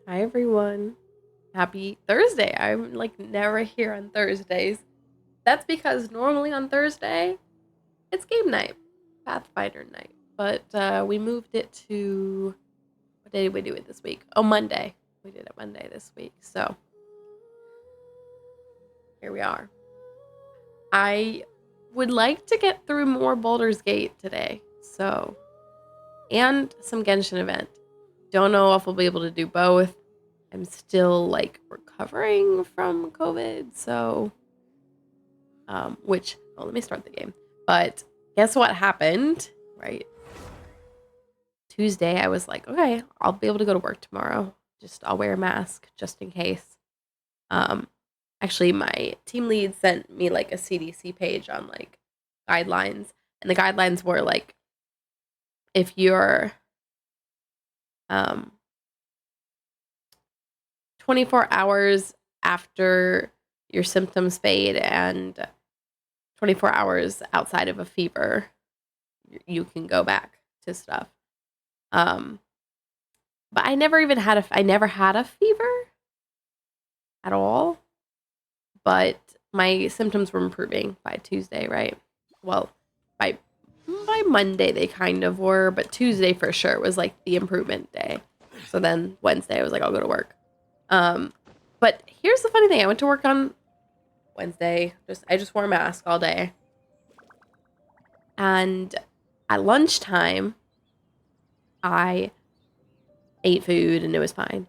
Hi everyone. Happy Thursday. I'm like never here on Thursdays. That's because normally on Thursday it's game night, Pathfinder night. But we moved it to what day did we do it this week? Oh, Monday. We did it Monday this week. So here we are. I would like to get through more Baldur's Gate today. So and some Genshin event. Don't know if we'll be able to do both. I'm still like recovering from COVID, so let me start the game. But guess what happened, right? Tuesday, I was like, okay, I'll be able to go to work tomorrow. Just I'll wear a mask just in case. Um, Actually, my team lead sent me like a CDC page on like guidelines, and the guidelines were like, if you're um 24 hours after your symptoms fade and 24 hours outside of a fever, you can go back to stuff. Um, but I never had a fever at all, but my symptoms were improving by Tuesday, right? Well, by Monday they kind of were, but Tuesday for sure was like the improvement day. So then Wednesday I was like, I'll go to work. But here's the funny thing. I went to work on Wednesday. I just wore a mask all day. And at lunchtime, I ate food and it was fine.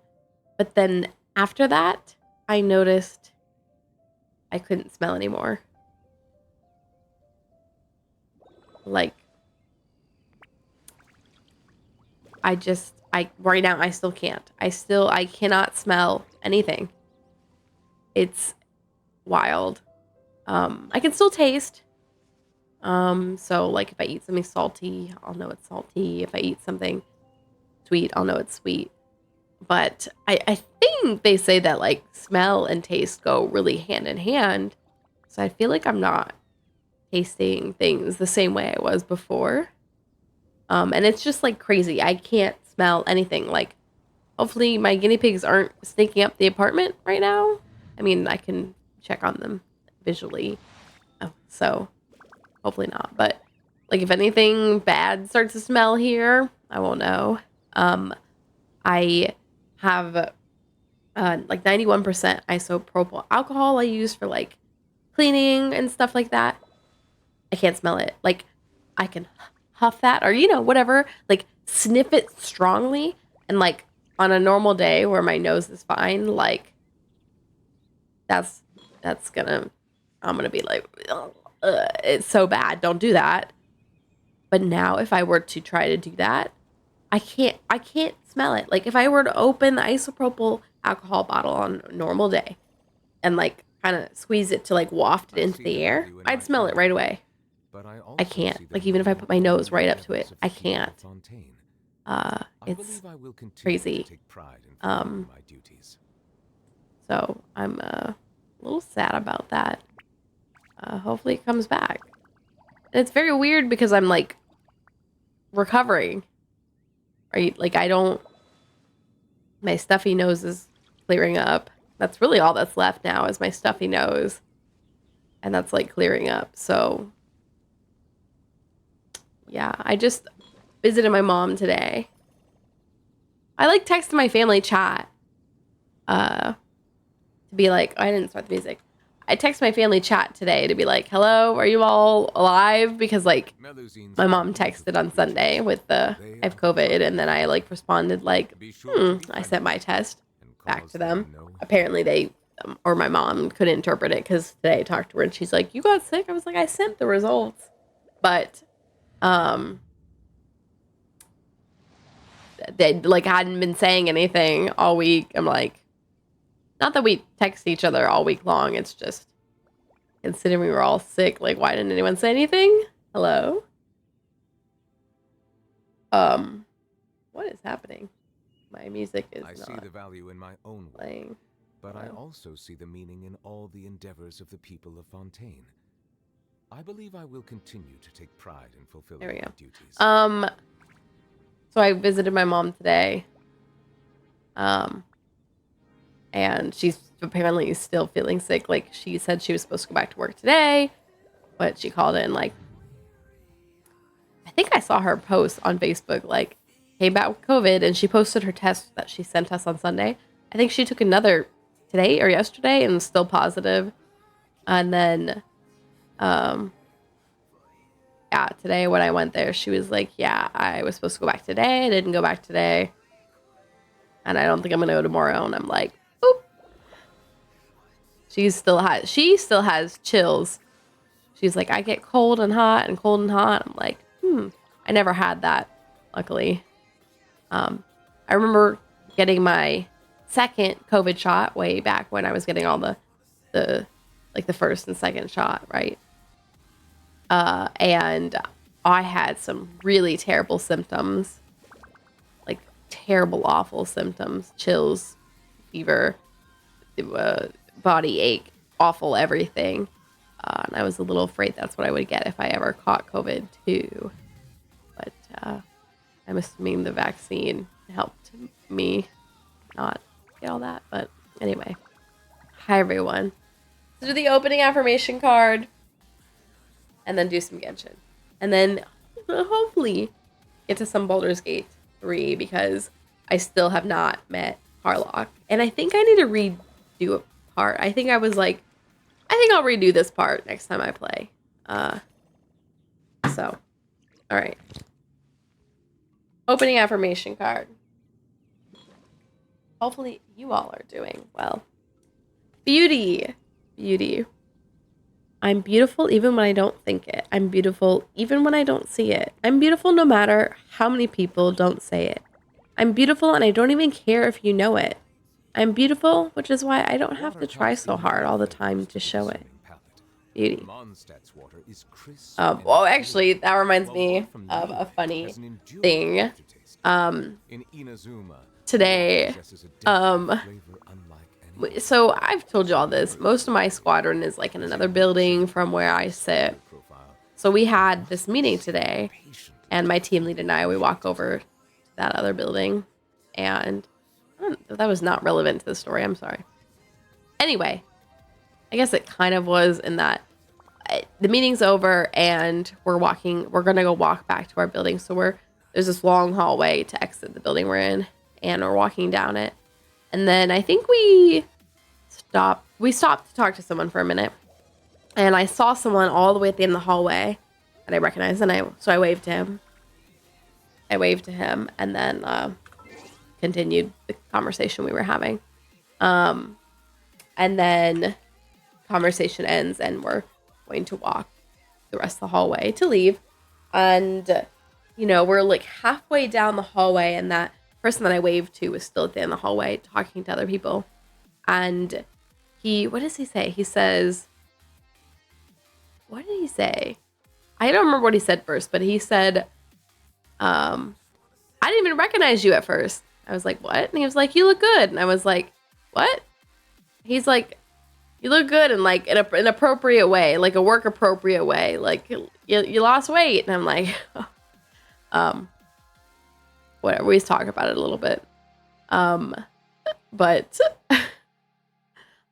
But then after that, I noticed I couldn't smell anymore. Like, right now, I still can't. I cannot smell anything. It's wild. I can still taste. So like if I eat something salty, I'll know it's salty. If I eat something sweet, I'll know it's sweet. But I think they say that like smell and taste go really hand in hand. So I feel like I'm not tasting things the same way I was before. And it's just like crazy. I can't smell anything. Like, hopefully my guinea pigs aren't sneaking up the apartment right now. I mean, I can check on them visually. Oh, so hopefully not. But like if anything bad starts to smell here, I won't know. I have like 91% isopropyl alcohol I use for like cleaning and stuff like that. I can't smell it. Like I can huff that or whatever, like sniff it strongly, and like on a normal day where my nose is fine, like that's gonna I'm gonna be like, it's so bad, don't do that. But now if I were to try to do that, I can't smell it. Like if I were to open the isopropyl alcohol bottle on a normal day and like kind of squeeze it to like waft it into the air, I'd smell it right away. I can't. Like even if I put my nose right up to it, I can't. It's crazy. Um, so I'm a little sad about that. Hopefully it comes back. And it's very weird because I'm like recovering. Right? Like my stuffy nose is clearing up. That's really all that's left now is my stuffy nose. And that's like clearing up. So yeah, I just visited my mom today. I like texted my family chat to be like, oh, I didn't start the music. I text my family chat today to be like, hello, are you all alive? Because like my mom texted on Sunday with I have COVID, and then I like responded like, I sent my test back to them. Apparently they or my mom couldn't interpret it because today I talked to her and she's like, you got sick? I was like, I sent the results. But they like hadn't been saying anything all week. I'm like, not that we text each other all week long. It's just considering we were all sick. Like, why didn't anyone say anything? Hello? What is happening? My music is I not see the value in my own playing. work, but I also see the meaning in all the endeavors of the people of Fontaine. I believe I will continue to take pride in fulfilling There we my go. duties. So I visited my mom today. and she's apparently still feeling sick. Like, she said she was supposed to go back to work today, but she called in, like, I think I saw her post on Facebook, like, came back with COVID, and she posted her test that she sent us on Sunday. I think she took another today or yesterday and was still positive. And then, yeah, today when I went there, she was like, yeah, I was supposed to go back today. I didn't go back today. And I don't think I'm going to go tomorrow. And I'm like, oop. She still has chills. She's like, I get cold and hot and cold and hot. I'm like, I never had that, luckily. I remember getting my second COVID shot way back when I was getting all the like the first and second shot, right? And I had some really terrible symptoms, like terrible, awful symptoms, chills, fever, body ache, awful everything. And I was a little afraid that's what I would get if I ever caught COVID too. But I'm assuming the vaccine helped me not get all that. But anyway, hi everyone. So do the opening affirmation card, and then do some Genshin, and then hopefully get to some Baldur's Gate 3 because I still have not met Harlock, and I think I need to redo a part. I think I'll redo this part next time I play. So, all right. Opening affirmation card. Hopefully you all are doing well. Beauty. Beauty. I'm beautiful even when I don't think it. I'm beautiful even when I don't see it. I'm beautiful no matter how many people don't say it. I'm beautiful and I don't even care if you know it. I'm beautiful, which is why I don't have to try so hard all the time to show it. Beauty. Oh, actually, that reminds me of a funny thing. Today, so I've told you all this. Most of my squadron is like in another building from where I sit. So we had this meeting today, and my team lead and I, we walk over to that other building, and that was not relevant to the story. I'm sorry. Anyway, I guess it kind of was in that the meeting's over and we're gonna go walk back to our building. So there's this long hallway to exit the building we're in, and we're walking down it. And then I think we stopped to talk to someone for a minute. And I saw someone all the way at the end of the hallway that I recognized, and so I waved to him. And then continued the conversation we were having. And then conversation ends and we're going to walk the rest of the hallway to leave. And, we're like halfway down the hallway, and that person that I waved to was still at the end of the hallway talking to other people. And what does he say? He says, what did he say? I don't remember what he said first, but he said, I didn't even recognize you at first. I was like, what? And he was like, you look good. And I was like, what? He's like, you look good in like an appropriate way, like a work appropriate way. Like you lost weight. And I'm like, whatever. We just talk about it a little bit. But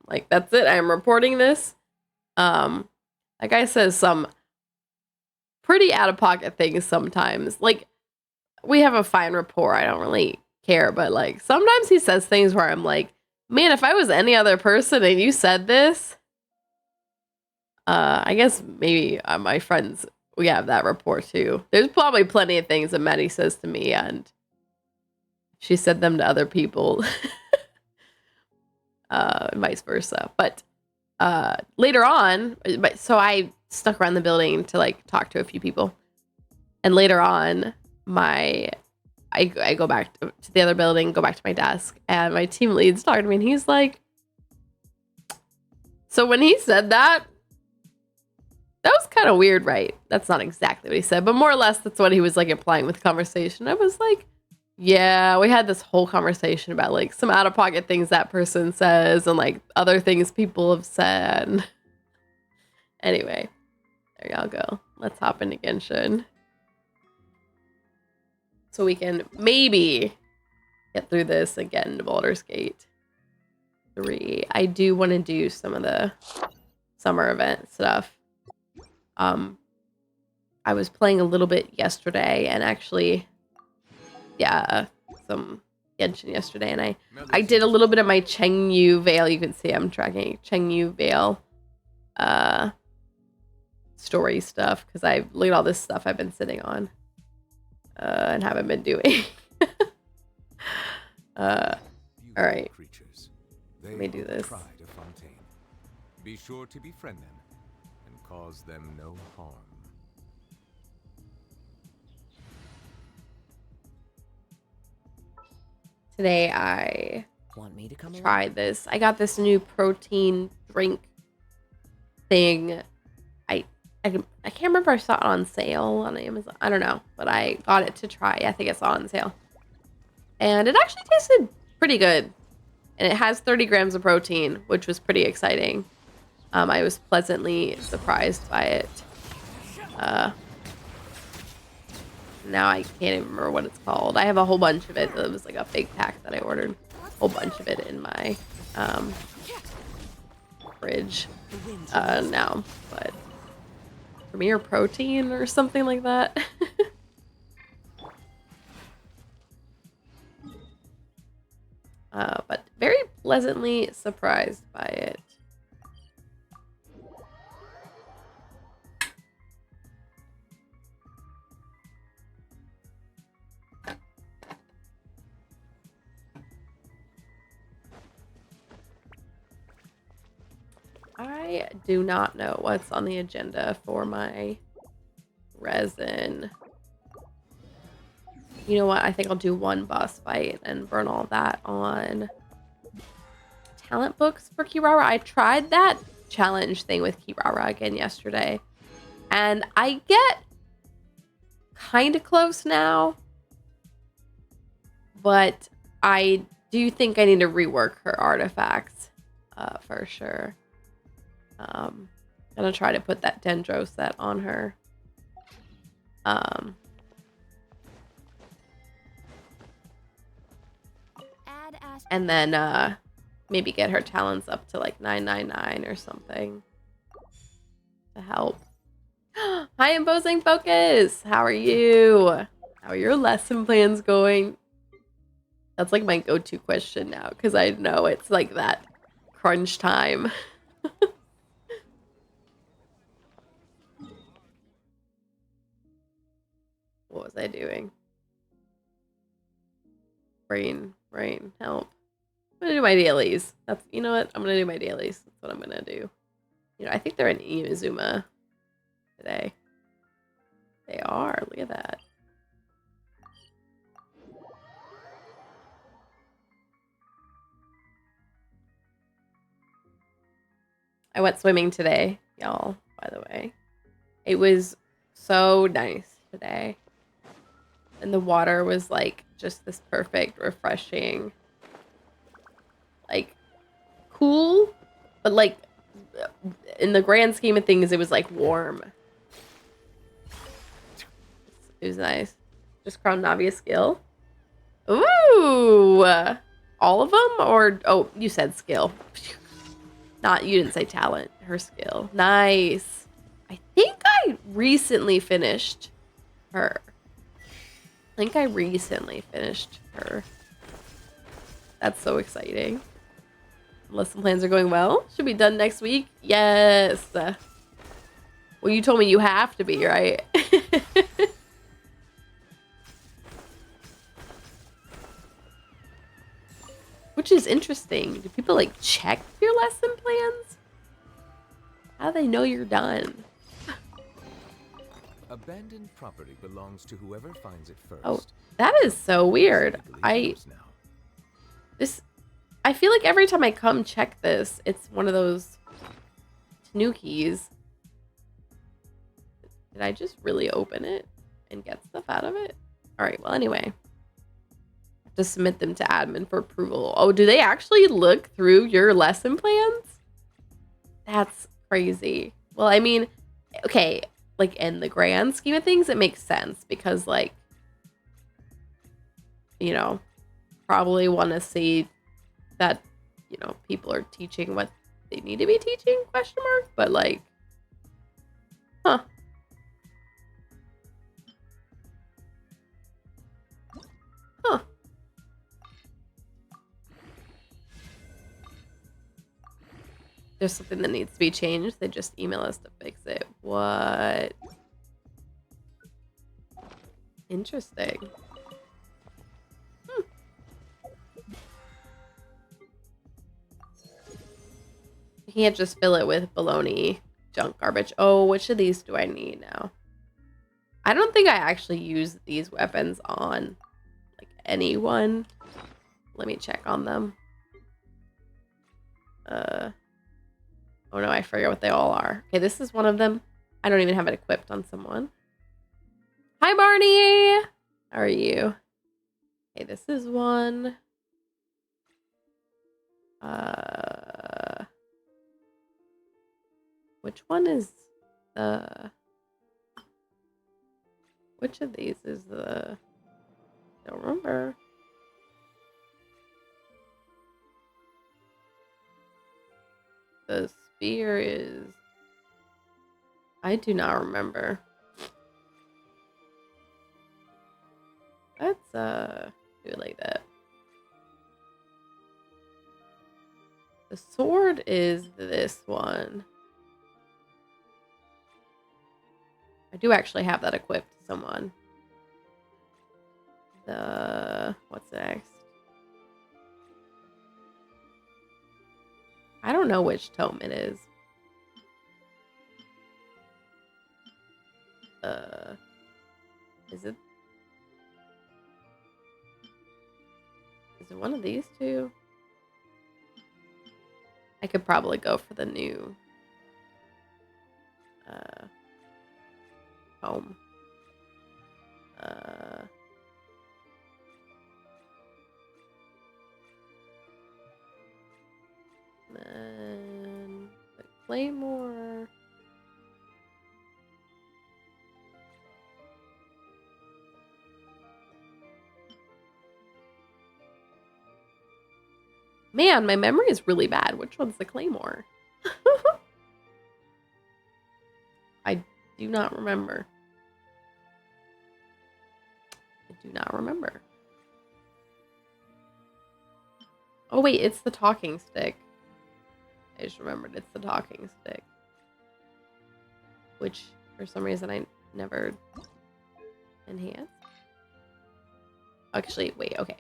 like, that's it. I'm reporting this. That guy says some pretty out of pocket things sometimes. Like, we have a fine rapport. I don't really care, but like sometimes he says things where I'm like, man, if I was any other person and you said this, I guess maybe my friends, we have that rapport too. There's probably plenty of things that Maddie says to me and she said them to other people, vice versa. But later on, so I stuck around the building to like talk to a few people, and later on, I go back to the other building, go back to my desk, and my team lead's talking to me, and he's like, so when he said that was kind of weird, right? That's not exactly what he said, but more or less that's what he was like implying with the conversation. I was like, yeah, we had this whole conversation about like some out-of-pocket things that person says and like other things people have said. Anyway, there y'all go. Let's hop into Genshin. So we can maybe get through this and get into Baldur's Gate. 3. I do want to do some of the summer event stuff. I was playing a little bit yesterday, and actually, yeah, some Genshin yesterday, and I did a little bit of my Chengyu Vale. You can see I'm tracking Chengyu Vale story stuff, because I look at all this stuff I've been sitting on and haven't been doing. All right, let me do this. Be sure to befriend them and cause them no harm. Today I Want me to come tried this. I got this new protein drink thing. I can't remember if I saw it on sale on Amazon. I don't know, but I got it to try. I think I saw it on sale. And it actually tasted pretty good. And it has 30 grams of protein, which was pretty exciting. I was pleasantly surprised by it. Now I can't even remember what it's called. I have a whole bunch of it. It was like a big pack that I ordered. A whole bunch of it in my fridge now. But Premier Protein or something like that. But very pleasantly surprised by it. I do not know what's on the agenda for my resin. You know what? I think I'll do one boss fight and burn all that on talent books for Kirara. I tried that challenge thing with Kirara again yesterday, and I get kind of close now, but I do think I need to rework her artifacts for sure. Gonna try to put that Dendro set on her. And then maybe get her talents up to like 999 or something to help. Hi, Imposing Focus! How are you? How are your lesson plans going? That's like my go-to question now, because I know it's like that crunch time. What was I doing? Brain, help. I'm gonna do my dailies. That's, you know what? I'm gonna do my dailies. That's what I'm gonna do. You know, I think they're in Inazuma today. They are. Look at that. I went swimming today, y'all, by the way. It was so nice today. And the water was like just this perfect, refreshing, like cool, but like in the grand scheme of things, it was like warm. It was nice. Just crown Navia skill. Ooh, all of them? Or, oh, you said skill. Not, you didn't say talent. Her skill. Nice. I think I recently finished her. That's so exciting. Lesson plans are going well. Should be done next week. Yes. Well, you told me you have to be, right? Which is interesting. Do people like check your lesson plans? How do they know you're done? Abandoned property belongs to whoever finds it first. Oh, that is so weird. I feel like every time I come check this, it's one of those tanukis. Did I just really open it and get stuff out of it? All right, well, anyway. I have to submit them to admin for approval. Oh, do they actually look through your lesson plans? That's crazy. Well, I mean, okay, like in the grand scheme of things, it makes sense because, like, you know, probably want to see that you know, people are teaching what they need to be teaching, question mark, but like, huh. Huh. There's something that needs to be changed. They just email us to fix it. What? Interesting. You can't just fill it with baloney junk garbage. Oh, which of these do I need now? I don't think I actually use these weapons on like anyone. Let me check on them. Oh no, I forget what they all are. Okay, this is one of them. I don't even have it equipped on someone. Hi, Barney. How are you? Okay, this is one. Which one is the... Which of these is the... Don't remember. The spear is... I do not remember. Let's do it like that. The sword is this one. I do actually have that equipped to someone. What's next? I don't know which tome it is. Is it one of these two? I could probably go for the new home. Then the claymore. Man, my memory is really bad. Which one's the claymore? I do not remember. I do not remember. Oh wait, it's the talking stick. I just remembered it's the talking stick. Which, for some reason, I never enhanced. Actually, wait, okay.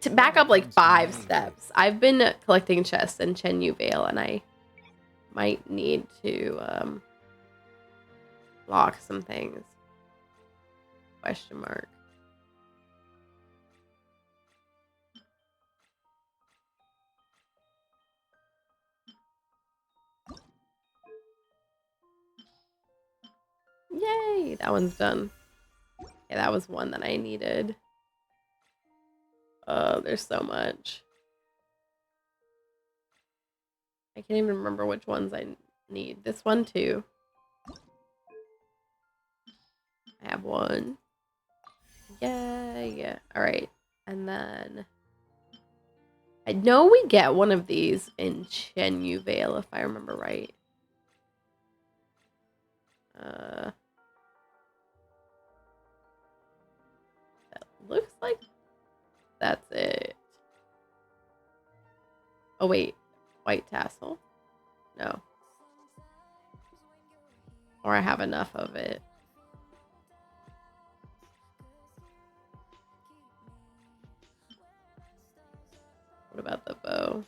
To back up like 5 steps. I've been collecting chests in Chenyu Vale, and I might need to lock some things. Question mark. Yay! That one's done. Yeah, that was one that I needed. Oh, there's so much. I can't even remember which ones I need. This one too. I have one. Yeah. All right. And then I know we get one of these in Chenyu Vale, if I remember right. That looks like that's it. Oh wait, white tassel? No. Or I have enough of it. What about the bow?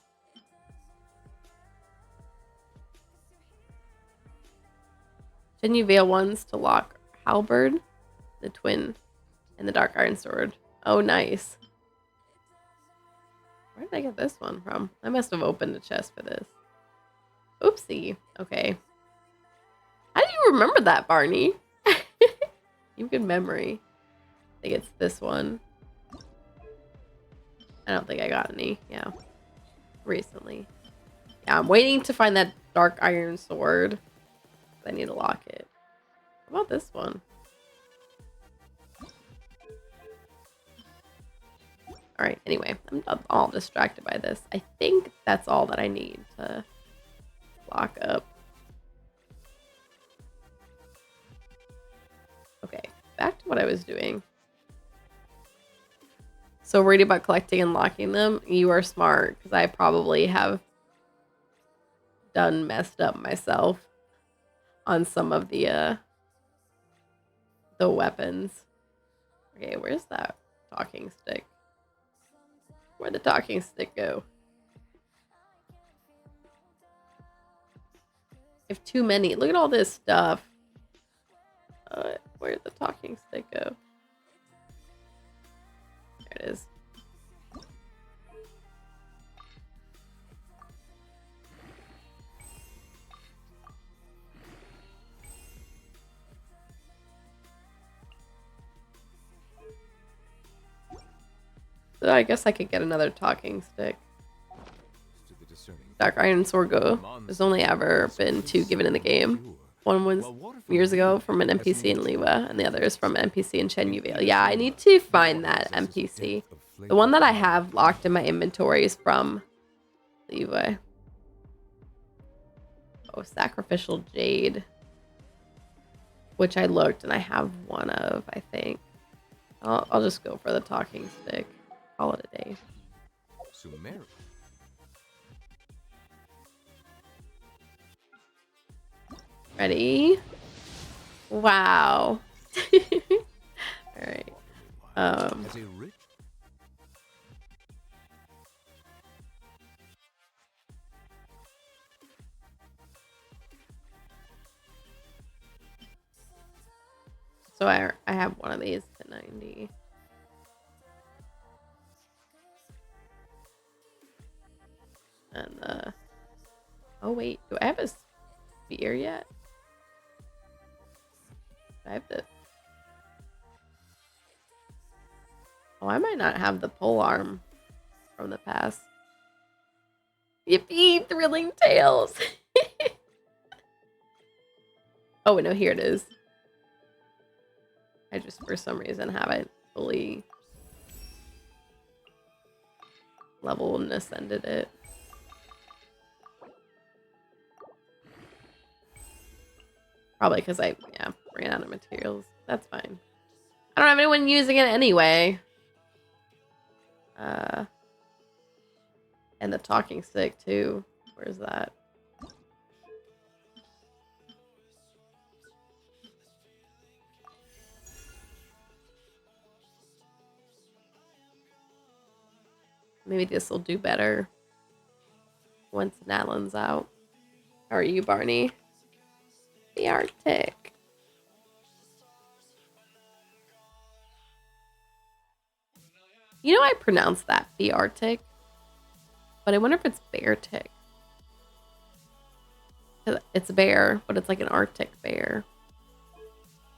Chenyu Vale ones to lock halberd, the twin, and the dark iron sword. Oh, nice. Where did I get this one from? I must have opened a chest for this. Oopsie. Okay. How do you remember that, Barney? You have good memory. I think it's this one. I don't think I got any. Yeah. Recently. Yeah, I'm waiting to find that dark iron sword. I need to lock it. How about this one? All right. Anyway, I'm all distracted by this. I think that's all that I need to lock up. Okay, back to what I was doing. So worried about collecting and locking them? You are smart, because I probably have messed up myself on some of the weapons. Okay, where's that talking stick? Where'd the talking stick go? I have too many. Look at all this stuff. Where'd the talking stick go? There it is. So I guess I could get another talking stick. Dark Iron Sword Go. There's only ever been 2 given in the game. One was years ago from an NPC in Liwa, and the other is from an NPC in Shenyu Vale. Yeah, I need to find that NPC. The one that I have locked in my inventory is from Liwa. Oh, Sacrificial Jade. Which I looked and I have one of, I think. I'll just go for the talking stick. Call it a day. Ready? Wow. All right. So I have one of these to 90. And oh wait, do I have a spear yet? I have the... Oh, I might not have the pole arm from the past. Yippee! Thrilling tales! Oh, no, here it is. I just, for some reason, haven't fully leveled and ascended it. Probably because I, ran out of materials. That's fine. I don't have anyone using it anyway. And the talking stick, too. Where's that? Maybe this will do better once Natlan's out. How are you, Barney? The Arctic. You know, I pronounce that the Arctic, but I wonder if it's bear tick. It's a bear, but it's like an Arctic bear,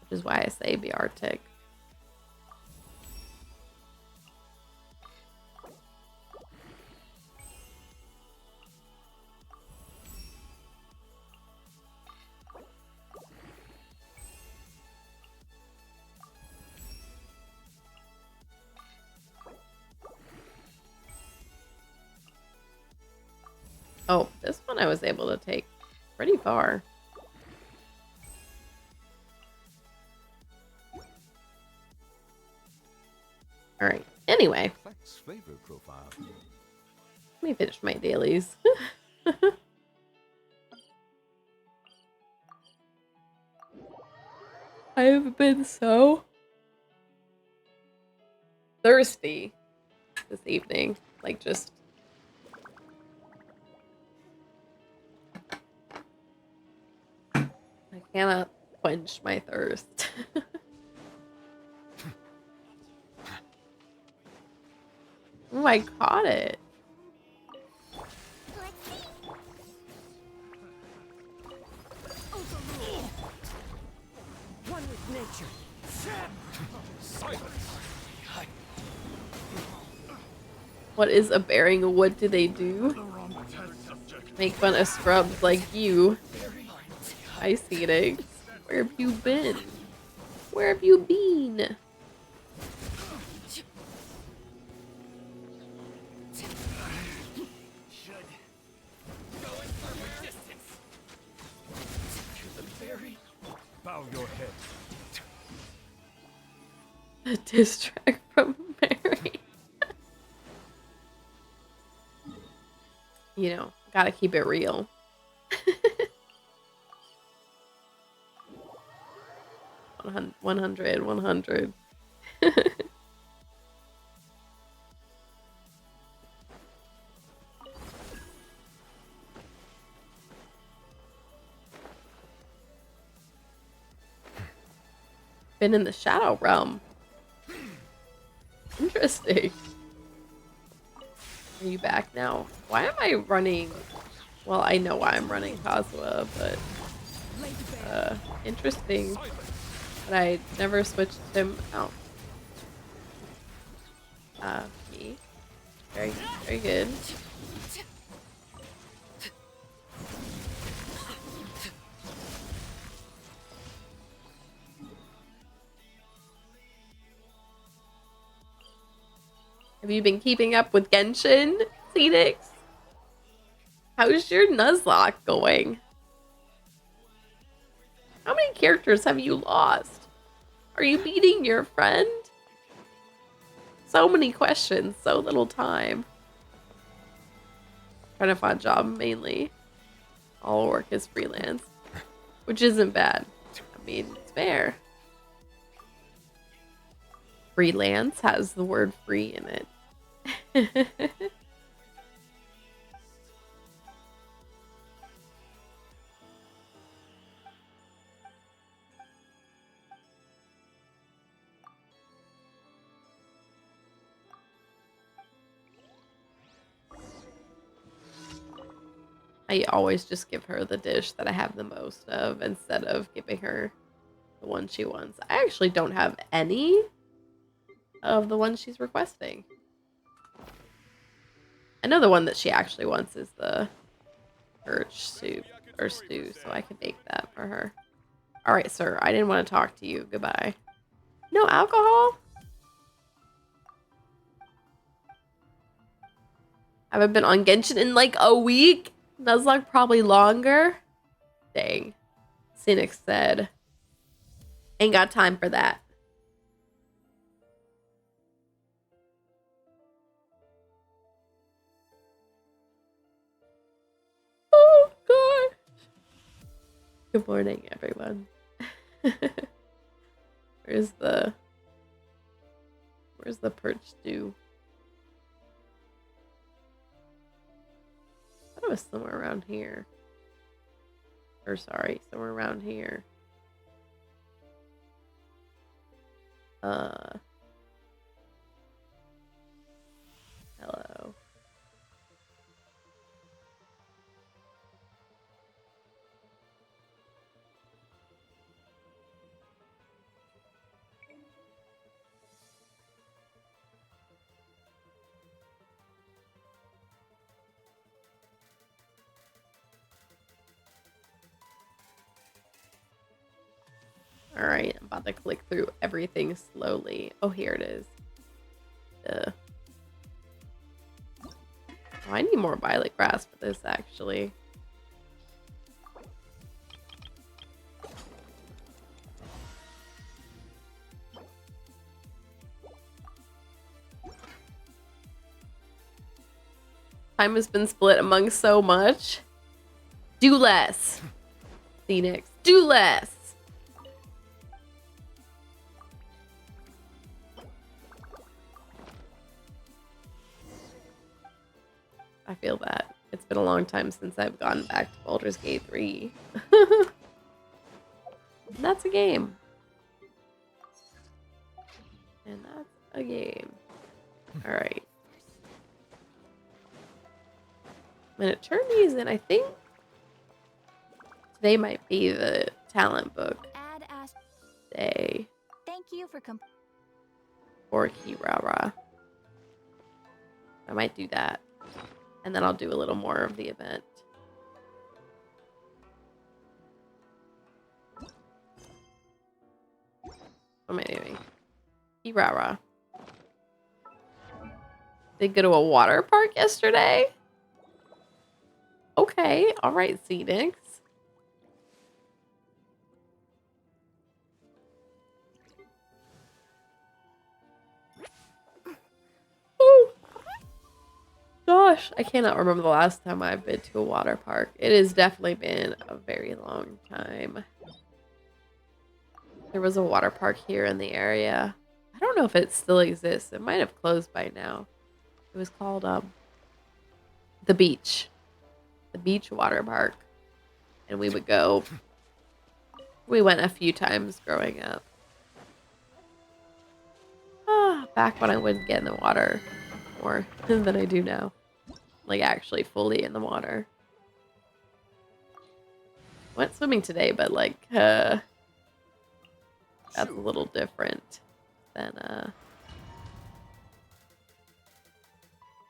which is why I say the Arctic. Oh, this one I was able to take pretty far. All right. Anyway, let me finish my dailies. I have been so thirsty this evening. Like, just... I cannot quench my thirst. Oh, I caught it. One with nature. What is a bearing? What do they do? Make fun of scrubs like you. Ice eating. Where have you been? Where have you been? Bow your head. A diss track from Mary. You know, gotta keep it real. 100, 100. Been in the Shadow Realm. Interesting. Are you back now? Why am I running? Well, I know why I'm running Kazuha, but interesting that I never switched him out. Me. Very, very good. Have you been keeping up with Genshin, Phoenix? How's your Nuzlocke going? How many characters have you lost? Are you beating your friend? So many questions, so little time. Trying to find a job mainly. All work is freelance, which isn't bad. I mean, it's fair. Freelance has the word free in it. I always just give her the dish that I have the most of instead of giving her the one she wants. I actually don't have any of the ones she's requesting. I know the one that she actually wants is the perch soup or stew, so I can make that for her. All right, sir. I didn't want to talk to you. Goodbye. No alcohol? Haven't been on Genshin in like a week? Nuzlocke probably longer. Dang. Cynic said. Ain't got time for that. Oh, God. Good morning, everyone. Where's the perch stew? I thought it was somewhere around here. Or sorry, somewhere around here. Hello. All right, I'm about to click through everything slowly. Oh, here it is. Oh, I need more violet grass for this, actually. Time has been split among so much. Do less. Phoenix, do less. I feel that. It's been a long time since I've gone back to Baldur's Gate 3. And that's a game. And that's a game. Alright. I'm gonna turn these in. I think today might be the talent book day. Thank you for Or Kirara. I might do that. And then I'll do a little more of the event. What am I doing? Kirara. Did go to a water park yesterday? Okay, alright, Phoenix. gosh, I cannot remember the last time I've been to a water park. It has definitely been a very long time. There was a water park here in the area. I don't know if it still exists. It might have closed by now. It was called the beach. The beach water park. And we would go. We went a few times growing up. Back when I wouldn't get in the water more than I do now. Like actually fully in the water. Went swimming today, but like that's a little different than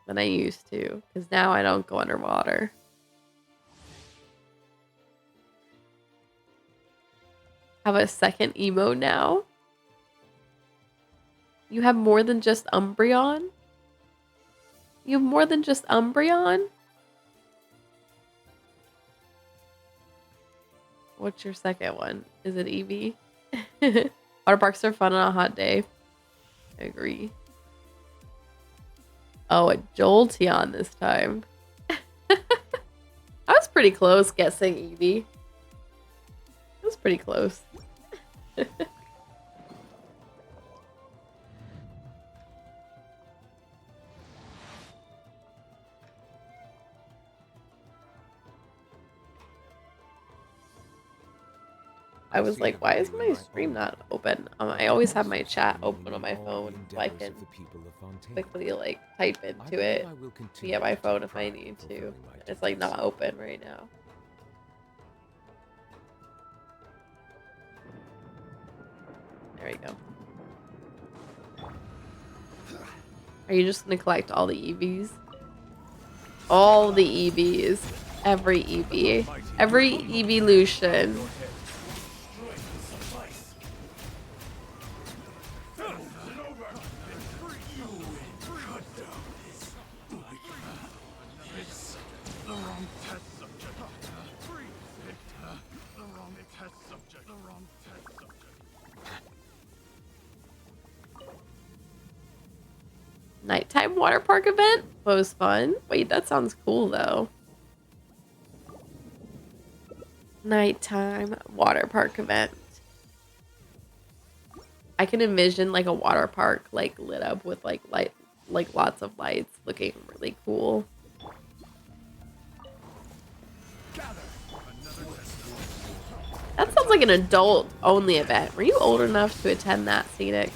I used to, because now I don't go underwater. Have a second emo now? You have more than just Umbreon? You have more than just Umbreon? What's your second one? Is it Eevee? Water parks are fun on a hot day. I agree. Oh, a Jolteon this time. I was pretty close guessing Eevee. It was pretty close. I was like, why is my stream not open? I always have my chat open on my phone so I can quickly like type into it via my phone if I need to. It's like not open right now. There we go. Are you just gonna collect all the EVs? All the EVs. Every EV. Every evolution. Nighttime water park event? Was fun. Wait, that sounds cool though. Nighttime water park event. I can envision like a water park like lit up with like lots of lights, looking really cool. That sounds like an adult only event. Were you old enough to attend that, Phoenix?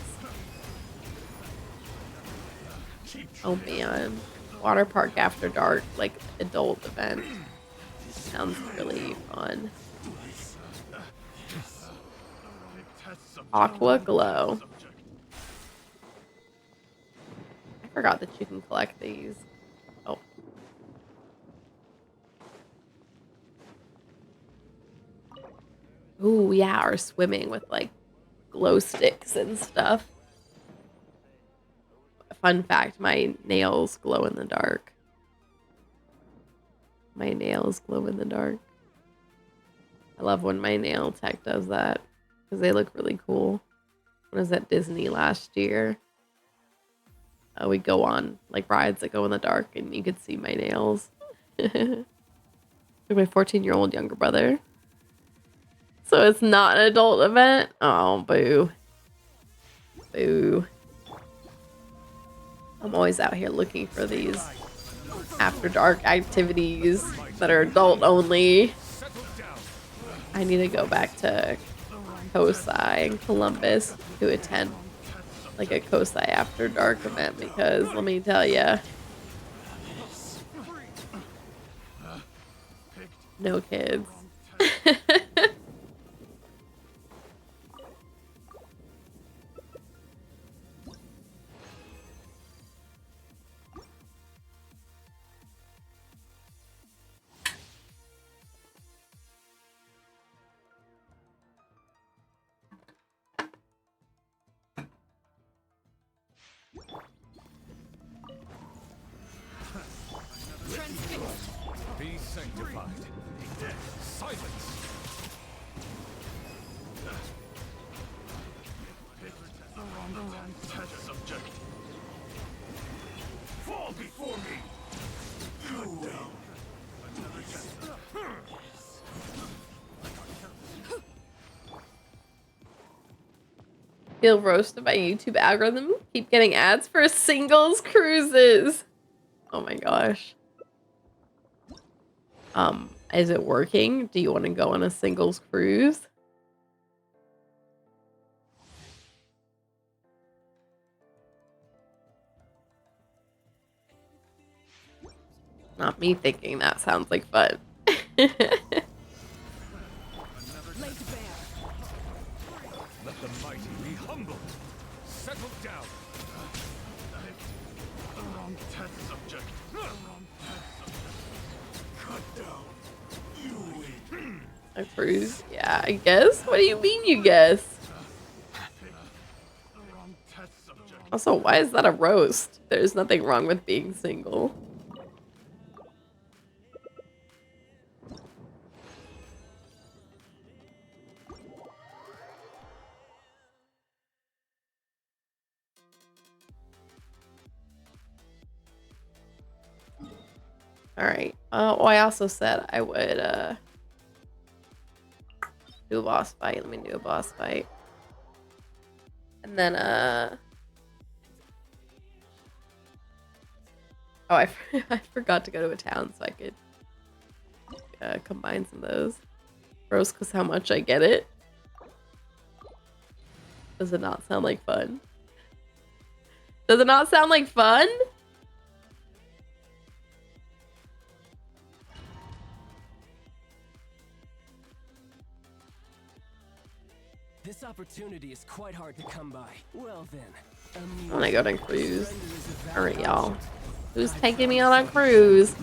Oh man. Water park after dark, like adult event. Sounds really fun. Aqua Glow. I forgot that you can collect these. Oh. Ooh, yeah, or swimming with like glow sticks and stuff. Fun fact, my nails glow in the dark. My nails glow in the dark. I love when my nail tech does that because they look really cool. When I was at Disney last year, we go on like rides that go in the dark and you could see my nails. Like my 14-year-old younger brother. So it's not an adult event? Oh, boo. Boo. I'm always out here looking for these after dark activities that are adult only. I need to go back to Kosai and Columbus to attend like a Kosai after dark event because let me tell you, no kids. Be sanctified. Silence. The wrong test subject. Fall before me. Feel roasted by YouTube algorithm. Keep getting ads for singles cruises. Oh my gosh. Is it working? Do you want to go on a singles cruise? Not me thinking that sounds like fun. Let the mighty be humbled. Settle down. The wrong test subject. Wrong test subject. Cut down. You A cruise? Yeah, I guess. What do you mean you guess? Also, why is that a roast? There's nothing wrong with being single. Alright. Oh, I also said I would do a boss fight. Let me do a boss fight. And then oh, I forgot to go to a town so I could combine some of those. Gross, because how much I get it. Does it not sound like fun? Does it not sound like fun? This opportunity is quite hard to come by. Well then, I want to go on a cruise. Alright, y'all. Who's taking me on a cruise?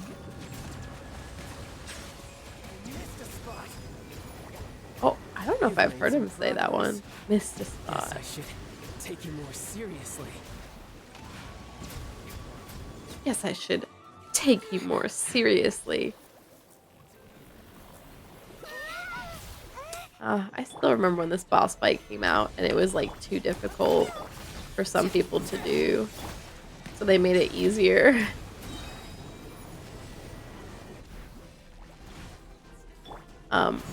Oh, I don't know if I've heard him say that one. Missed a spot. Yes, I should take you more seriously. Yes, I should take you more seriously. I still remember when this boss fight came out and it was like too difficult for some people to do. So they made it easier.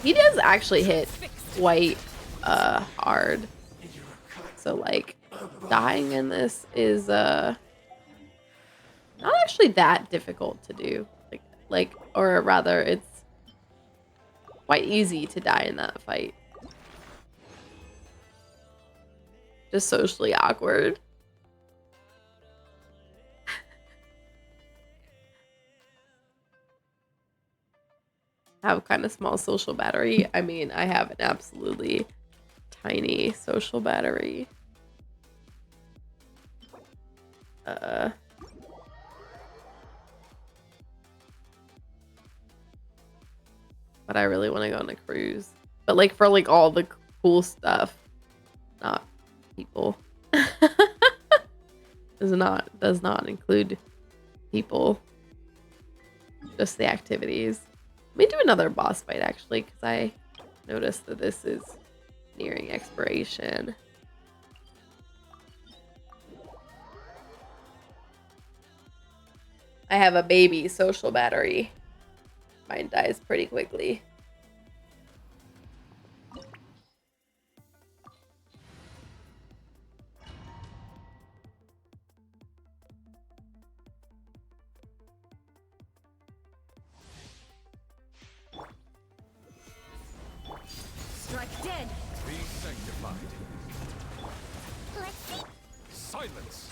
He does actually hit quite hard. So like dying in this is not actually that difficult to do. Or rather it's quite easy to die in that fight. Just socially awkward. I have kind of small social battery. I mean, I have an absolutely tiny social battery. But I really want to go on a cruise. But like for like all the cool stuff, not people. does not include people. Just the activities. Let me do another boss fight actually, because I noticed that this is nearing expiration. I have a baby social battery. Mine dies pretty quickly. Strike dead. be sanctified. Silence.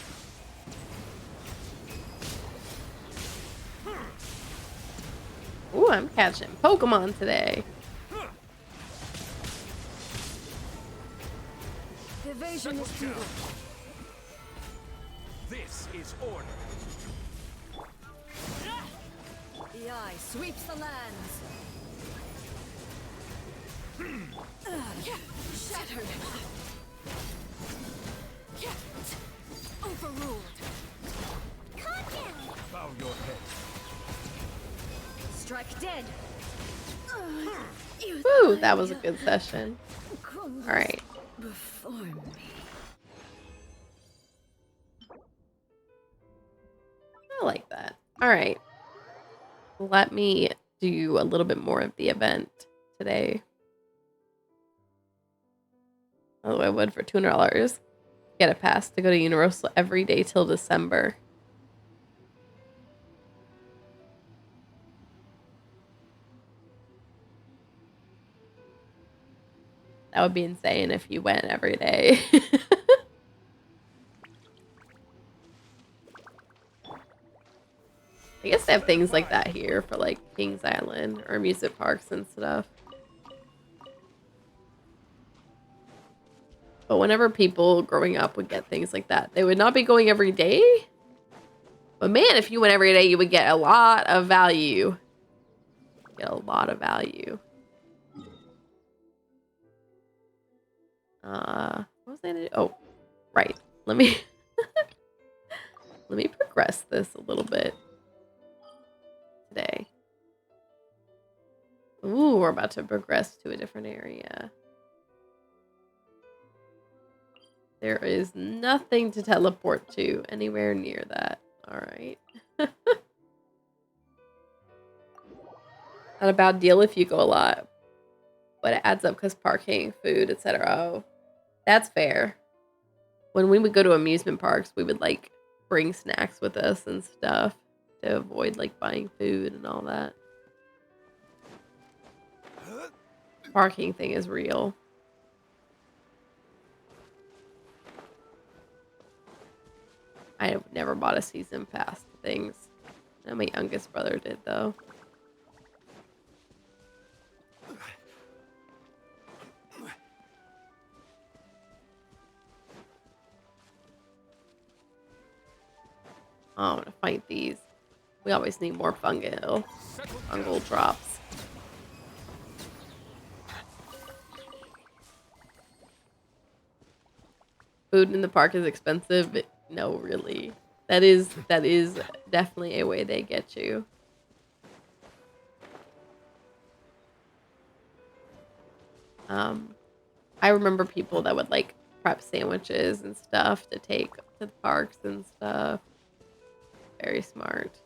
Ooh, I'm catching Pokemon today. Evasion is futile. This is order. The eye sweeps the lands. Shattered. Overruled. Bow your head. Strike dead. Woo, that was a good session. All right. Before me. I like that. All right. Let me do a little bit more of the event today. Oh, I would for $200. Get a pass to go to Universal every day till December. That would be insane if you went every day. I guess they have things like that here for like Kings Island or amusement parks and stuff. But whenever people growing up would get things like that, they would not be going every day. But man, if you went every day, you would get a lot of value. Get a lot of value. What was I gonna do? Oh, right. Let me let me progress this a little bit today. Ooh, we're about to progress to a different area. There is nothing to teleport to anywhere near that. All right. Not a bad deal if you go a lot, but it adds up because parking, food, etc. Oh, that's fair. When we would go to amusement parks, we would like bring snacks with us and stuff to avoid like buying food and all that. Parking thing is real. I have never bought a season pass to things. And my youngest brother did though. Oh, I'm gonna fight these. We always need more fungal drops. Food in the park is expensive, but no, really. That is definitely a way they get you. I remember people that would like prep sandwiches and stuff to take to the parks and stuff. Very smart.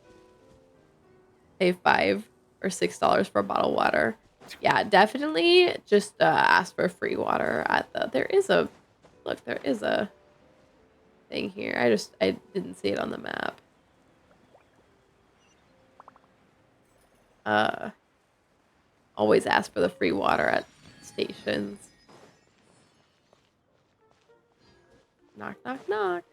Pay $5 or $6 for a bottle of water. Yeah, definitely just ask for free water at the. There is a thing here. I didn't see it on the map. Always ask for the free water at stations. Knock, knock, knock.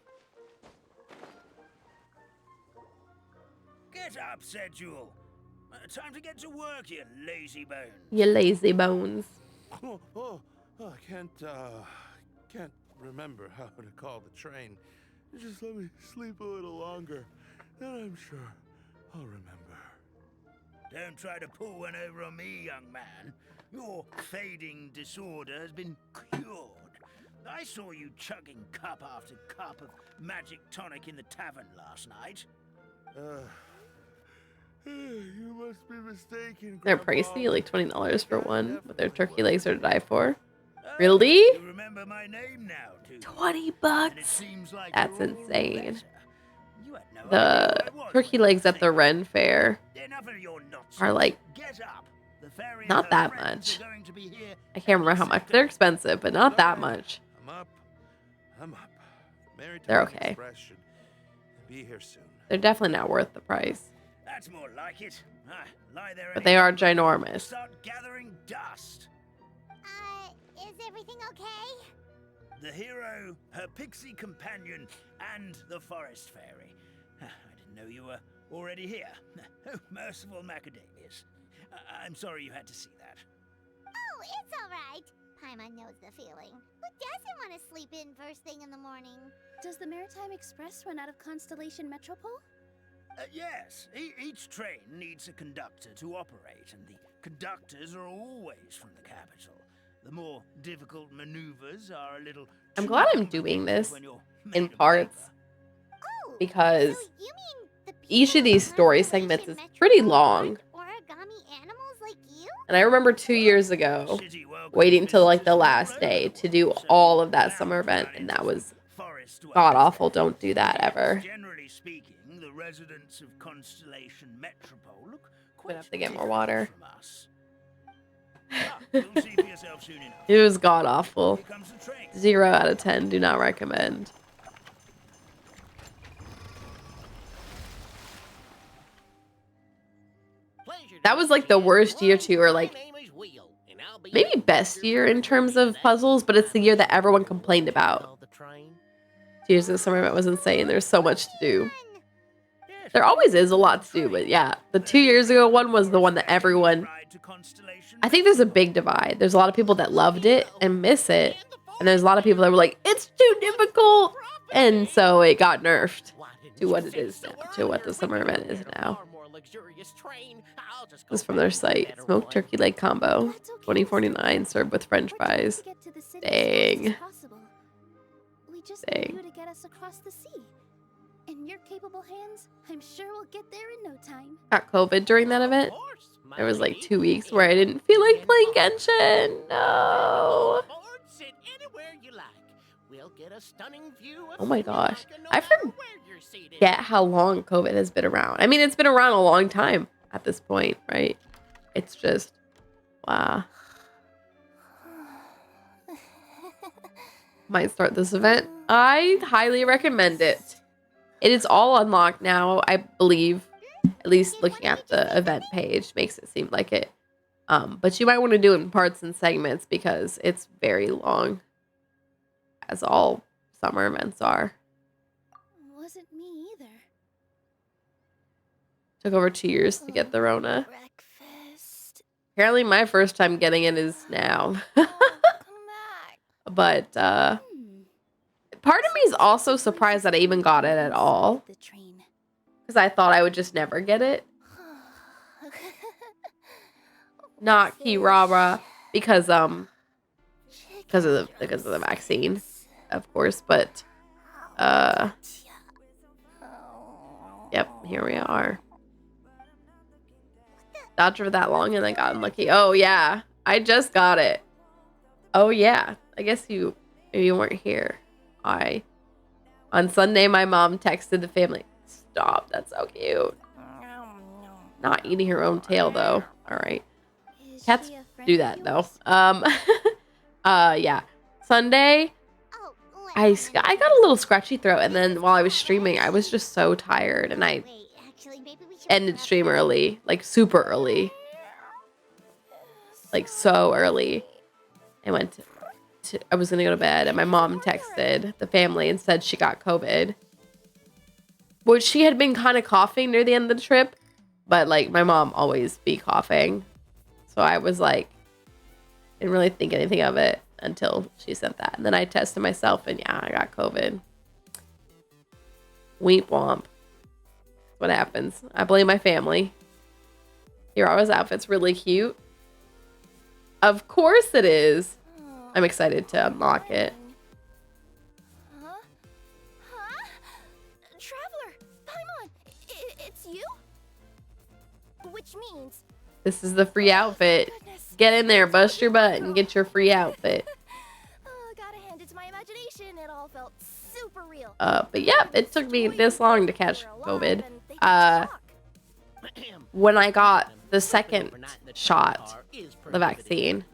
Get up, said Jewel. Time to get to work, you lazy bones. You lazy bones. I can't remember how to call the train. Just let me sleep a little longer, then I'm sure I'll remember. Don't try to pull one over on me, young man. Your fading disorder has been cured. I saw you chugging cup after cup of magic tonic in the tavern last night. You must be mistaken. They're Grandpa. pricey, like $20 for one, but their turkey legs are to die for. Oh, Really? You remember my name now, too. $20? And it seems like That's you're all insane. better. You had no The idea who I was turkey when you legs at the think. Ren Fair Enough of your nonsense. are like Get up. The fairy and not her that friends much. are going to be here I can't remember how much. They're expensive, but not that much. I'm up. Maritime They're okay. Express should be here soon. They're definitely not worth the price, That's more like it. Lie there but they are anyhow. ginormous. Start gathering dust. Is everything okay? The hero, her pixie companion, and the forest fairy. I didn't know you were already here. Oh, merciful macadamias. I'm sorry you had to see that. Oh, it's all right. Paimon knows the feeling. Who doesn't want to sleep in first thing in the morning? Does the Maritime Express run out of Constellation Metropole? Yes, each train needs a conductor to operate, and the conductors are always from the capital. The more difficult maneuvers are a little. I'm too glad I'm doing complicated this when you're in made of parts paper. Oh, because so you mean the each of people these of story Constellation segments is pretty Metropole long. aren't origami animals like you? And I remember 2 years ago City welcomes waiting till like the visitors from last all day over to the do world, so all of that bound summer to event, run and into that some was forest god dwellers awful. there. Don't do that ever. Generally speaking, the residents of Constellation Metropole look I'm quite gonna have to get more different water. from us. You'll see for yourself soon enough. It was god awful. Here comes the train. 0 out of 10. Do not recommend. That was like the worst year too, or like maybe best year in terms of puzzles, but it's the year that everyone complained about. 2 years of the summer event was insane. There's so much to do. There always is a lot to do, but yeah, the 2 years ago one was the one that everyone. I think there's a big divide. There's a lot of people that loved it and miss it, and there's a lot of people that were like, it's too difficult, and so it got nerfed to what it is now, to what the summer event is now. This is from their site. Smoked turkey leg combo, $20.49, served with French fries. Dang. We just Dang. need you to get us across the sea. In your capable hands, I'm sure we'll get there in no time. Got COVID during that event. There was like 2 weeks where I didn't feel like playing Genshin. No. Oh my gosh. I forget how long COVID has been around. I mean, it's been around a long time at this point, right? It's just, wow. Might start this event. I highly recommend it. It is all unlocked now, I believe. At least looking at the event page makes it seem like it. But you might want to do it in parts and segments because it's very long, as all summer events are. Wasn't me either. Took over 2 years to get the Rona. Breakfast. Apparently my first time getting it is now. Come back. But part of me is also surprised that I even got it at all. The train. Because I thought I would just never get it. Not Kirara because of the vaccine, of course, but yep, here we are. Dodged for that long and I got unlucky. Oh yeah, I just got it. Oh yeah, I guess you weren't here. On Sunday my mom texted the family. Stop, that's so cute. Not eating her own tail though. All right. Cats do that though. Yeah. Sunday, I got a little scratchy throat, and then while I was streaming, I was just so tired, and I ended stream early, like super early, like so early. I went I was gonna go to bed, and my mom texted the family and said she got COVID, which she had been kind of coughing near the end of the trip, but like my mom always be coughing. So I was like, didn't really think anything of it until she sent that. And then I tested myself and yeah, I got COVID. Weep womp. That's what happens. I blame my family. Kirara's outfit's really cute. Of course it is. I'm excited to unlock it. Huh? Traveler! Paimon! It's you? Which means... This is the free outfit. Goodness. Get in there, bust your butt, and get your free outfit. Gotta hand it to my imagination. It all felt super real. But yeah, it took me this long to catch COVID. When I got the second shot, the vaccine,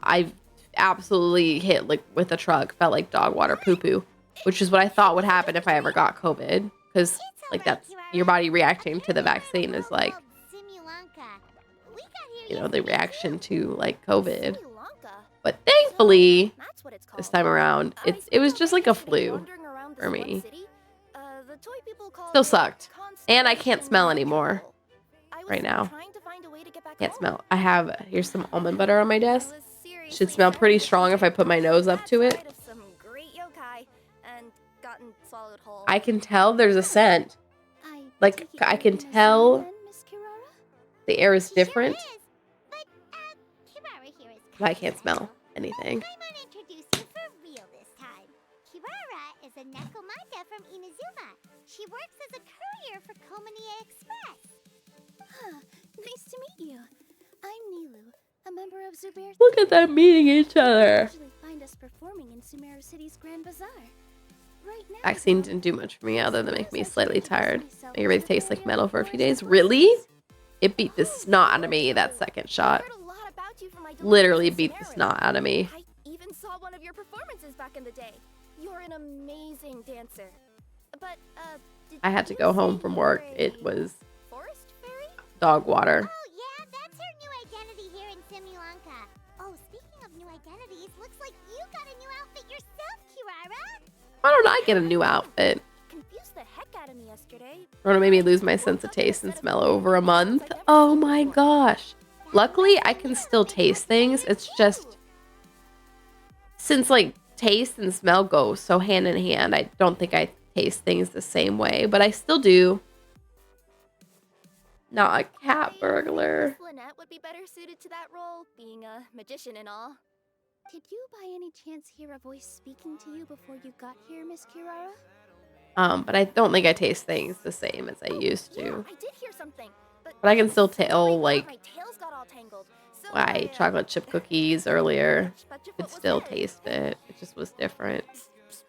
I absolutely hit like with a truck, felt like dog water poo poo, which is what I thought would happen if I ever got COVID, because like that's your body reacting to the vaccine is like, you know, the reaction to like COVID. But thankfully, this time around, it was just like a flu for me. Still sucked, and I can't smell anymore right now. Can't smell. I have, here's some almond butter on my desk. Should smell pretty strong if I put my nose up to it. I can tell there's a scent. Like, I can tell the air is different. But I can't smell anything. I want to introduce you for real this time. Kirara is a Nekomata from Inazuma. She works as a courier for Komanie Express. Nice to meet you. I'm Nilu, a member of Zubair. Look at them meeting each other. Usually find us performing in Sumeru City's Grand Bazaar. Right now, Vaccine didn't do much for me other than make me slightly tired. Make everything taste like metal for a few days. Really? It beat the snot out of me, that second shot. heard a lot about thanked you for my literally deliveries in beat the Samaras. snot out of me. I even saw one of your performances back in the day. You're an amazing dancer. But, did I had to you go say home from you work. were It a was forest fairy? dog water. Oh, yeah, that's her new identity here in Simulanka. Oh, speaking of new identities, looks like you got a new outfit yourself, Kirara. Why don't I get a new outfit? Confused the heck out of me yesterday. Or to maybe lose my sense of taste and smell over a month. Oh my gosh. Luckily, I can still taste things. It's just, since like taste and smell go so hand in hand, I don't think I taste things the same way, but I still do. Not a cat burglar. Miss Lynette would be better suited to that role, being a magician and all. Did you by any chance hear a voice speaking to you before you got here, Miss Kirara? But I don't think I taste things the same as I used Yeah, to. I did hear something. But I can still sorry, tell, like, my tails got all tangled. So I ate chocolate chip cookies earlier. Much of Could what was still said. taste it. It just was different.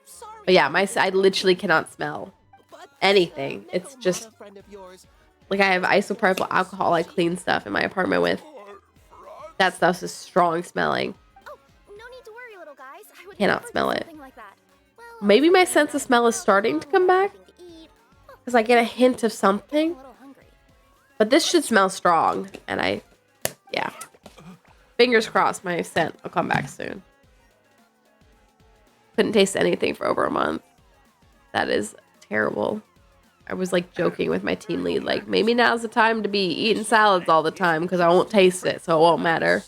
Sorry. But yeah, I literally cannot smell But, anything. It's Neko just Mata friend of yours. like I have isopropyl alcohol I clean stuff in my apartment with. That stuff's just strong smelling. Oh, no need to worry, little guys. I would Cannot never do smell it. something like that. Well, Maybe my I'm sense of smell is starting to come back something to eat. because I get a hint of I'm something. a little hungry. But this should smell strong, and yeah. Fingers crossed my scent will come back soon. Couldn't taste anything for over a month. That is terrible. I was like joking with my team lead, like maybe now's the time to be eating salads all the time because I won't taste it, so it won't matter.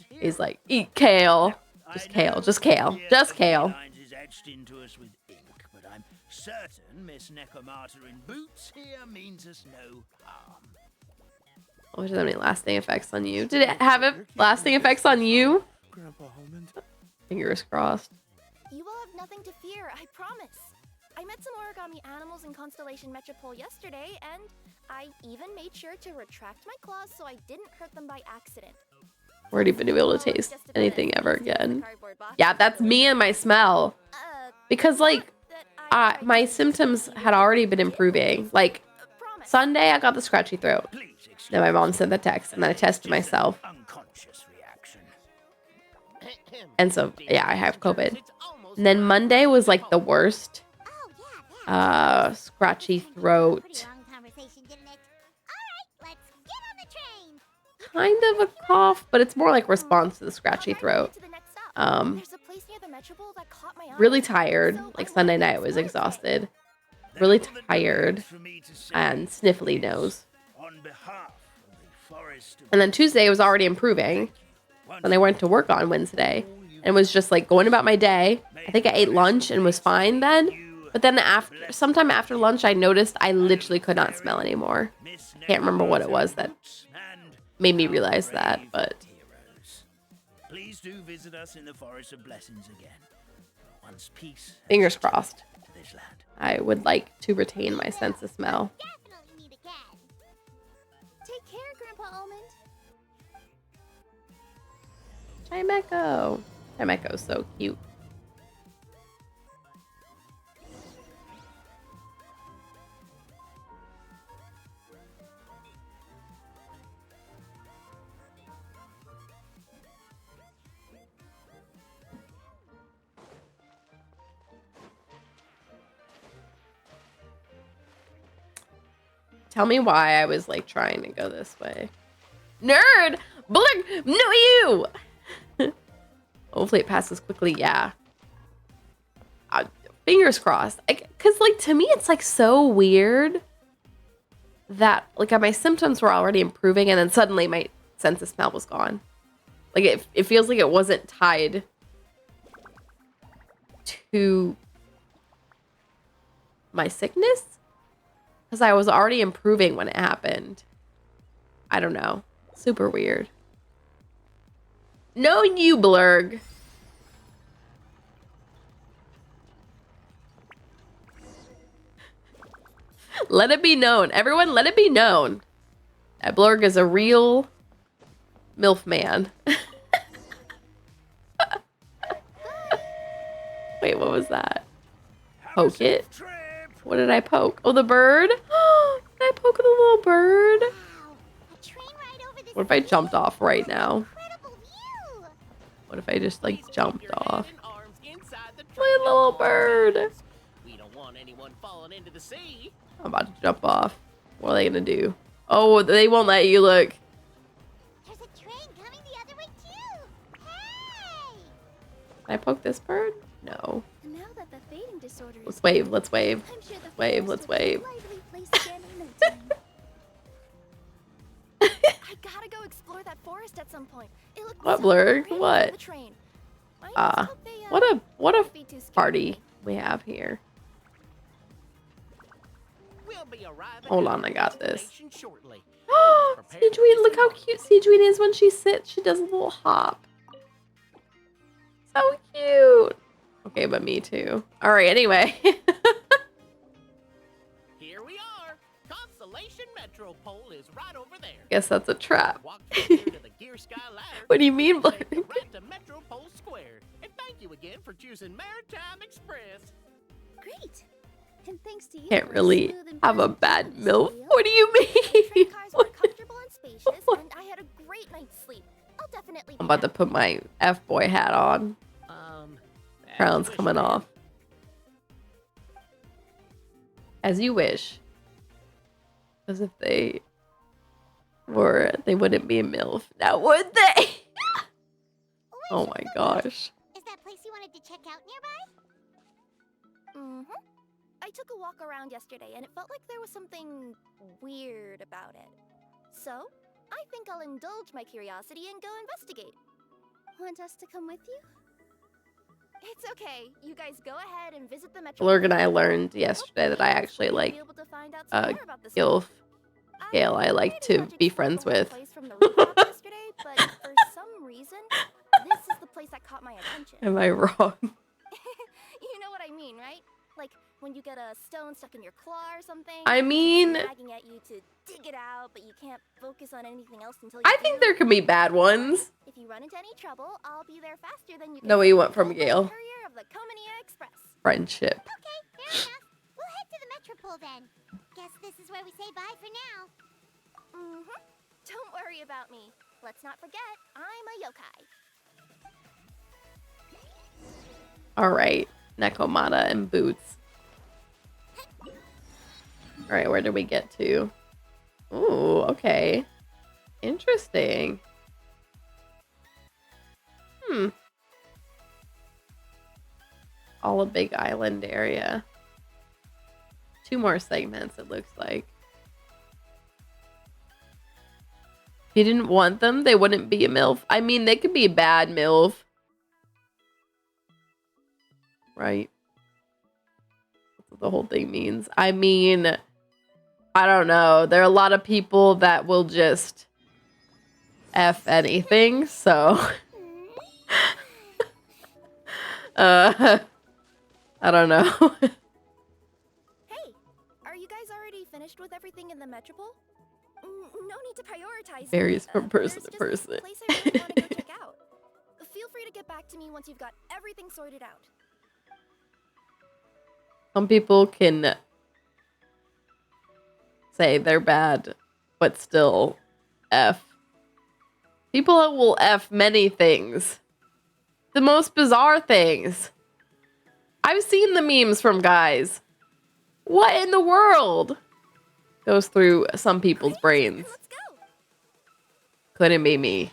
He's like, eat kale. Just kale, just kale, just kale. Is etched into us with ink, but I'm certain Miss Nekomata in boots here means us no harm. Oh, does it have any lasting effects on you? Did it have lasting effects on you? Grandpa Holman. Fingers crossed. You will have nothing to fear, I promise. I met some origami animals in Constellation Metropole yesterday, and I even made sure to retract my claws so I didn't hurt them by accident. Already been able to taste anything ever again. Yeah, that's me and my smell. Because like, my symptoms had already been improving. Like, Sunday I got the scratchy throat. Then my mom sent the text, and then I tested myself. Unconscious reaction. And so, yeah, I have COVID. And then Monday was like the worst. Oh, yeah, Scratchy throat. Pretty long conversation, didn't it? All right, let's get on the train. Kind of a cough, but it's more like response to the scratchy throat. There's a place near the Metropole that caught my eye. Really tired. Like Sunday night, I was exhausted. Really tired and sniffly nose. On behalf of the forest of And then Tuesday was already improving. Then I went to work on Wednesday and was just like going about my day. I think I ate lunch and was fine then. But then sometime after lunch, I noticed I literally could not smell anymore. Can't remember what it was that made me realize that, but please do visit us in the Forest of Blessings again. Once peace fingers crossed. to this land. I would like to retain my sense of smell. Definitely meet again. Take care, Grandpa Almond. Chimeco. Chimeco's so cute. Tell me why I was like trying to go this way. Nerd! Blink! No, you! Hopefully it passes quickly. Yeah. Fingers crossed. Because like to me, it's like so weird that like my symptoms were already improving and then suddenly my sense of smell was gone. Like it feels like it wasn't tied to my sickness. Because I was already improving when it happened. I don't know. Super weird. No, you blurg. Let it be known. Everyone, let it be known. That blurg is a real MILF man. Wait, what was that? Poke it? What did I poke? Oh, the bird? Did I poke the little bird? Wow, a train ride over this What if I jumped off right now? incredible What if I just like Please keep jumped your head off? and arms inside the My train at little all bird. times. We don't want anyone falling into the sea. I'm about to jump off. What are they gonna do? Oh, they won't let you look. There's a train coming the other way too. Hey! Can I poke this bird? No. Now that the fading disorder Let's is wave. gone, Let's wave. I'm sure the Wave. forest Let's will be a wave. lively place again in no time. I gotta go explore that forest at some point. It looks What, so Blurg? pretty What? from the train. I just hope they, What a won't be too scared of party me. we have here. We'll be arriving Hold at on, our I got this. destination shortly. Seaweed, look how cute Seaweed is when she sits. She does a little hop. So cute. Okay, but me too. All right, anyway. Here we are. Constellation Metropole is right over there. Guess that's a trap. Walk through here to the Gear Sky ladder. What do you mean, and Blurg? take the right to Metropole Square. And thank you again for choosing Maritime Express. Great. And thanks to you Can't for really smooth and have a pleasant bad journey, MILF. Sophia. What do you The train mean? cars were comfortable and spacious, and I had a great night's sleep. I'll definitely be I'm about to back. put my F-boy hat on. As Crown's you wish, coming ma'am. off. As you wish. As if they were, they wouldn't be a MILF. Now would they? Oh my gosh. Is that place you wanted to check out nearby? Mm-hmm. I took a walk around yesterday, and it felt like there was something weird about it. So, I think I'll indulge my curiosity and go investigate. Want us to come with you? It's okay. You guys go ahead and visit the metro. Blurg and I learned yesterday that I actually like Gilf. Gale I like to be friends with. From the rooftop yesterday, but for some reason, this is the place that caught my attention. Am I wrong? You know what I mean, right? Like when you get a stone stuck in your claw or something. I mean, nagging at you to dig it out, but you can't focus on anything else until you I think there can be bad ones. If you run into any trouble, I'll be there faster than you can. No, what you want from I'll be Gale? the courier of the Comania Express. Friendship. Okay, fair enough. We'll head to the Metropole then. Guess this is where we say bye for now. Mm-hmm. Don't worry about me. Let's not forget, I'm a yokai. All right, Nekomata and Boots. All right, where did we get to? Ooh, okay. Interesting. All a big island area. 2 more segments, it looks like. If you didn't want them, they wouldn't be a MILF. I mean, they could be a bad MILF. Right? That's what the whole thing means. I mean, I don't know. There are a lot of people that will just F anything, so... I don't know. Hey, are you guys already finished with everything in the Metropole? No need to prioritize. Varies from person to there's just person. this place I really want to go check out. Feel free to get back to me once you've got everything sorted out. Some people can say they're bad, but still F. People will F many things. The most bizarre things. I've seen the memes from guys. What in the world goes through some people's brains? Let's go. Couldn't be me.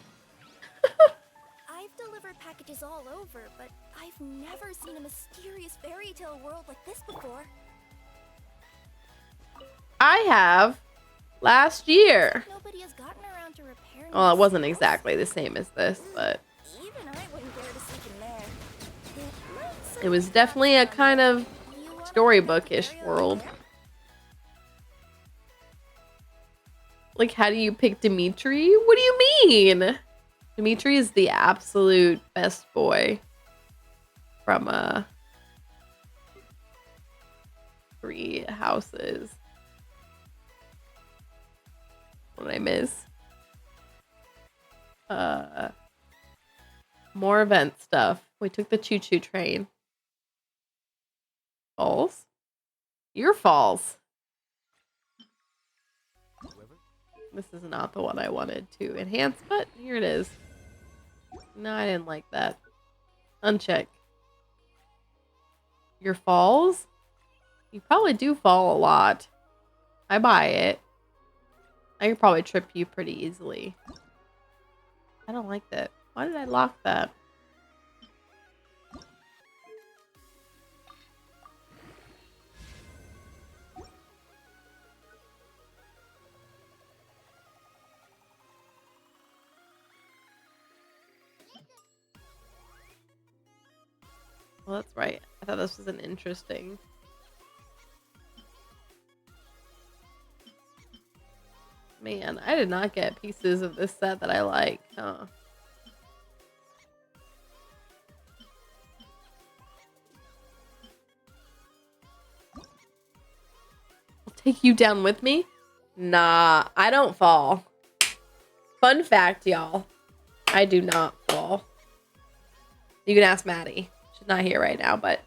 I've delivered packages all over, but I've never seen a mysterious fairy tale world like this before. I have last year. Nobody has gotten around to repairing. Well, it this wasn't house. exactly the same as this, but Even I wouldn't dare to sleep in there. it was definitely a kind of storybookish world. Like, how do you pick Dimitri? What do you mean? Dimitri is the absolute best boy from 3 Houses. What did I miss? More event stuff. We took the choo-choo train. Falls? Your falls. This is not the one I wanted to enhance, but here it is. No, I didn't like that. Uncheck. Your falls? You probably do fall a lot. I buy it. I could probably trip you pretty easily. I don't like that. Why did I lock that? Well, that's right. I thought this was an interesting. Man, I did not get pieces of this set that I like, huh? I'll take you down with me? Nah, I don't fall. Fun fact, y'all. I do not fall. You can ask Maddie. She's not here right now, but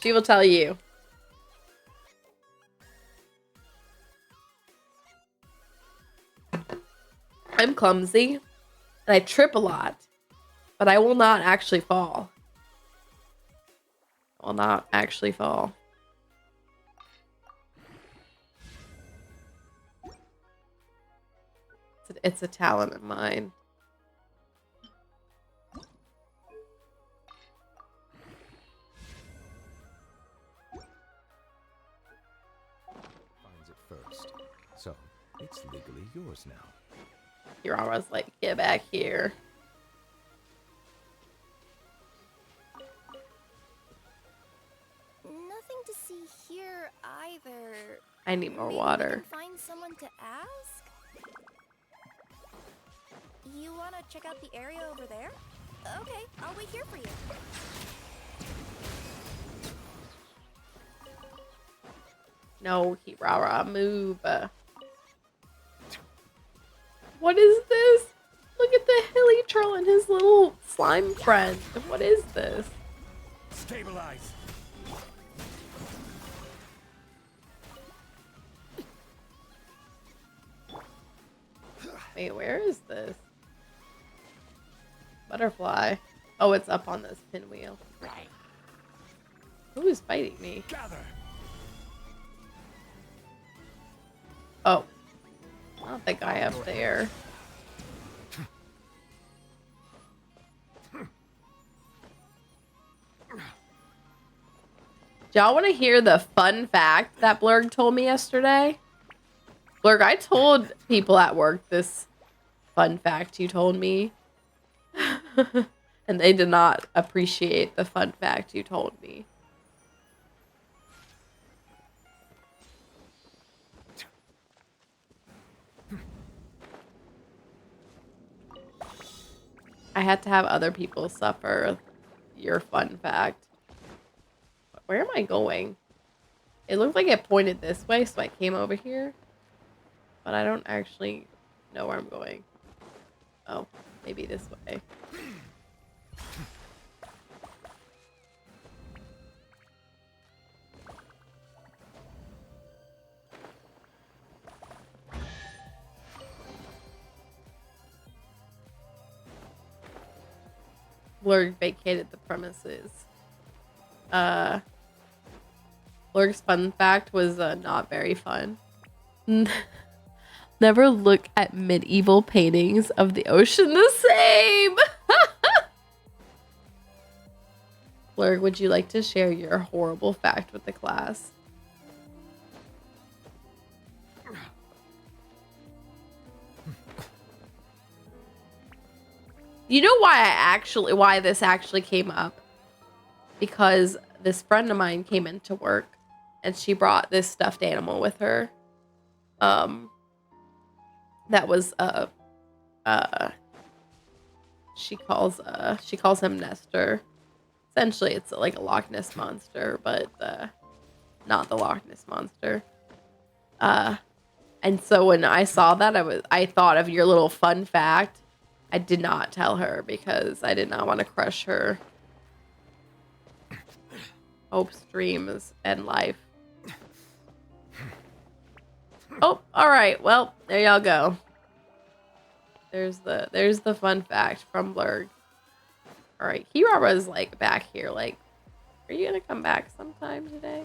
she will tell you. I'm clumsy, and I trip a lot, but I will not actually fall. I will not actually fall. It's a talent of mine. Finds it first. So, it's legally yours now. You're always like, get back here. Nothing to see here either. I need more Maybe water. we can find someone to ask? You wanna check out the area over there? Okay, I'll wait here for you. No, Kirara, move. What is this? Look at the hilly troll and his little slime friend. What is this? Stabilize. Wait, where is this? Butterfly. Oh, it's up on this pinwheel. Who is fighting me? Gather. Oh. Not the guy up there. Do y'all want to hear the fun fact that Blurg told me yesterday? Blurg, I told people at work this fun fact you told me. And they did not appreciate the fun fact you told me. I had to have other people suffer your fun fact. Where am I going? It looked like it pointed this way, so I came over here. But I don't actually know where I'm going. Oh, maybe this way. Blurg vacated the premises. Blurg's fun fact was not very fun. Never look at medieval paintings of the ocean the same. Blurg, would you like to share your horrible fact with the class? You know why this actually came up? Because this friend of mine came into work and she brought this stuffed animal with her. That was she calls him Nestor. Essentially it's like a Loch Ness monster, but not the Loch Ness monster. And so when I saw that, I thought of your little fun fact. I did not tell her because I did not want to crush her hopes, dreams, and life. Oh, all right. Well, there y'all go. There's the fun fact from Blurg. All right, Kirara's like back here. Like, are you gonna come back sometime today?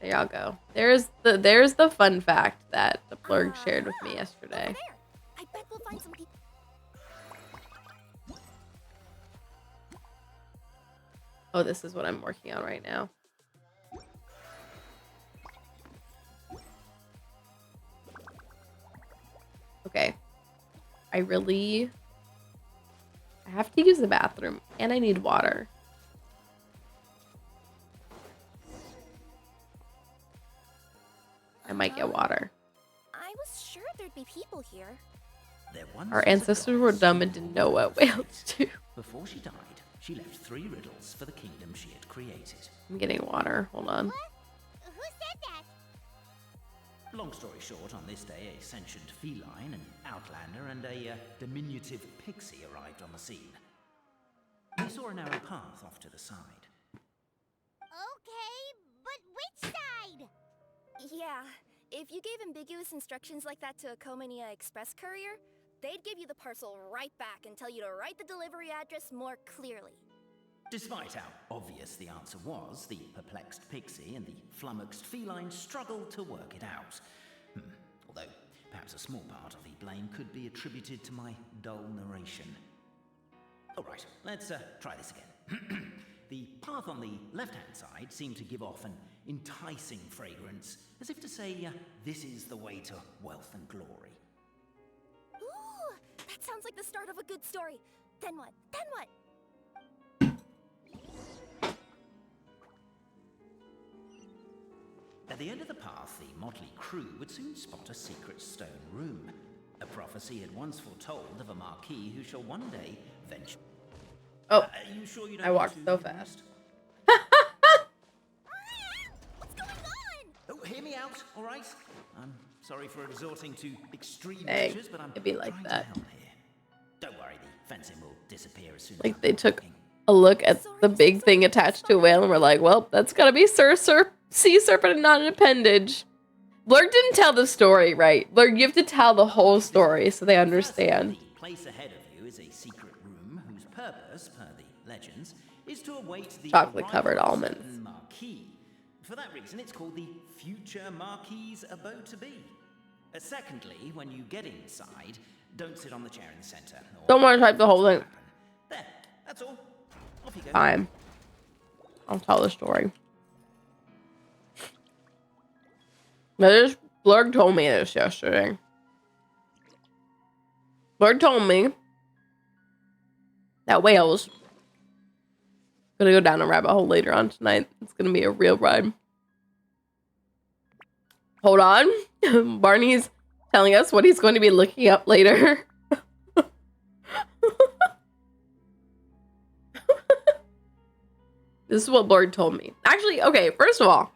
There y'all go. There's the fun fact that the blurg shared with me yesterday. Over there. I bet we'll find some people. Oh, this is what I'm working on right now. Okay. I have to use the bathroom and I need water. I might get water. I was sure there'd be people here. There once Our was a ancestors were goddess dumb and didn't know what whales do. Before she died, she left 3 riddles for the kingdom she had created. I'm getting water. Hold on. What? Who said that? Long story short, on this day, a sentient feline, an outlander, and a diminutive pixie arrived on the scene. They saw a narrow path off to the side. Okay, but which side? Yeah, if you gave ambiguous instructions like that to a Komania Express courier, they'd give you the parcel right back and tell you to write the delivery address more clearly. Despite how obvious the answer was, the perplexed pixie and the flummoxed feline struggled to work it out. Although, perhaps a small part of the blame could be attributed to my dull narration. Alright, let's try this again. The path on the left-hand side seemed to give off an enticing fragrance, as if to say, this is the way to wealth and glory. Ooh, that sounds like the start of a good story. Then what? Then what? At the end of the path, the motley crew would soon spot a secret stone room. A prophecy had once foretold of a marquis who shall one day venture. Oh, you sure you don't I walked want so to fast. What's going on? Oh, hear me out, all right? I'm sorry for resorting to extreme Hey, measures, but I'm it'd be like trying that. to help here. Don't worry, the fencing will disappear as soon as Like I'm they took talking. a look at the big thing attached to a whale and were like, well, that's gotta be sea serpent and not an appendage. Blurg didn't tell the story right. Blurg, you have to tell the whole story so they understand. The place ahead of you is a secret room whose purpose, per the legends, is to await the Chocolate-covered arrival of a almonds. certain marquis. For that reason, it's called the future marquis's abode to be. Secondly, when you get inside, don't sit on the chair in the center. Don't want to type the whole thing. There, that's all. Off you go. Fine. I'll tell the story. Blurg told me this yesterday. Blurg told me that whales gonna go down a rabbit hole later on tonight. It's gonna be a real ride. Hold on. Barney's telling us what he's going to be looking up later. This is what Blurg told me. Actually, okay, first of all,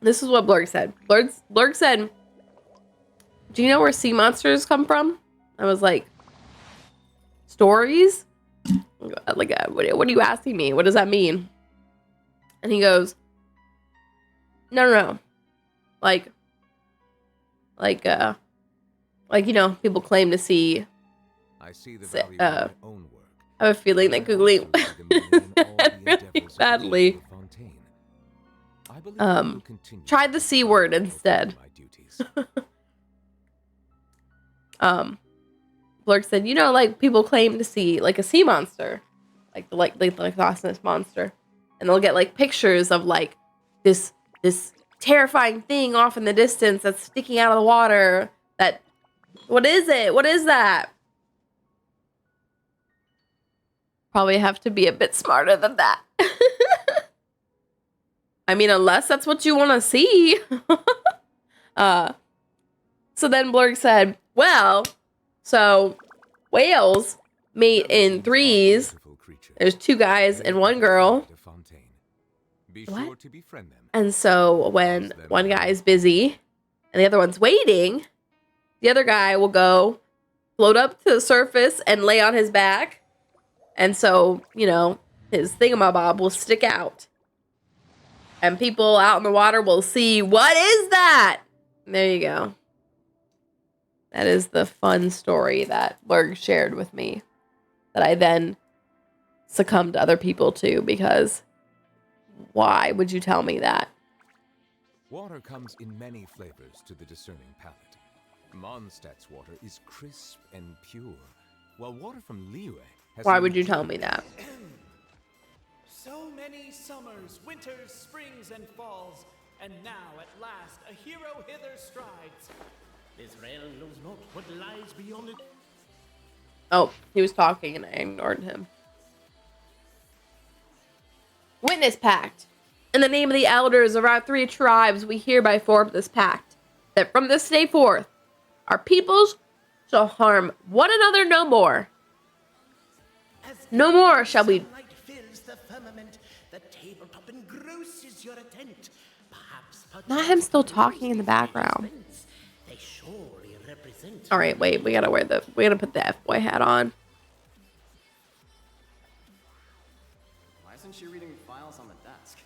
this is what Blurg said. Blurg said, do you know where sea monsters come from? I was like, stories? Like, what are you asking me? What does that mean? And he goes, no. Like, you know, people claim to see. I see the value of my own work. I have a feeling that Googling really badly. Tried the C word instead. Blurg said, you know, like people claim to see like a sea monster, like the Loch Ness monster, and they'll get like pictures of like this terrifying thing off in the distance that's sticking out of the water. That, what is it? What is that? Probably have to be a bit smarter than that. I mean, unless that's what you want to see. So then Blurg said, well, so whales mate in threes. There's 2 guys and 1 girl. What? And so when one guy is busy and the other one's waiting, the other guy will go float up to the surface and lay on his back. And so, you know, his thingamabob will stick out. And people out in the water will see, what is that? There you go. That is the fun story that Blurg shared with me. that I then succumb to other people to, because why would you tell me that? Water comes in many flavors to the discerning palate. Mondstadt's water is crisp and pure, while water from Liyue has... Why would you tell me that? So many summers, winters, springs, and falls, and now at last a hero hither strides. Israel knows not what lies beyond it. Oh, he was talking and I ignored him. Witness pact. In the name of the elders of our 3 tribes, we hereby form this pact, that from this day forth, our peoples shall harm one another no more. No more shall we... Sunlight fills the firmament, the tabletop engrosses your attent. Perhaps Not him still talking in the background. they surely represent... All right, wait, we gotta put the F-boy hat on. Why isn't she reading files on the desk?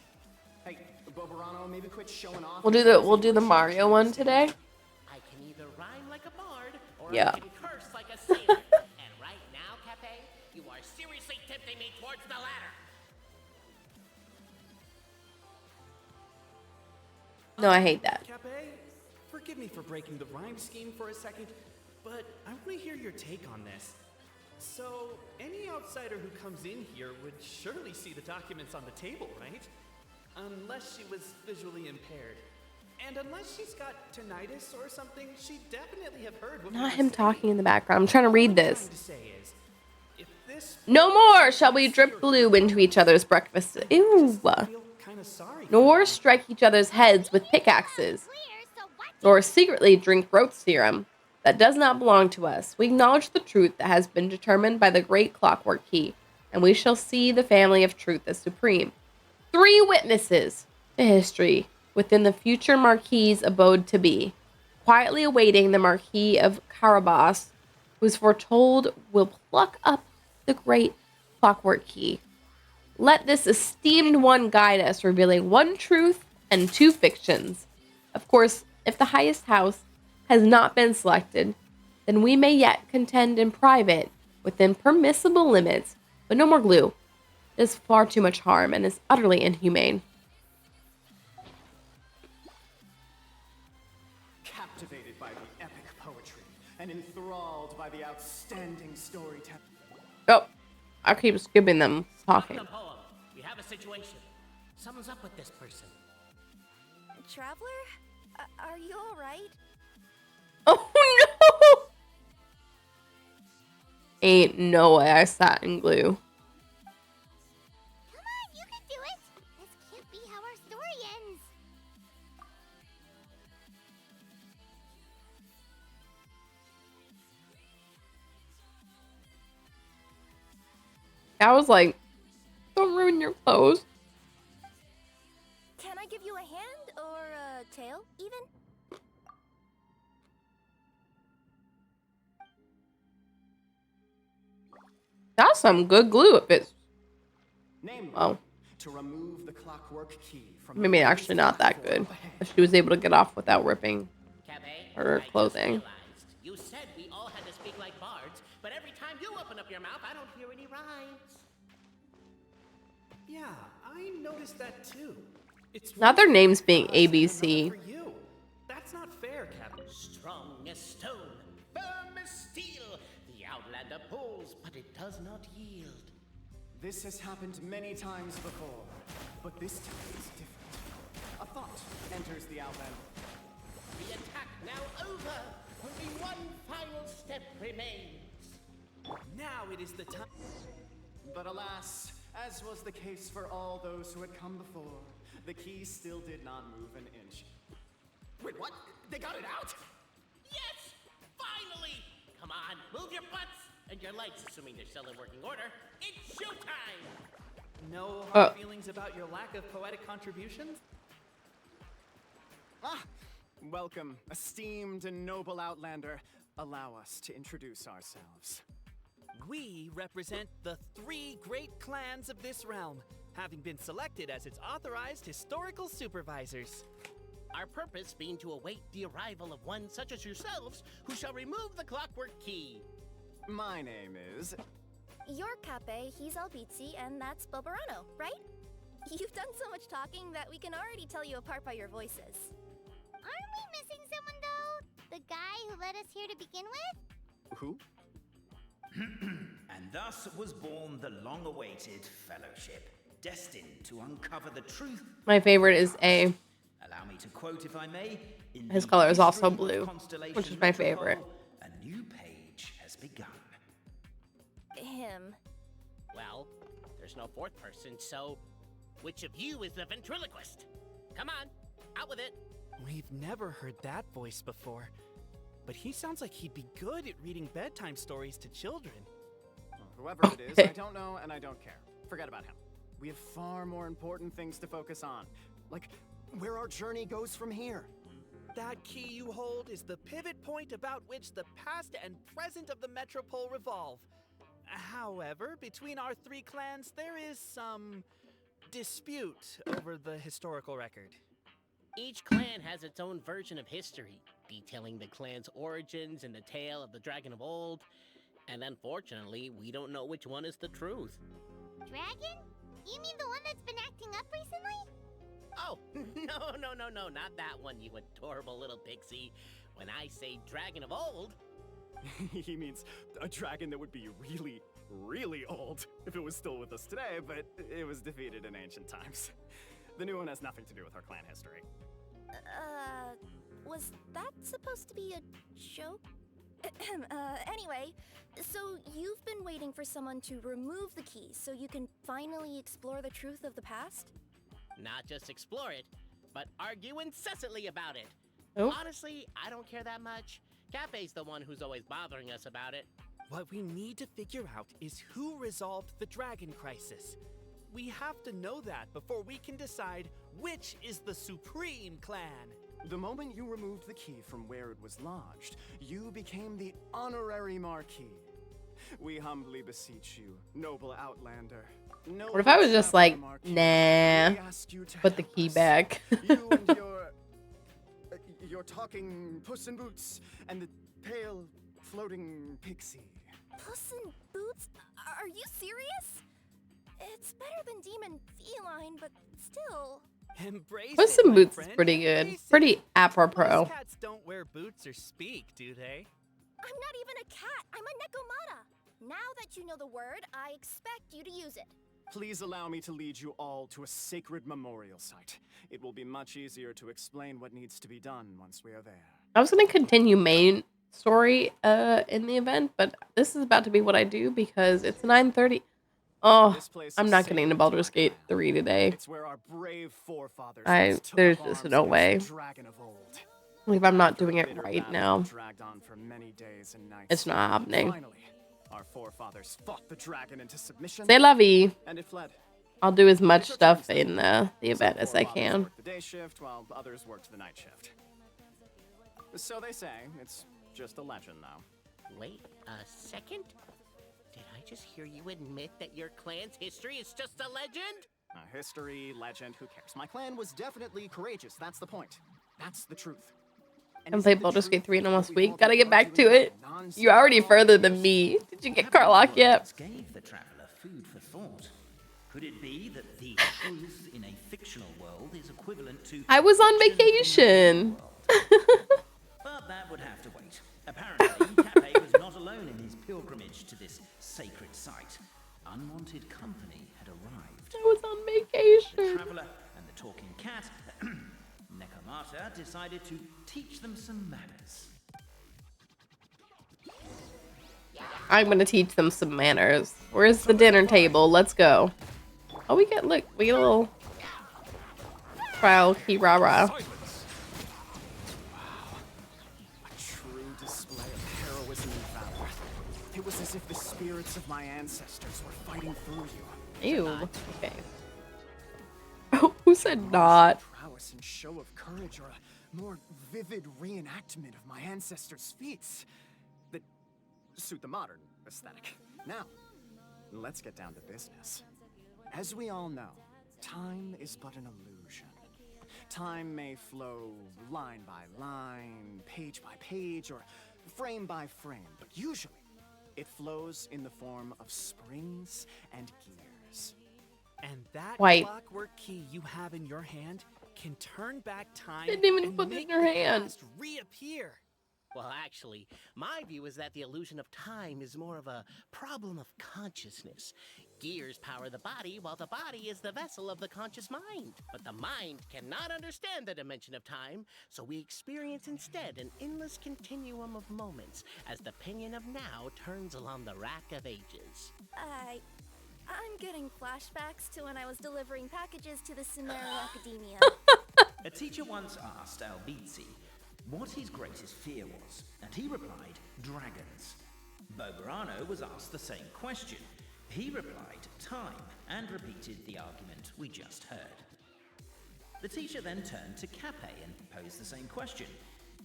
Hey, Bobarano, maybe quit showing off. We'll do the Mario one today. I can either rhyme like a bard, or Yeah. I can curse like a sailor. And right now, Cafe, you are seriously tempting me towards the latter. No, I hate that. Cape, forgive me for breaking the rhyme scheme for a second, but I want to hear your take on this. So, any outsider who comes in here would surely see the documents on the table, right? Unless she was visually impaired. And unless she's got tinnitus or something, she'd definitely have heard what we Not were him saying. talking in the background. I'm trying to read What I'm this. trying to say is, if this No more shall we drip glue into each other's breakfast. Ew. feel kinda sorry. Nor strike each other's heads with pickaxes. Nor secretly drink growth serum that does not belong to us. We acknowledge the truth that has been determined by the great clockwork key, and we shall see the family of truth as supreme. 3 witnesses to history within the future Marquis's abode to be, quietly awaiting the Marquis of Carabas, who is foretold will pluck up the great clockwork key. Let this esteemed one guide us, revealing 1 truth and 2 fictions. Of course, if the highest house has not been selected, then we may yet contend in private within permissible limits, but no more glue. It is far too much harm and is utterly inhumane. Captivated by the epic poetry and enthralled by the outstanding storytelling. Oh, I keep skipping them talking. The poem. We have a situation. Something's up with this person. Traveler? Are you alright? Oh no! Ain't no way I sat in glue. Come on, you can do it. This can't be how our story ends. I was like, don't ruin your clothes. Can I give you a hand or a tail, even? That's some good glue if it's... Namely, Oh, to remove the clockwork key from maybe the actually not that good. platform ahead. If she was able to get off without ripping Cafe, her I just clothing. realized you said we all had to speak like bards, but every time you open up your mouth, I don't hear any rhymes. Yeah, I noticed that too. It's Not their one names for being us and ABC. another for you. That's not fair, Captain. Strong as stone, firm as steel. The Outlander pulls, but it does not yield. This has happened many times before, but this time is different. A thought enters the outlander. The attack now over. Only one final step remains. Now it is the time. But alas, as was the case for all those who had come before, the key still did not move an inch. Wait, what? They got it out? Yes! Finally! Come on, move your butts and your legs, assuming they're still in working order. It's showtime! No hard feelings about your lack of poetic contributions? Ah! Welcome, esteemed and noble outlander. Allow us to introduce ourselves. We represent the 3 great clans of this realm, having been selected as its authorized historical supervisors. Our purpose being to await the arrival of one such as yourselves who shall remove the clockwork key. My name is... You're Cape, he's Albizzi, and that's Bobarano, right? You've done so much talking that we can already tell you apart by your voices. Aren't we missing someone though? The guy who led us here to begin with? Who? And thus was born the long-awaited fellowship, destined to uncover the truth. My favorite is A. Allow me to quote, if I may. In His the color is also history of blue, Constellation which is my Metropole, favorite. A new page has begun. Him. Well, there's no fourth person, so which of you is the ventriloquist? Come on, out with it. We've never heard that voice before, but he sounds like he'd be good at reading bedtime stories to children. Whoever it is, I don't know and I don't care. Forget about him. We have far more important things to focus on, like where our journey goes from here. That key you hold is the pivot point about which the past and present of the Metropole revolve. However, between our three clans, there is some dispute over the historical record. Each clan has its own version of history, detailing the clan's origins and the tale of the dragon of old. And unfortunately, we don't know which one is the truth. Dragon? You mean the one that's been acting up recently? Oh, no, not that one, you adorable little pixie. When I say dragon of old... He means a dragon that would be really, really old if it was still with us today, but it was defeated in ancient times. The new one has nothing to do with our clan history. Was that supposed to be a joke? Anyway, so you've been waiting for someone to remove the key so you can finally explore the truth of the past? Not just explore it, but argue incessantly about it. Oh. Honestly, I don't care that much. Cafe's the one who's always bothering us about it. What we need to figure out is who resolved the dragon crisis. We have to know that before we can decide which is the supreme clan. The moment you removed the key from where it was lodged, you became the honorary Marquis. We humbly beseech you, noble Outlander. What if I was just like, nah, put the key back? You and your talking Puss in Boots and the pale floating pixie. Puss in Boots? Are you serious? It's better than Demon Feline, but still. Embrace Puss it, in my Boots is friend. pretty good. Embrace it. Pretty apropos. Most cats don't wear boots or speak, do they? I'm not even a cat. I'm a Nekomata. Now that you know the word, I expect you to use it. Please allow me to lead you all to a sacred memorial site. It will be much easier to explain what needs to be done once we are there. I was going to continue main story in the event, but this is about to be what I do because it's 9:30. Oh, I'm not getting into Baldur's Gate 3 today. It's where our brave forefathers took There's up just arms no way. against the dragon of old. If I'm not doing it Bitter right battle now, dragged on for many days and nights. it's not happening. Finally, our forefathers fought the dragon into submission. C'est la vie. And it fled. I'll do as much stuff in the event as I Forefathers can. worked the day shift while others worked the night shift. So they say. It's just a legend, though. Wait a second? Did I just hear you admit that your clan's history is just a legend? History, legend, who cares? My clan was definitely courageous. That's the point. That's the truth. And I is played it the Baldur's truth Gate 3 in that almost a we week. all Gotta get back to arguing it. about nonsense You're already all further these than years? me. Did you get Having Carlock yet? words gave the traveler food for thought. Could it be that the truth in a fictional world is equivalent to I was on fiction in a vacation. real world? But that would have to wait. Apparently, Cafe was not alone in his pilgrimage to this sacred site. Unwanted company had arrived. I was on The vacation. traveler and the talking cat, Nekomata, decided to teach them some manners. I'm gonna teach them some manners. Where's the dinner table? Let's go. Oh, we get a little trial key rah. A true display of heroism and valor. It was as if the spirits of my ancestors were fighting through you. Ew. Okay. Who said not? Prowess and show of courage, or a more vivid reenactment of my ancestors' feats that suit the modern aesthetic. Now, let's get down to business. As we all know, time is but an illusion. Time may flow line by line, page by page, or frame by frame, but usually It flows in the form of springs and gears. And that White. clockwork key you have in your hand can turn back time Didn't even and put it make in her the hand. past reappear. Well, actually, my view is that the illusion of time is more of a problem of consciousness. Gears power the body, while the body is the vessel of the conscious mind. But the mind cannot understand the dimension of time, so we experience instead an endless continuum of moments as the pinion of now turns along the rack of ages. I'm getting flashbacks to when I was delivering packages to the Sumeru Academia. A teacher once asked Albizzi what his greatest fear was, and he replied, dragons. Boberano was asked the same question. He replied, time, and repeated the argument we just heard. The teacher then turned to Cape and posed the same question.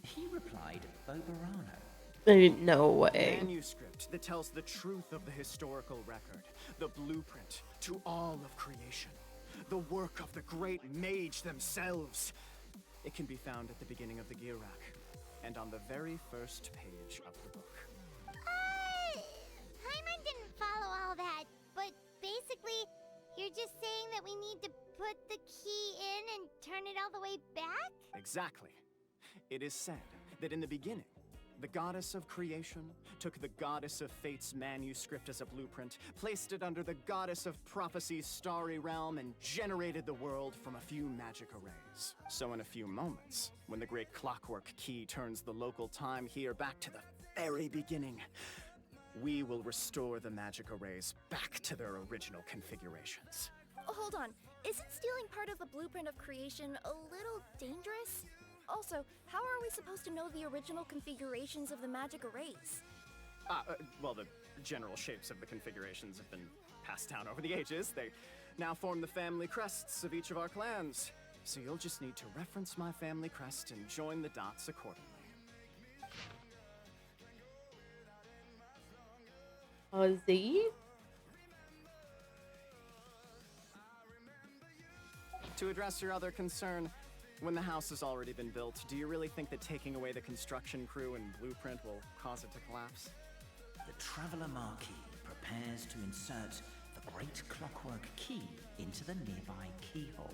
He replied, Boberano. No way. Manuscript that tells the truth of the historical record, the blueprint to all of creation, the work of the great mage themselves. It can be found at the beginning of the gear rack, and on the very first page of the book. Paimon didn't follow all that, but basically, you're just saying that we need to put the key in and turn it all the way back? Exactly. It is said that in the beginning, the goddess of creation took the goddess of fate's manuscript as a blueprint, placed it under the goddess of prophecy's starry realm, and generated the world from a few magic arrays. So in a few moments, when the great clockwork key turns the local time here back to the very beginning, we will restore the magic arrays back to their original configurations. Oh, hold on. Isn't stealing part of the blueprint of creation a little dangerous? Also, how are we supposed to know the original configurations of the magic arrays? Well, the general shapes of the configurations have been passed down over the ages. They now form the family crests of each of our clans. So you'll just need to reference my family crest and join the dots accordingly. Z? To address your other concern, when the house has already been built, do you really think that taking away the construction crew and blueprint will cause it to collapse? The Traveler Marquis prepares to insert the great clockwork key into the nearby keyhole.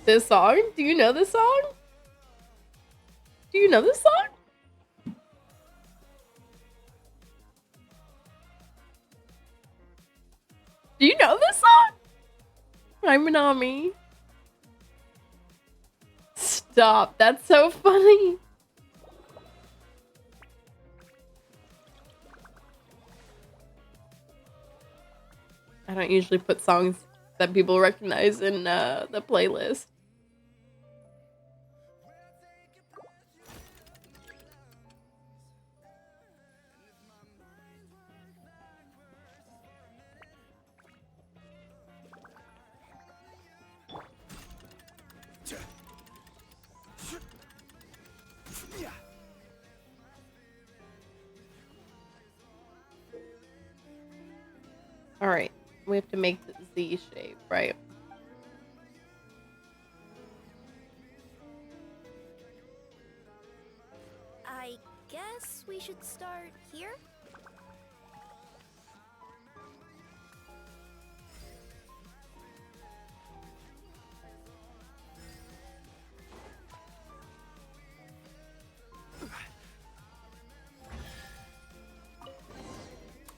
This song? Do you know this song? Do you know this song? Do you know this song? Hi, Minami. Stop. That's so funny. I don't usually put songs that people recognize in the playlist. All right, we have to make the Z shape, right? I guess we should start here?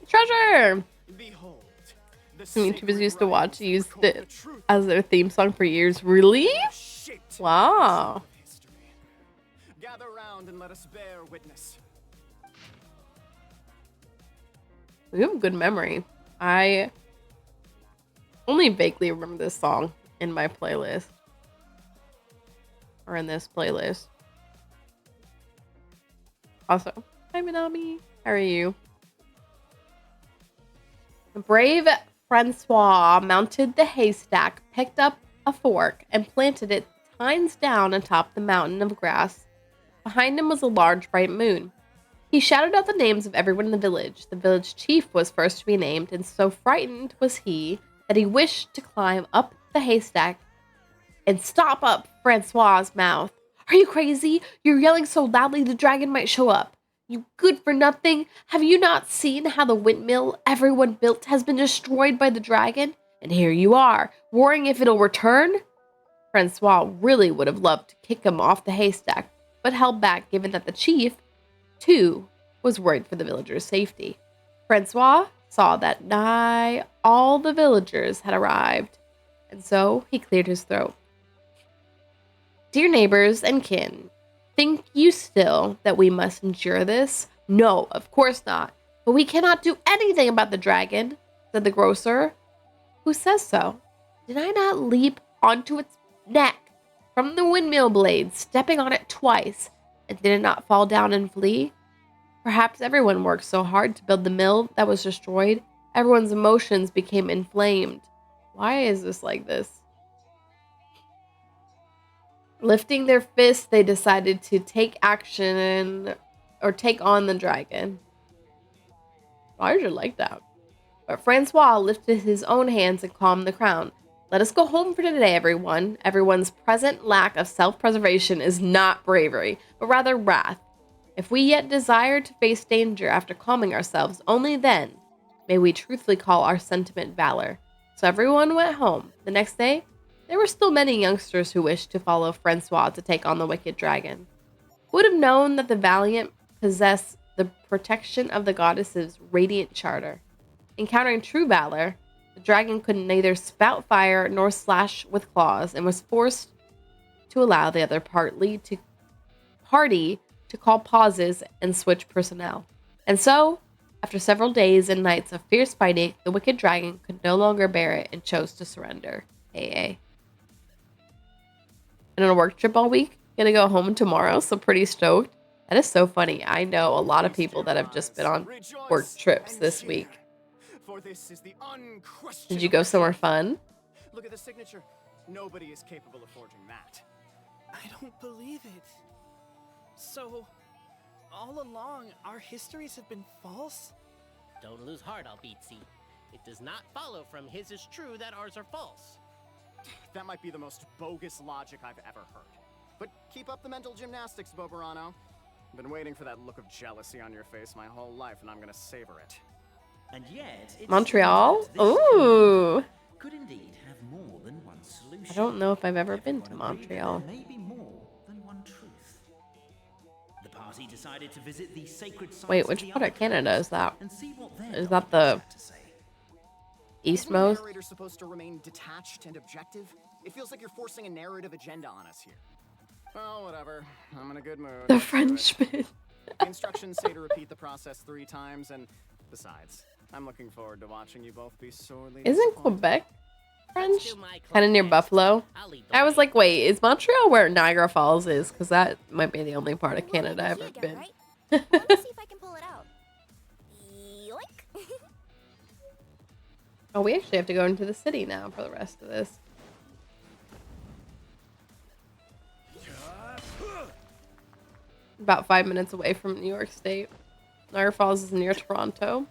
Treasure! Behold, YouTubers used to watch used it as their theme song for years. Really? Wow. Gather round and let us bear witness. We have good memory. I only vaguely remember this song in my playlist. Or in this playlist. Also, hi Minami. How are you? Brave Francois mounted the haystack, picked up a fork, and planted it tines down atop the mountain of grass. Behind him was a large, bright moon. He shouted out the names of everyone in the village. The village chief was first to be named, and so frightened was he that he wished to climb up the haystack and stop up Francois' mouth. Are you crazy? You're yelling so loudly the dragon might show up. You good for nothing! Have you not seen how the windmill everyone built has been destroyed by the dragon? And here you are, worrying if it'll return? Francois really would have loved to kick him off the haystack, but held back given that the chief, too, was worried for the villagers' safety. Francois saw that nigh all the villagers had arrived, and so he cleared his throat. Dear neighbors and kin, think you still that we must endure this? No, of course not. But we cannot do anything about the dragon, said the grocer. Who says so? Did I not leap onto its neck from the windmill blade, stepping on it twice, and did it not fall down and flee? Perhaps everyone worked so hard to build the mill that was destroyed, everyone's emotions became inflamed. Why is this like this? Lifting their fists, they decided to take action or take on the dragon. Why is it like that? But Francois lifted his own hands and calmed the crowd. Let us go home for today, everyone. Everyone's present lack of self-preservation is not bravery, but rather wrath. If we yet desire to face danger after calming ourselves, only then may we truthfully call our sentiment valor. So everyone went home. The next day, there were still many youngsters who wished to follow Francois to take on the wicked dragon. Who would have known that the valiant possess the protection of the goddess's radiant charter? Encountering true valor, the dragon could neither spout fire nor slash with claws and was forced to allow the other party to call pauses and switch personnel. And so, after several days and nights of fierce fighting, the wicked dragon could no longer bear it and chose to surrender. AA. And on a work trip all week, gonna go home tomorrow, so pretty stoked. That is so funny. I know a lot of people that have just been on work trips this week. For this is the Did you go somewhere fun? Look at the signature. Nobody is capable of forging that. I don't believe it. So, all along, our histories have been false? Don't lose heart, Albizzi. It does not follow from his is true that ours are false. That might be the most bogus logic I've ever heard. But keep up the mental gymnastics, Boberano. Been waiting for that look of jealousy on your face my whole life, and I'm gonna savor it. And yet, it's Montreal? Ooh. could indeed have more than one solution. I don't know if I've ever been to Everyone agreed that Montreal. there may be more than one truth. The party decided to visit the sacred sites Wait, of which the part of Canada is that? and see what their Is that the doctors had to say. eastmost? Isn't the narrator supposed to remain detached and objective? It feels like you're forcing a narrative agenda on us here. Well, whatever. I'm in a good mood. The Let's do it. Frenchman. The instructions say to repeat the process 3 times, and besides, I'm looking forward to watching you both be sorely Isn't disappointed. Quebec French? Still my Kind of near club Buffalo. I'll lead the I was way. like, wait, is Montreal where Niagara Falls is? Because that might be the only part of We'll Canada leave I've the ever key been. again, right? Let me see if I can pull it out. Yoink! Oh, we actually have to go into the city now for the rest of this. About 5 minutes away from New York State. Niagara Falls is near Toronto.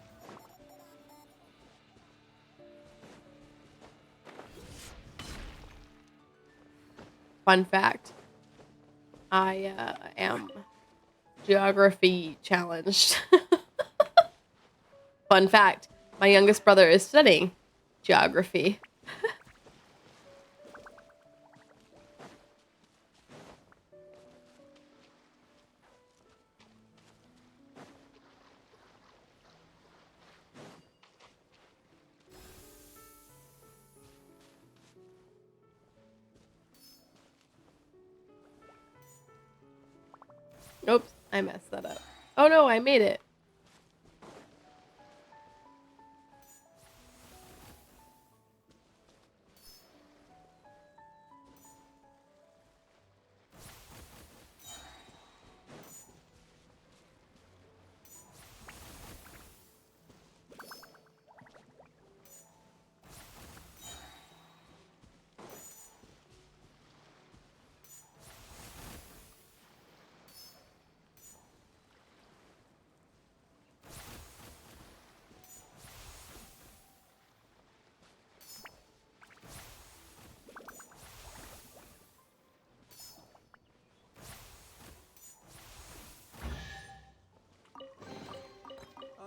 Fun fact. I am geography challenged. Fun fact. My youngest brother is studying geography. Oops, I messed that up. Oh no, I made it.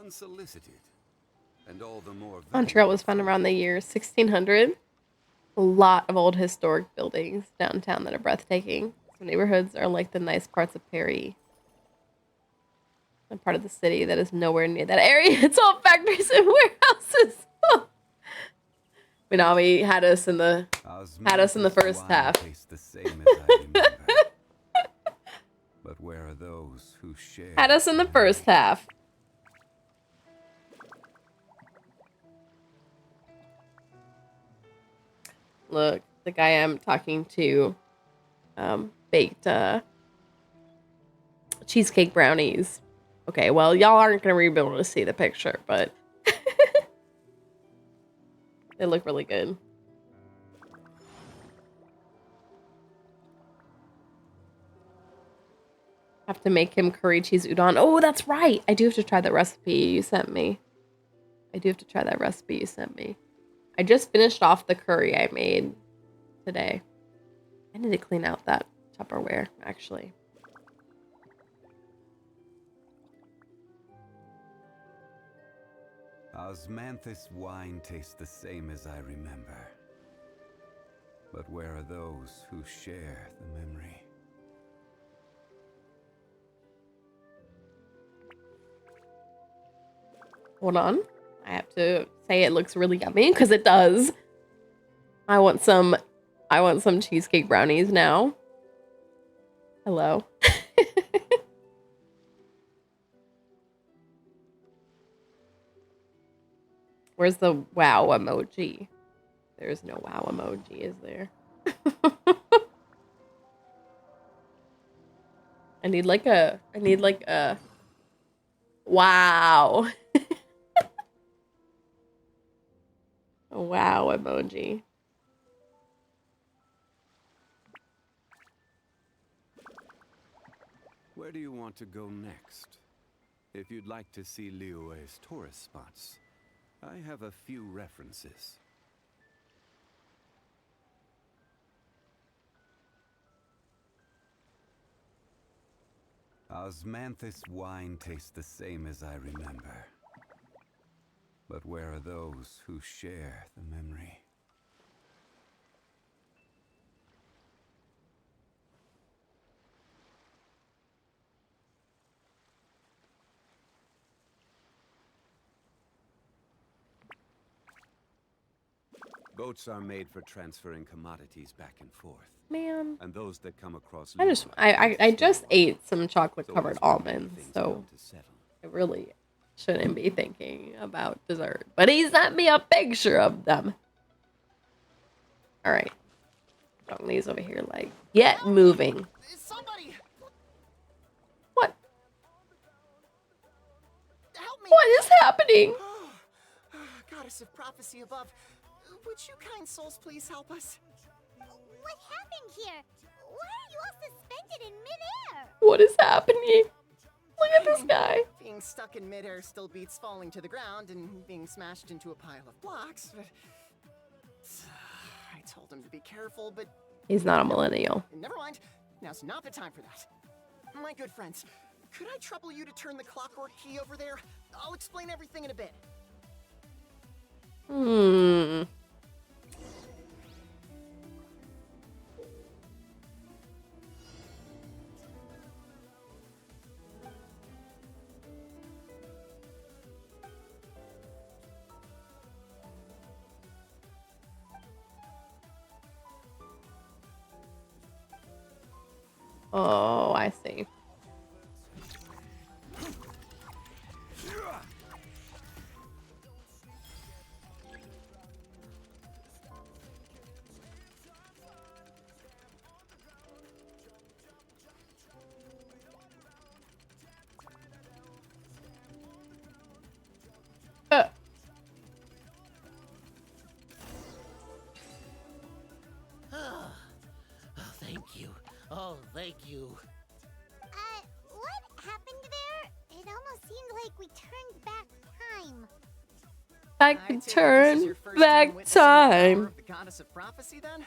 unsolicited, and all the more Montreal was founded around the year 1600. A lot of old historic buildings downtown that are breathtaking. Some neighborhoods are like the nice parts of Paris. A part of the city that is nowhere near that area. It's all factories and warehouses. Minami had us in the first half. The same as I remember. But where are those who share? Had us in the first half. Look, the guy I'm talking to baked cheesecake brownies. Okay, well, y'all aren't going to be able to see the picture, but they look really good. Have to make him curry cheese udon. Oh, that's right. I do have to try the recipe you sent me. I just finished off the curry I made today. I need to clean out that Tupperware, actually. Osmanthus wine tastes the same as I remember. But where are those who share the memory? Hold on. I have to say it looks really yummy because it does. I want some cheesecake brownies now. Hello. Where's the wow emoji? There's no wow emoji, is there? I need like a wow. A wow emoji. Where do you want to go next? If you'd like to see Liyue's tourist spots, I have a few references. Osmanthus wine tastes the same as I remember. But where are those who share the memory? Boats are made for transferring commodities back and forth. Man. And those that come across I just ate some chocolate covered almonds, so I really shouldn't be thinking about dessert. But he sent me a picture of them. Alright. Putting these over here like get moving. Somebody What? help me. What is happening? Goddess of prophecy above, would you kind souls please help us? What happened here? Why are you all suspended in midair? What is happening? Look at this guy. Being stuck in midair still beats falling to the ground and being smashed into a pile of blocks, but I told him to be careful, but He's not a millennial. never mind. Now's not the time for that. My good friends, could I trouble you to turn the clockwork key over there? I'll explain everything in a bit. Oh, I see. Oh, thank you. Oh, thank you. What happened there? It almost seemed like we turned back time. I can turn back time. The goddess of prophecy, then?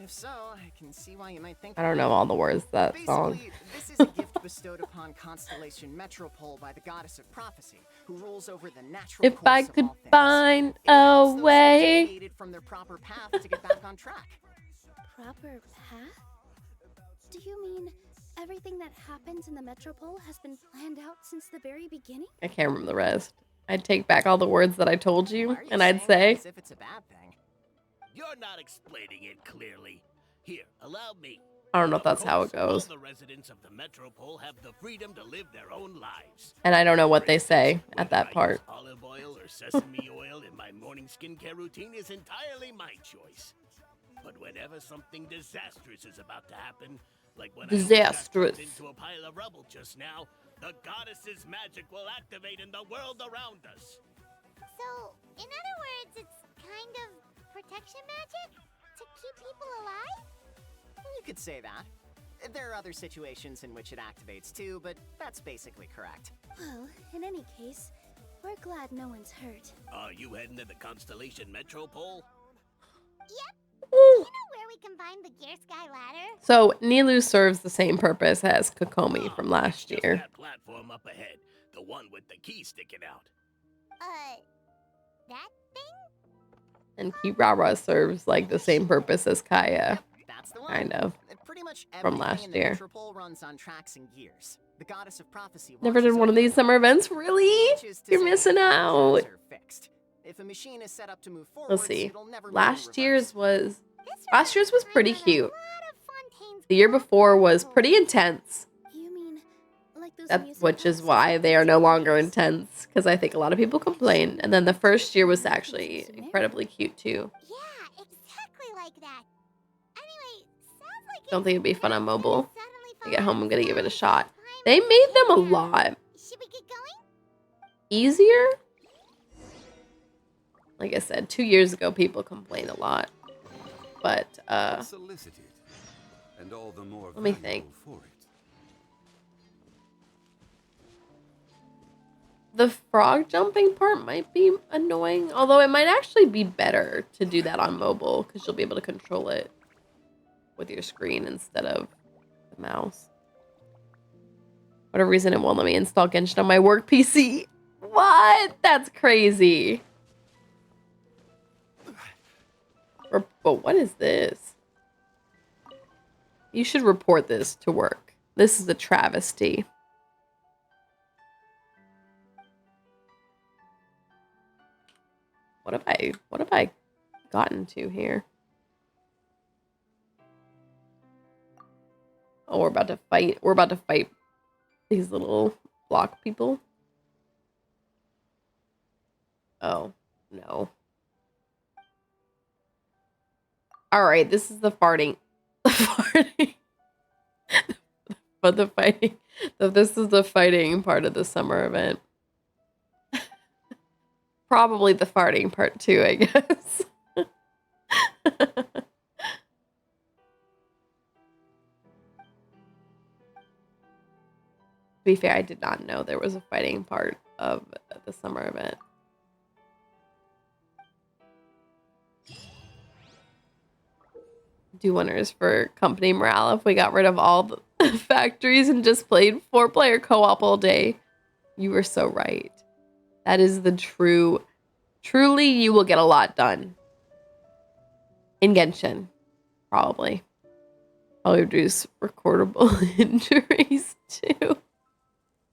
If so, I can see why you might think I don't know all the words to that song. Basically, this is a gift bestowed upon Constellation Metropole by the goddess of prophecy, who rules over the natural If I course of could all things. find It a helps those way. deviated from their proper path to get back on track. Proper path? Do you mean everything that happens in the Metropole has been planned out since the very beginning? I can't remember the rest. I'd take back all the words that I told you, Why are you and I'd saying say, that as if it's a bad thing? You're not explaining it clearly. Here, allow me. I don't know if Of that's how it course, all goes. the residents of the Metropole have the freedom to live their own lives. And I don't know what For they instance, say at whether that I part. use olive oil or sesame oil in my morning skincare routine is entirely my choice. But whenever something disastrous is about to happen, like when I almost got Disastrous. dumped into a pile of rubble just now, the goddess's magic will activate in the world around us. So, in other words, it's kind of protection magic? To keep people alive? You could say that. There are other situations in which it activates too, but that's basically correct. Well, in any case, we're glad no one's hurt. Are you heading to the Constellation Metropole? Yep. Woo. You know where we can find the Gear Sky ladder? So Nilu serves the same purpose as Kokomi from last Just year. that platform up ahead, the one with the key sticking out. That thing? And Kirara serves like the same purpose as Kaya, That's the one. kind of. Pretty much From everything last in the year. Metropole runs on tracks and gears. The goddess of prophecy Never did watches one of over these them, summer events, really? which is to You're say missing the out. jobs are fixed. If a machine is set up to move forward, Let's see. it'll never move in Last year's reverse. was pretty cute. The year before was pretty intense. You mean like those Which is why they are no longer intense, because I think a lot of people complain. And then the first year was actually incredibly cute too. Yeah, exactly like that. Anyway, sounds like Don't think it'd be fun on mobile. suddenly I get home, I'm gonna give it a shot. time They made them a lot Should we get going? easier. Like I said, 2 years ago, people complained a lot. But, Solicited, and all the more let me think. valuable for it. The frog jumping part might be annoying, although it might actually be better to do that on mobile, because you'll be able to control it with your screen instead of the mouse. For whatever reason, it won't let me install Genshin on my work PC. What? That's crazy. But what is this? You should report this to work. This is a travesty. What have I gotten to here? Oh, we're about to fight. We're about to fight these little block people. Oh, no. All right, this is the farting. The farting. But the fighting. This is the fighting part of the summer event. Probably the farting part too, I guess. To be fair, I did not know there was a fighting part of the summer event. Do wonders for company morale if we got rid of all the factories and just played 4-player co-op all day. You were so right. That is the truly you will get a lot done. In Genshin, probably. Probably reduce recordable injuries too.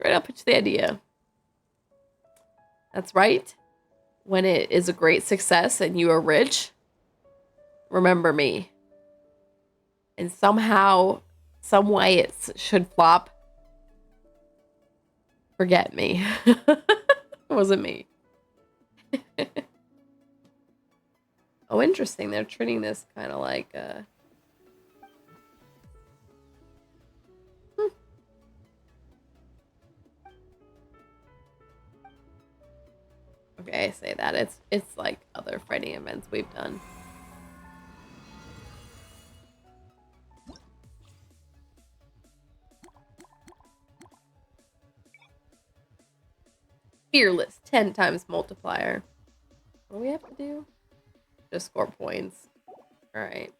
Right, I'll pitch the idea. That's right. When it is a great success and you are rich, remember me. And somehow, some way it should flop. Forget me. It wasn't me. Oh, interesting. They're treating this kind of like Okay, I say that. It's like other fighting events we've done. Fearless, 10 times multiplier. What do we have to do? Just score points. Alright.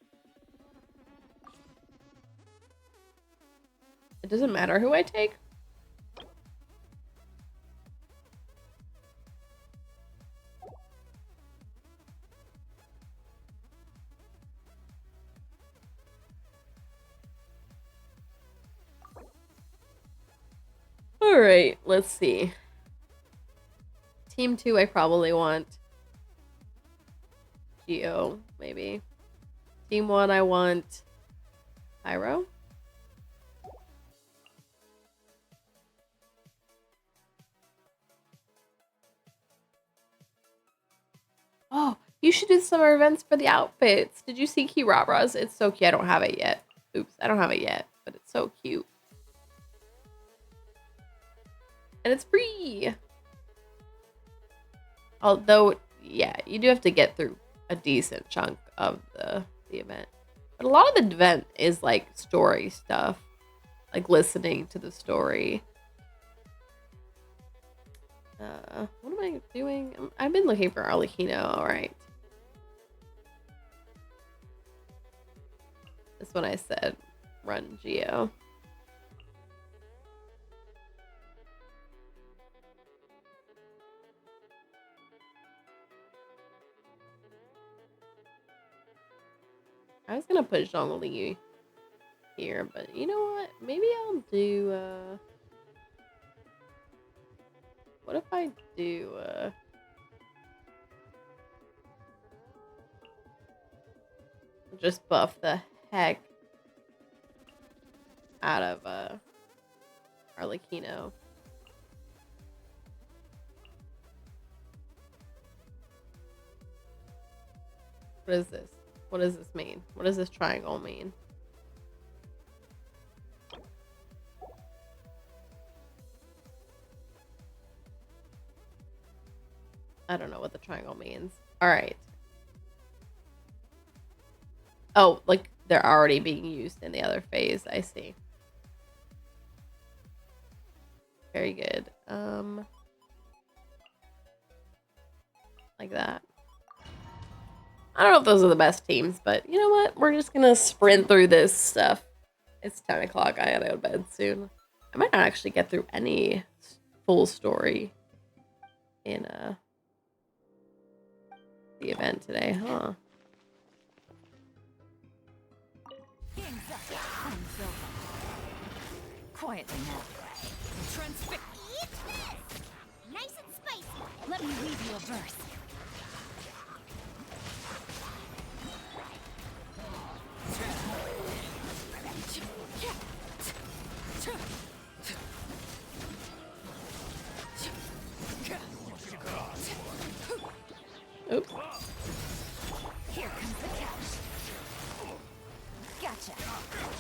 It doesn't matter who I take. All right, let's see. Team 2, I probably want Geo, maybe. Team 1, I want Pyro. Oh, you should do summer events for the outfits. Did you see Kirara's? It's so cute. I don't have it yet. Oops, I don't have it yet, but it's so cute. And it's free. Although, yeah, you do have to get through a decent chunk of the event. But a lot of the event is like story stuff. Like listening to the story. What am I doing? I've been looking for Arlecchino. Alright. That's when I said run Geo. I was gonna put Zhongli here, but you know what? Maybe I'll do what if I do just buff the heck out of Arlecchino. What is this? What does this mean? What does this triangle mean? I don't know what the triangle means. All right. Oh, like they're already being used in the other phase. I see. Very good. Like that. I don't know if those are the best teams, but you know what? We're just gonna sprint through this stuff. It's 10 o'clock. I gotta go to bed soon. I might not actually get through any full story in the event today, huh? Quietly now. Transfix. Eat this! Nice and spicy. Let me read you a verse. Oops. Here comes the catch. Gotcha.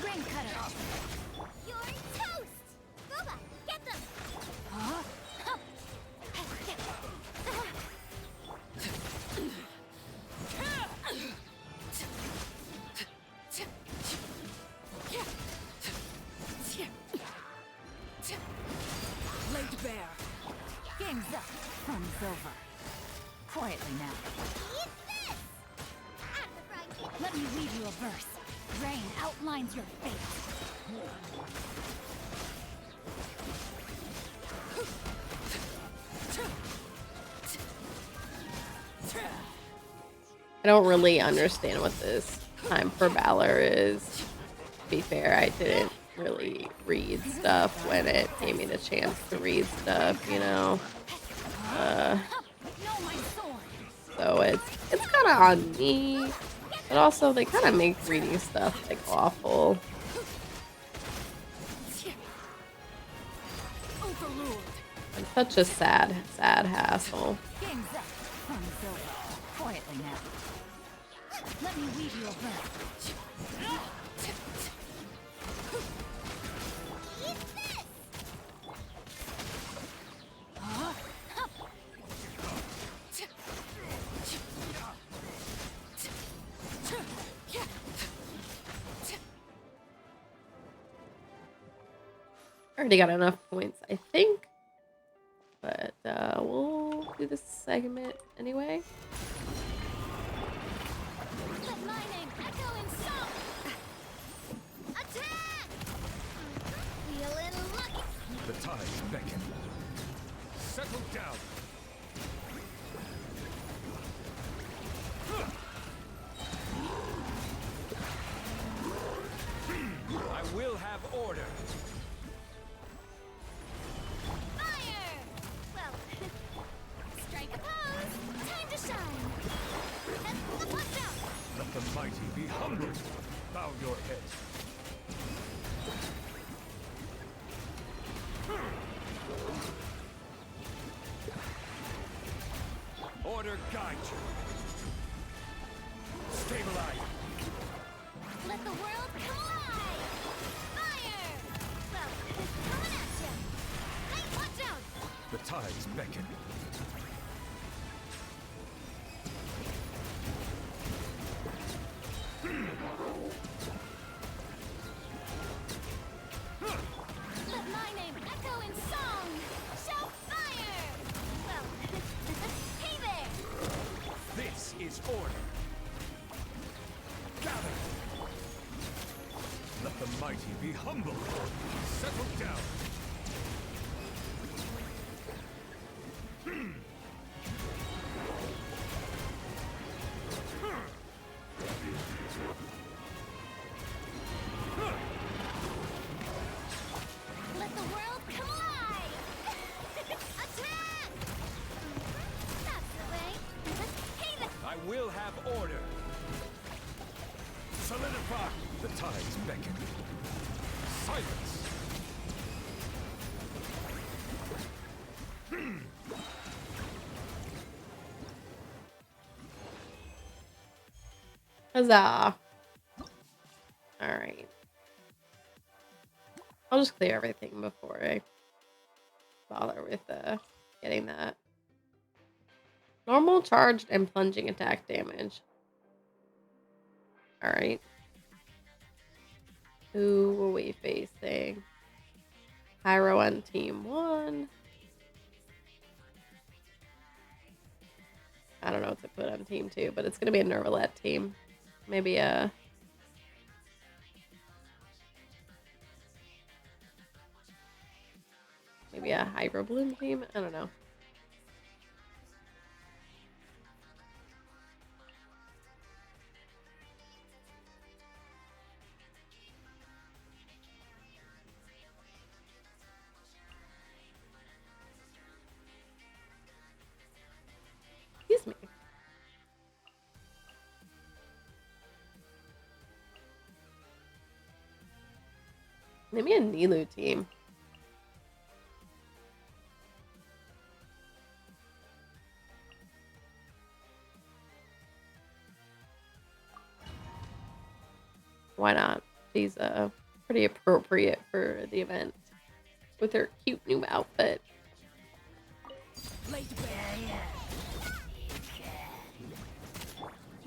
Rain cutter. You're toast! Boba, get them! Huh? Laid bare. Game's up. Fun's over. Quietly now. Eat this! Out of the frying pan. Let me read you a verse. Rain outlines your fate. I don't really understand what this time for Valor is. To be fair, I didn't really read stuff when it gave me the chance to read stuff, you know. So it's kind of on me, but also they kind of make reading stuff like awful. I'm such a sad hassle. Game's up. Fun's over. Quietly now. Let me read you a verse. Eat this! Already got enough points, I think. But we'll do this segment anyway. Let my name echo in song! Attack! We tides beckon. Settle down. I will have order. Fire! Well, strike a pose. Time to shine. Watch out! Let the mighty be humbled. Bow your head. Order guide you. Stabilize. Let the world come alive! Fire! Well, coming at you. Hey, watch out! The tides beckon. Let my name echo in song! Shout fire! Well, hey there! This is order. Gather. Let the mighty be humbled. Settle down. Let the world come alive! Attack! That's the way. Hey there! I will have order. Solidify. The tides beckon. Silence. Huzzah. Alright. I'll just clear everything before I bother with getting that. Normal, charged, and plunging attack damage. Alright. Who were we facing? Pyro on team 1. I don't know what to put on team 2, but it's going to be a Nervalette team. Maybe a... Maybe a Hydro Bloom team? I don't know. Excuse me. Maybe a Nilu team. Why not? She's pretty appropriate for the event with her cute new outfit.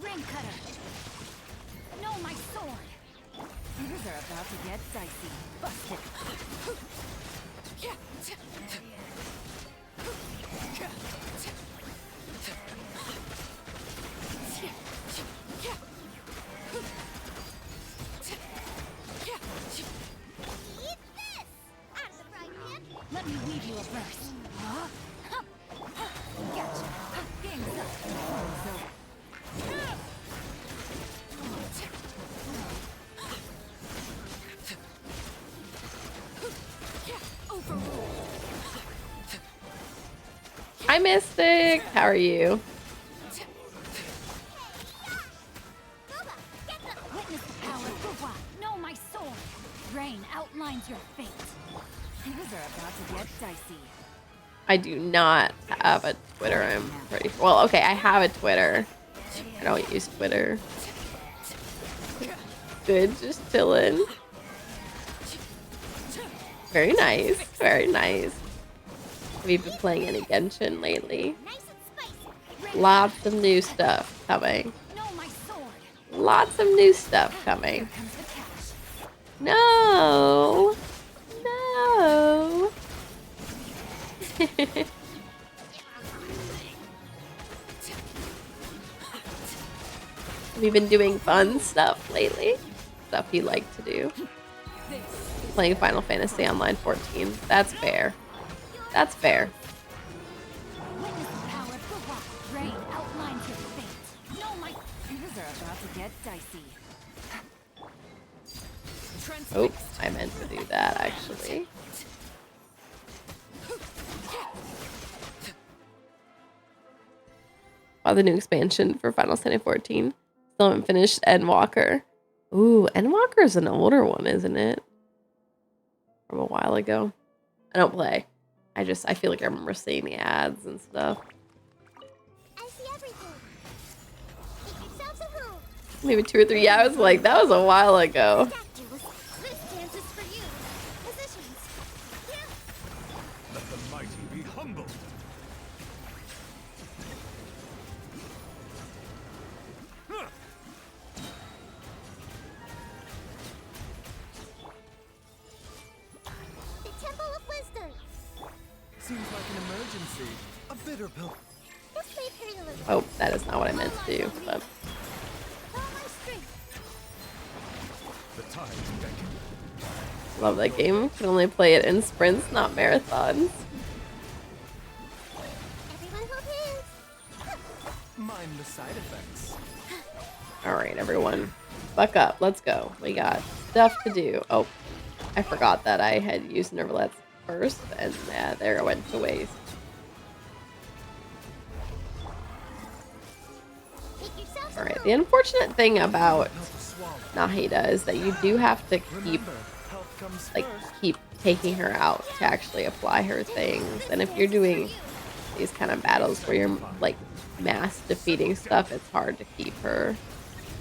Ring cutter. No, my sword. Things are about to get dicey. Bust it. Eat this! Out of the frying pan! Let me weave you a verse. Huh? Gotcha. Game's up. Fun over. Overruled. Hi, Mystic. How are you? Witness the power of Gugwa. Know my sword. Rain outlines your fate. Things are about to get dicey. I do not have a Twitter. I'm pretty well. Okay, I have a Twitter. I don't use Twitter. Good, just chilling. Very nice. Very nice. Have you been playing any Genshin lately? Lots of new stuff coming. Lots of new stuff coming. No. No. Have you been doing fun stuff lately? Stuff you like to do? playing Final Fantasy Online 14. That's fair. That's fair. Witness the power of the rock. Rain outlines your fate. No, my fingers are about to get dicey. Oh, I meant to do that actually. Wow, the new expansion for Final Fantasy 14. Still haven't finished Endwalker. Ooh, Endwalker's an older one, isn't it? From a while ago. I don't play. I feel like I remember seeing the ads and stuff. I see everything. Make yourselves at home. Maybe 2 or 3. Yeah, I was like, that was a while ago. This dance is for you. Positions. Let the mighty be humbled. The Temple of Wisdom. Seems like an emergency. A bitter pill. This may hurt a little. Oh, that is not what I meant to do, but All my strength. The tides beckon. love that game. Can only play it in sprints, not marathons. Everyone hold hands. Mind the side effects. Alright, everyone. Buck up. Let's go. We got stuff to do. Oh, I forgot that I had used Nervalets first, and there it went to waste. Alright, the unfortunate thing about Nahida is that you do have to keep taking her out to actually apply her things. And if you're doing these kind of battles where you're like mass defeating stuff, it's hard to keep her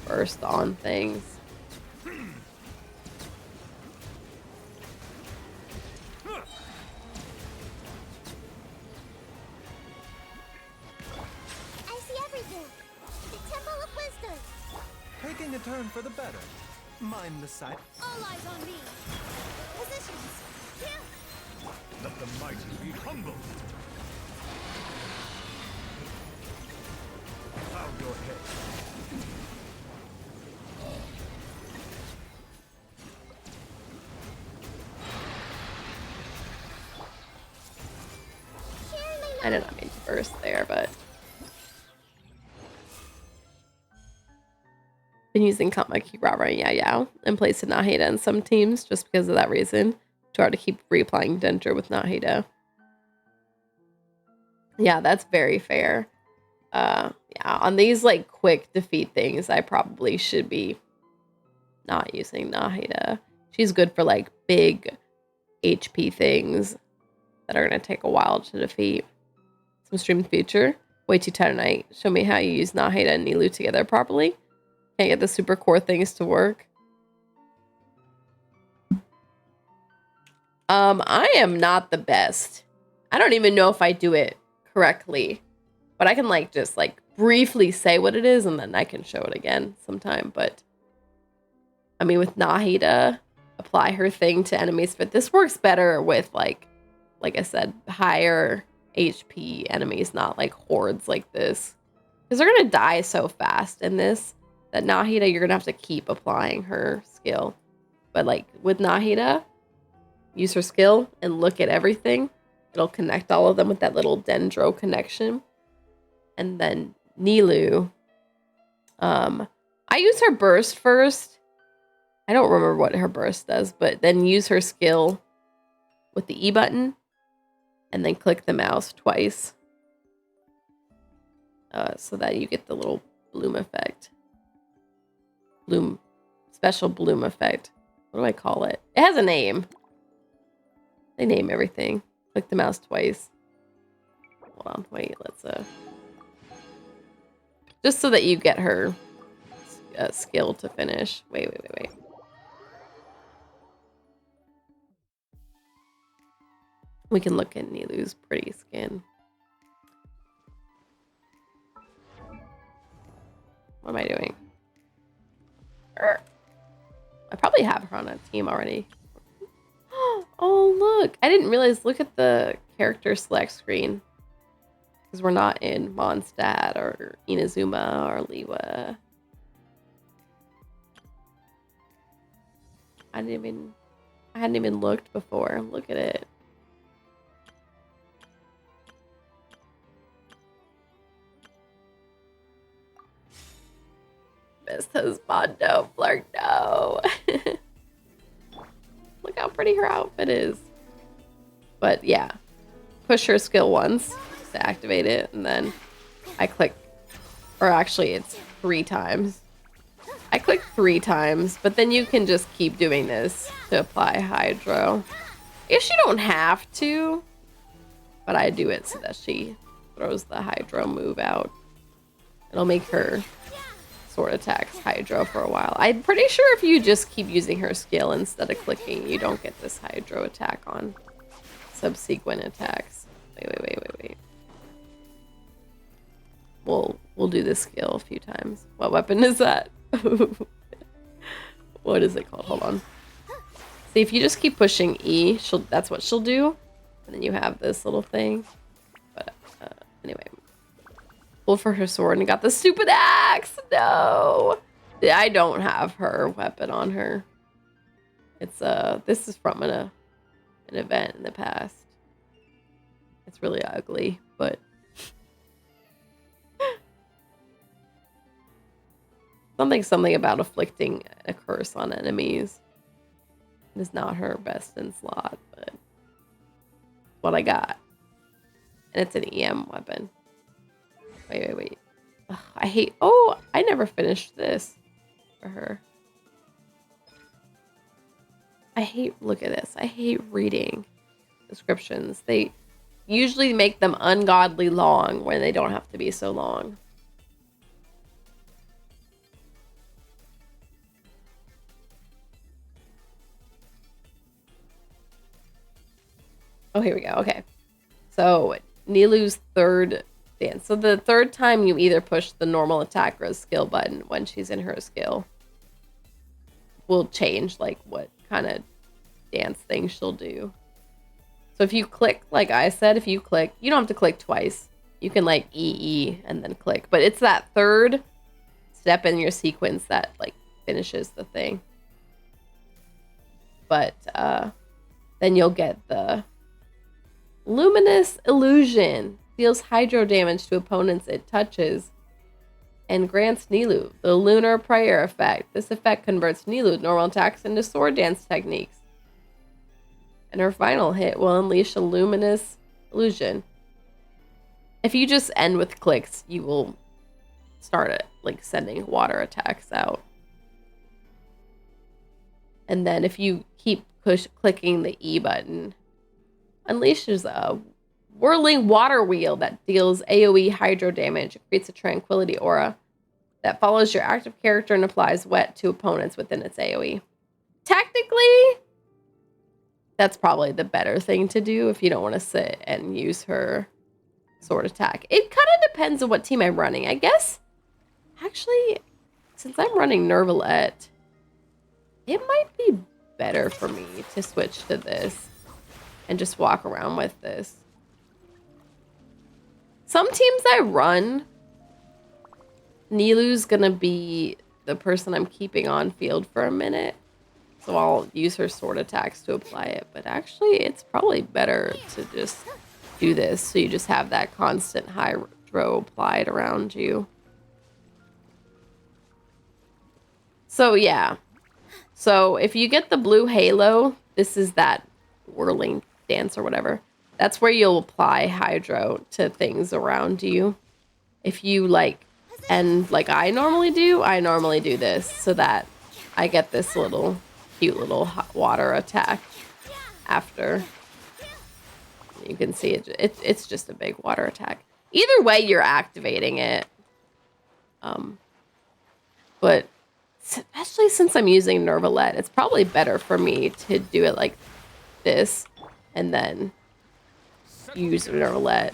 first on things. I see everything. The Temple of Wisdom. Taking a turn for the better. Mind the side. All eyes on me. Positions. Let the mighty be humbled. Bow your head. I did not mean to burst there, but been using Kamakirara yeah in place of Nahida in some teams just because of that reason. Too hard to keep reapplying Dendra with Nahida. Yeah, that's very fair. Yeah, on these like quick defeat things, I probably should be not using Nahida. She's good for like big HP things that are gonna take a while to defeat. Some stream future. Way too tight tonight. Show me how you use Nahida and Nilu together properly. Can't get the super core things to work. I am not the best. I don't even know if I do it correctly. But I can like just like briefly say what it is and then I can show it again sometime. But I mean with Nahida, apply her thing to enemies, but this works better with like I said, higher HP enemies, not like hordes like this. Because they're gonna die so fast in this that Nahida, you're gonna have to keep applying her skill. But like with Nahida, use her skill and look at everything. It'll connect all of them with that little dendro connection. And then Nilu, I use her burst first. I don't remember what her burst does, but then use her skill with the E button and then click the mouse twice so that you get the little bloom effect. Special bloom effect. What do I call it? It has a name. They name everything. Click the mouse twice. Hold on, wait, let's just so that you get her skill to finish. Wait. We can look at Nilu's pretty skin. What am I doing? I probably have her on a team already. Oh, look. I didn't realize. Look at the character select screen. Because we're not in Mondstadt or Inazuma or Liwa. I didn't even I hadn't even looked before. Look at it. Miss Husbando, flirt, no. Look how pretty her outfit is. But yeah, push her skill once to activate it, and then I click, or actually it's 3 times. I click 3 times, but then you can just keep doing this to apply hydro. If you don't have to, but I do it so that she throws the hydro move out. It'll make her sword attacks hydro for a while. I'm pretty sure if you just keep using her skill instead of clicking, you don't get this hydro attack on subsequent attacks. Wait. We'll do this skill a few times. What weapon is that? What is it called? Hold on. See, if you just keep pushing E, that's what she'll do. And then you have this little thing. But anyway. Pull for her sword and got the stupid axe. No. I don't have her weapon on her. It's this is from an event in the past. It's really ugly, but something about afflicting a curse on enemies is not her best in slot, but what I got. And it's an EM weapon. Wait. Ugh, I never finished this for her. Look at this. I hate reading descriptions. They usually make them ungodly long when they don't have to be so long. Oh, here we go. Okay. So, Nilu's third dance. So the third time you either push the normal attack or a skill button when she's in her skill will change like what kind of dance thing she'll do. So if you click, like I said, if you click, you don't have to click twice. You can like EE and then click. But it's that third step in your sequence that like finishes the thing. But then you'll get the Luminous Illusion. Deals hydro damage to opponents it touches and grants Nilu the Lunar Prayer effect. This effect converts Nilu's normal attacks into sword dance techniques. And her final hit will unleash a luminous illusion. If you just end with clicks, you will start it like sending water attacks out. And then if you keep clicking the E button, unleashes a whirling water wheel that deals AoE hydro damage. It creates a tranquility aura that follows your active character and applies wet to opponents within its AoE. Technically, that's probably the better thing to do if you don't want to sit and use her sword attack. It kind of depends on what team I'm running. I guess, actually, since I'm running Nervalette, it might be better for me to switch to this and just walk around with this. Some teams I run, Nilu's gonna be the person I'm keeping on field for a minute. So I'll use her sword attacks to apply it. But actually, it's probably better to just do this so you just have that constant hydro applied around you. So yeah. So if you get the blue halo, this is that whirling dance or whatever. That's where you'll apply hydro to things around you. If you like, and like I normally do this so that I get this little cute little hot water attack after. You can see it's just a big water attack. Either way, you're activating it. But especially since I'm using Nervalette, it's probably better for me to do it like this and then use Nervalette,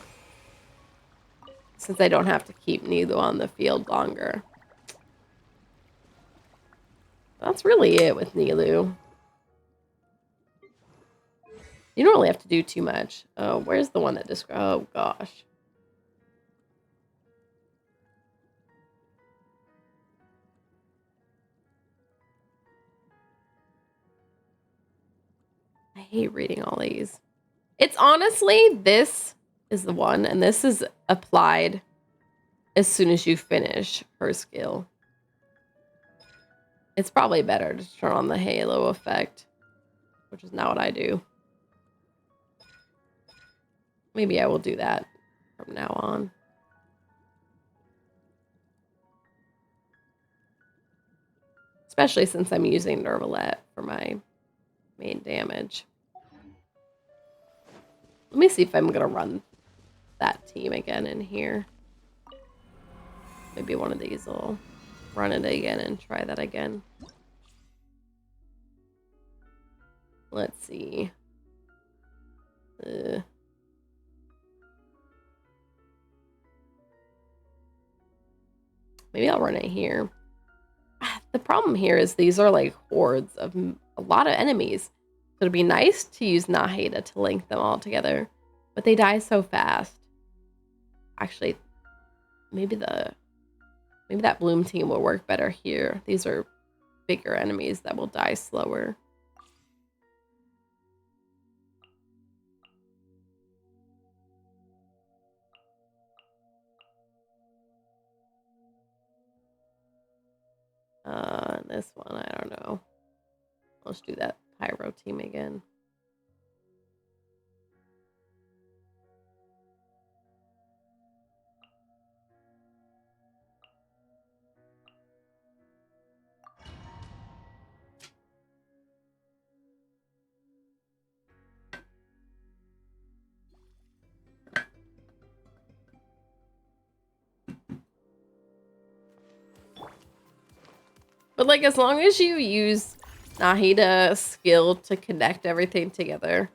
since I don't have to keep Nilu on the field longer. That's really it with Nilu. You don't really have to do too much. Oh, where's the one that describes? Oh gosh. I hate reading all these. It's honestly, this is the one, and this is applied as soon as you finish her skill. It's probably better to turn on the halo effect, which is not what I do. Maybe I will do that from now on. Especially since I'm using Nervalette for my main damage. Let me see if I'm gonna run that team again in here. Maybe one of these will run it again and try that again. Let's see. Maybe I'll run it here. The problem here is these are like hordes of a lot of enemies. So it'd be nice to use Nahida to link them all together. But they die so fast. Actually, maybe that Bloom team will work better here. These are bigger enemies that will die slower. This one, I don't know. Let's do that Pyro team again. But like, as long as you use Nahida's skill to connect everything together,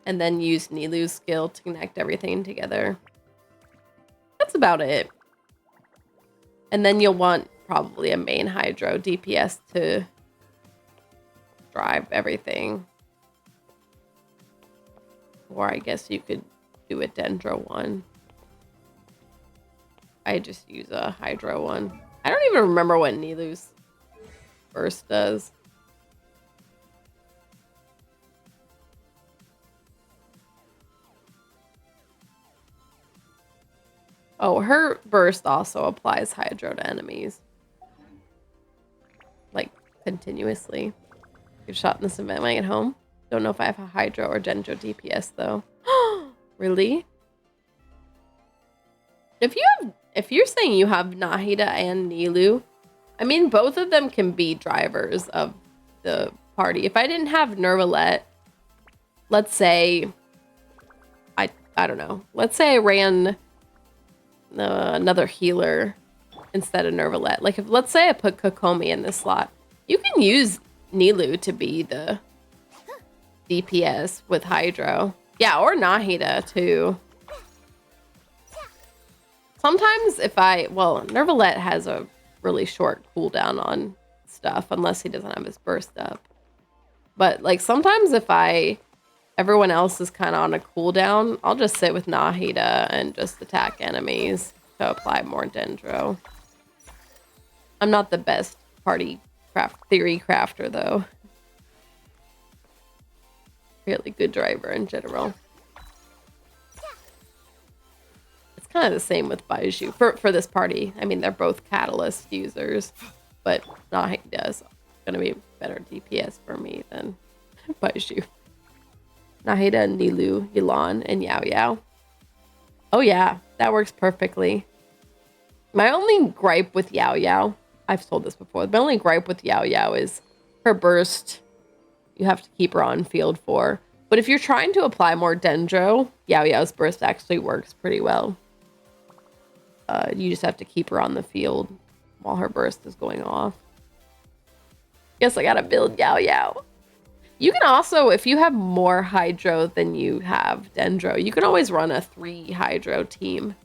and then use Nilu's skill to connect everything together, that's about it. And then you'll want probably a main Hydro DPS to drive everything. Or I guess you could do a Dendro one. I just use a Hydro one. I don't even remember what Nilu's burst does. Oh, her burst also applies Hydro to enemies. Like, continuously. Get shot in this event when I get home. Don't know if I have a Hydro or Dendro DPS, though. Really? If you're saying you have Nahida and Nilu, I mean, both of them can be drivers of the party. If I didn't have Nervalette, let's say, I don't know. Let's say I ran another healer instead of Nervalette. Like, if let's say I put Kokomi in this slot, you can use Nilu to be the DPS with Hydro. Yeah, or Nahida too. Sometimes Nervalette has a really short cooldown on stuff unless he doesn't have his burst up. But like sometimes if everyone else is kind of on a cooldown, I'll just sit with Nahida and just attack enemies to apply more Dendro. I'm not the best party theory crafter though. Really good driver in general. It's kind of the same with Baiju for this party. I mean, they're both catalyst users, but Nahida is gonna be better DPS for me than Baiju. Nahida, Nilu, Yelan, and Yao Yao. Oh yeah, that works perfectly. My only gripe with Yao Yao, I've told this before, my only gripe with Yao Yao is her burst, you have to keep her on field for. But if you're trying to apply more Dendro, Yao Yao's burst actually works pretty well. You just have to keep her on the field while her burst is going off. Guess I gotta build Yao Yao. You can also, if you have more Hydro than you have Dendro, you can always run a 3 Hydro team.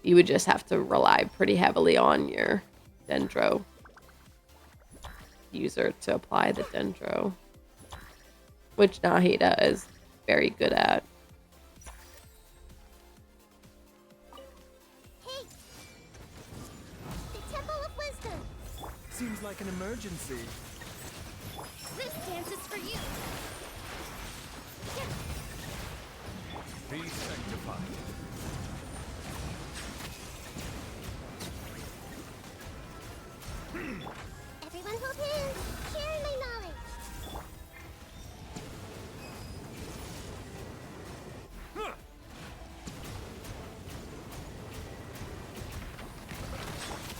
You would just have to rely pretty heavily on your Dendro user to apply the Dendro, which Nahida is very good at. Hey! The Temple of Wisdom! Seems like an emergency. This dance is for you. Be sanctified. Everyone hold hands. Share my knowledge.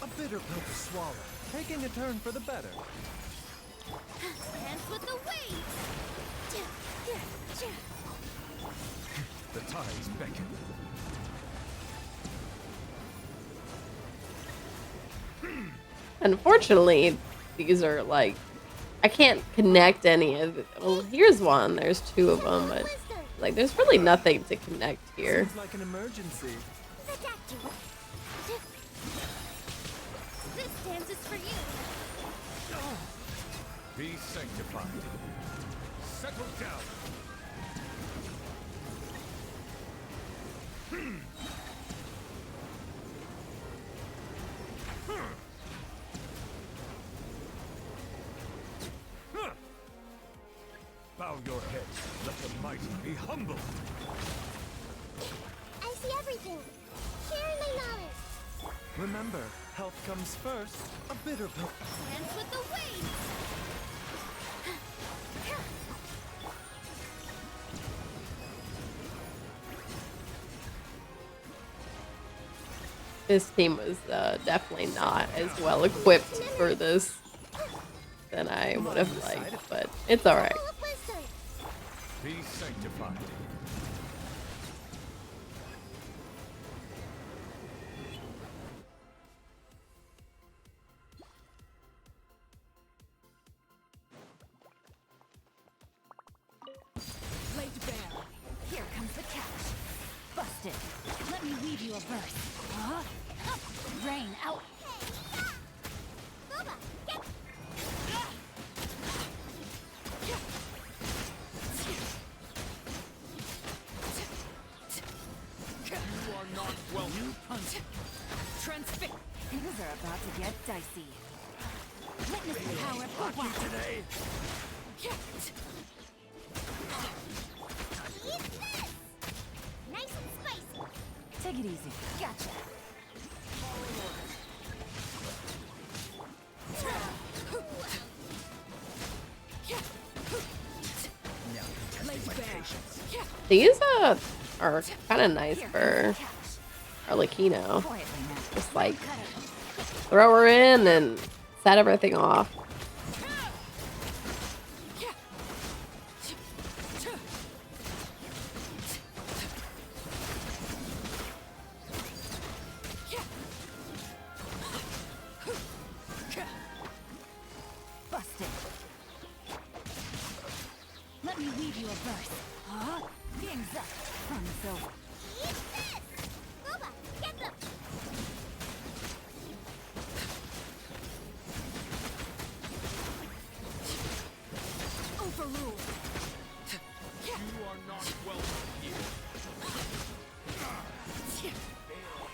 A bitter pill to swallow, taking a turn for the better. Dance with the waves. The tides beckon. Unfortunately, these are like, I can't connect any of it. Well, here's one. There's two of them, but like, there's really nothing to connect here. Seems like an emergency. This dance is for you. Be sanctified. Settle down. Bow your head. Let the mighty be humble. I see everything. Share my knowledge. Remember, health comes first. A bitter pill. Dance with the waves. This team was definitely not as well equipped for this than I would have liked, but it's alright. Be sanctified. Laid bare. Here comes the catch. Busted. Let me weave you a verse. Huh? Rain out. Boba, get. You are not welcome. You punch. Transfix. Things are about to get dicey. Witness the power of the wild. Today. Eat this. Nice and spicy. Take it easy. Gotcha. Laid bare. These are kind of nice for Arlecchino. Quietly now. Just like throw her in and set everything off. Busted. Let me weave you a verse. Huh? Game's up. Fun's over. Eat this. Boba, get them. Overruled. You are not welcome here.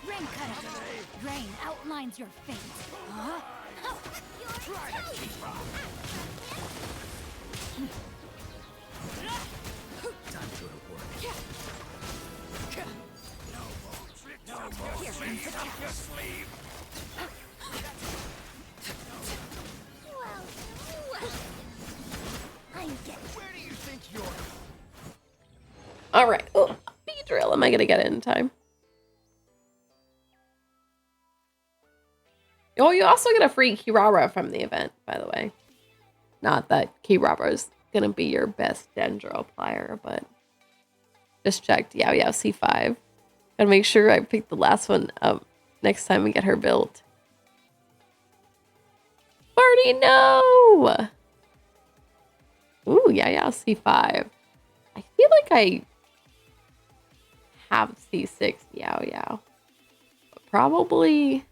Rain cutter. Rain outlines your fate. Huh? Try to keep up. Time to go to work. No more tricks up your sleeve. Well, I'm getting. Where do you think you're? All right. Oh, B-drill. Am I gonna get it in time? Oh, you also get a free Kirara from the event, by the way. Not that Kirara is gonna be your best Dendro player, but just checked. Yao Yao C5. Gotta make sure I pick the last one up next time we get her built. Barney, no! Ooh, Yao Yao C5. I feel like I have C6 Yao Yao. But probably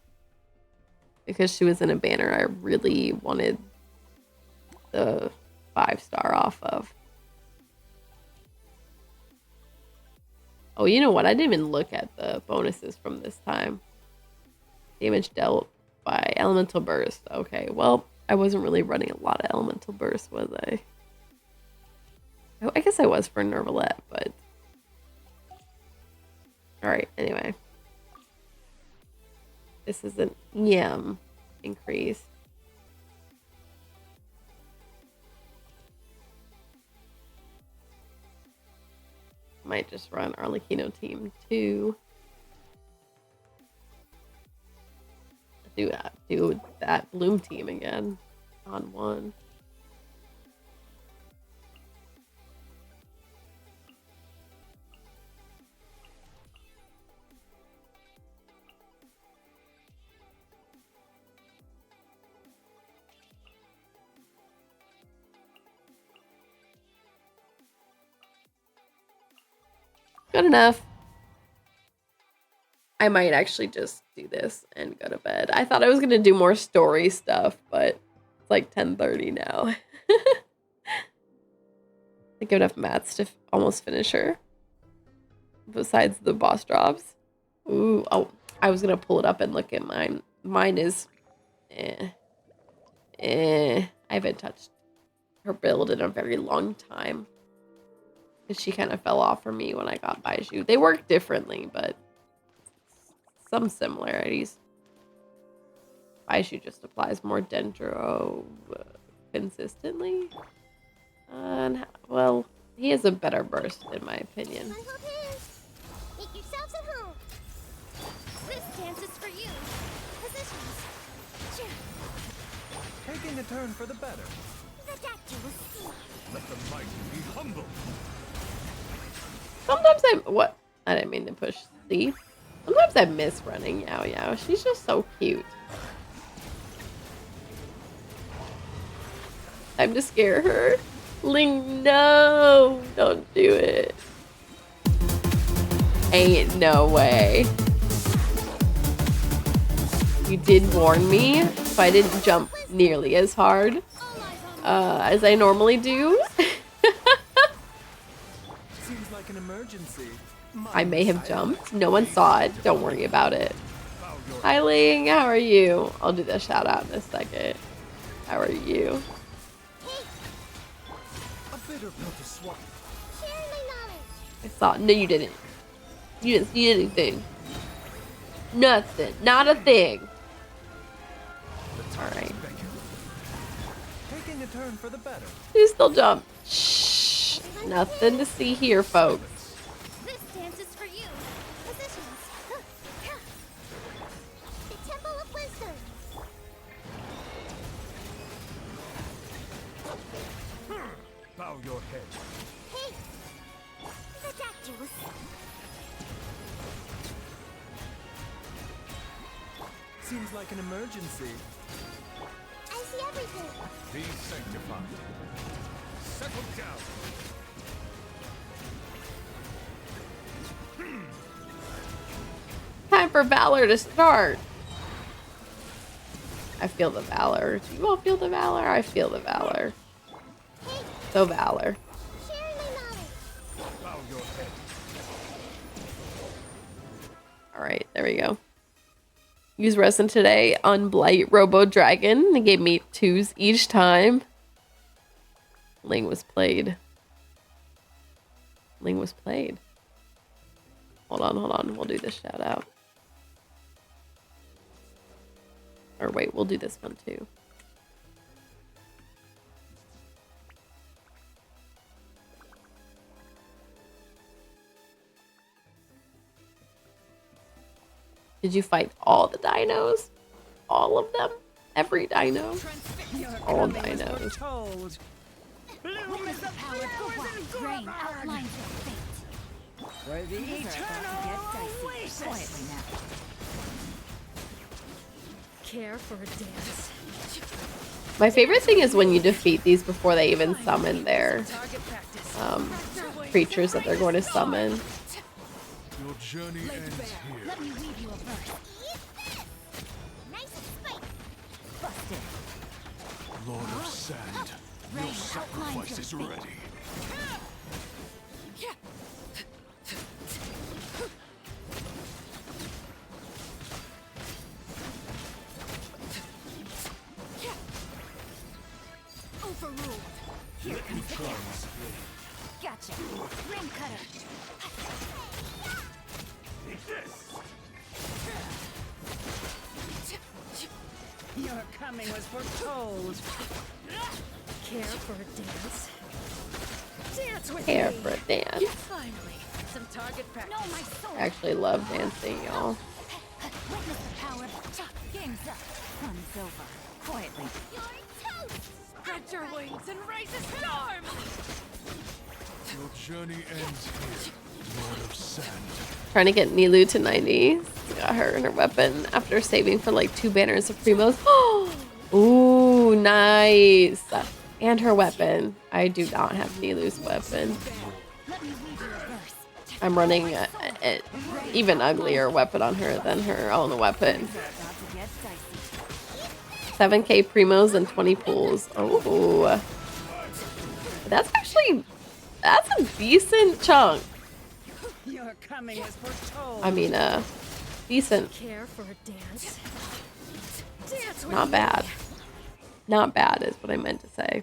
because she was in a banner I really wanted the 5-star off of. Oh, you know what? I didn't even look at the bonuses from this time. Damage dealt by elemental burst. Okay, well, I wasn't really running a lot of elemental burst, was I? I guess I was for Nervalette, but all right. Anyway, this is an EM increase. Might just run Arlecchino team 2. Do that Bloom team again on 1. Good enough. I might actually just do this and go to bed. I thought I was gonna do more story stuff, but it's like 10:30 now. I think I have enough mats to almost finish her. Besides the boss drops. Ooh, oh, I was gonna pull it up and look at mine. Mine is I haven't touched her build in a very long time. Because she kind of fell off for me when I got Baiju. They work differently, but some similarities. Baiju just applies more Dendro consistently. And, well, he has a better burst, in my opinion. Make yourselves at home. This dance is for you. Positions. Taking a turn for the better. The doctor will see. Let the mighty be humble. Sometimes what? I didn't mean to push C. Sometimes I miss running Yao Yao. She's just so cute. Time to scare her. Ling, no! Don't do it. Ain't no way. You did warn me, so I didn't jump nearly as hard as I normally do. Seems like an emergency. I may have jumped. No one saw it. Don't worry about it. Hi, Ling. How are you? I'll do the shout out in a second. How are you? A bitter pill to swallow. I saw. No, you didn't. You didn't see anything. Nothing. Not a thing. All right. Taking a turn for the better. You still jump. Shh. Nothing to see here, folks. This dance is for you. Positions. The Temple of Wisdom. Bow your head. Hey. The doctor will see. Seems like an emergency. I see everything. Be sanctified. Settle down. Time for Valor to start. I feel the Valor. Do you all feel the Valor? I feel the Valor. So Valor. Bow your head. Alright, there we go. Use resin today on Blight Robo Dragon. They gave me 2s each time. Ling was played. Ling was played. Hold on. We'll do this shout out. Or wait, we'll do this one too. Did you fight all the dinos? All of them? Every dino? All dinos. Rain outlines your fate. For the eternal oasis. Quietly now. Care for a dance. My favorite thing is when you defeat these before they even summon their creatures that they're going to summon. Your journey ends here. Let me weave you a verse. Nice spike. Busted. Lord of Sand, your sacrifice is ready. overruled. Here comes the gas. Gotcha. Rim cutter. Your coming was foretold. Care for a dance? Dance with Care me. for a dance. Finally, some target practice. No, my sword. I actually love dancing, y'all. Witness the power. Game's up. Fun's over. Quietly. You're toast! Spread your wings and raise a storm. Your journey ends here, Lord of Sand. Trying to get Nilu to 90. Got her and her weapon after saving for like 2 banners of primos. Ooh, nice. And her weapon. I do not have Nilu's weapon. I'm running an even uglier weapon on her than her own weapon. 7k primos and 20 pools. Oh, that's a decent chunk. Your coming was foretold. I mean, decent. Care for a dance? Dance with Not me. bad. Not bad is what I meant to say.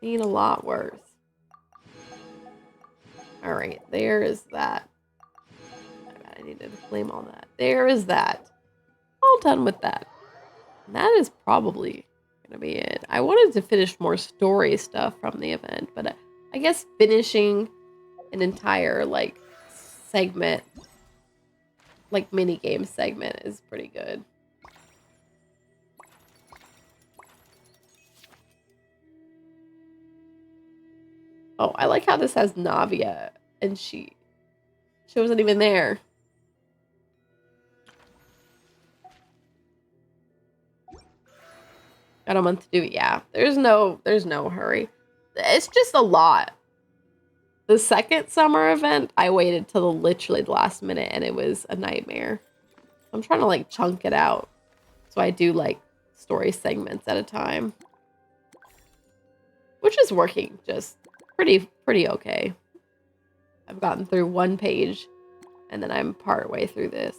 Need a lot worse. Alright, there is that. I needed to claim all that. There is that. All done with that. And that is probably gonna be it. I wanted to finish more story stuff from the event, but I guess finishing an entire like segment, like mini game segment, is pretty good. Oh, I like how this has Navia, and she wasn't even there. Got a month to do it. Yeah, there's no hurry. It's just a lot. The second summer event, I waited till literally the last minute, and it was a nightmare. I'm trying to like chunk it out, so I do like story segments at a time, which is working just pretty okay. I've gotten through 1 page, and then I'm part way through this.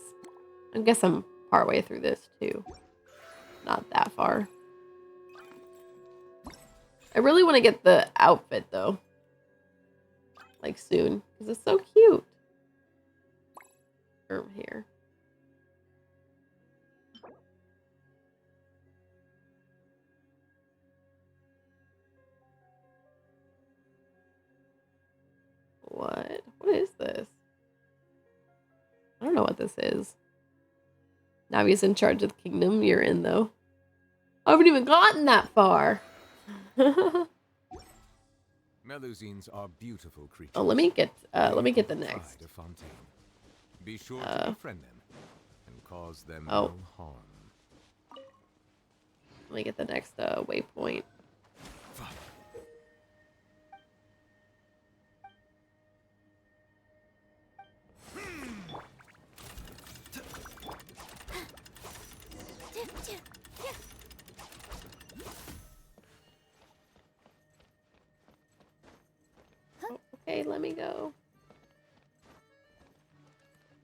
I guess I'm part way through this too. Not that far. I really want to get the outfit though, like soon, because it's so cute. From here. What? What is this? I don't know what this is. Navi's in charge of the kingdom. You're in though. I haven't even gotten that far. Melusines are beautiful creatures. Oh, let me get the next. Pride of Fontaine. Be sure to befriend them and cause them Oh. no harm. Let me get the next waypoint. Oh, okay, let me go.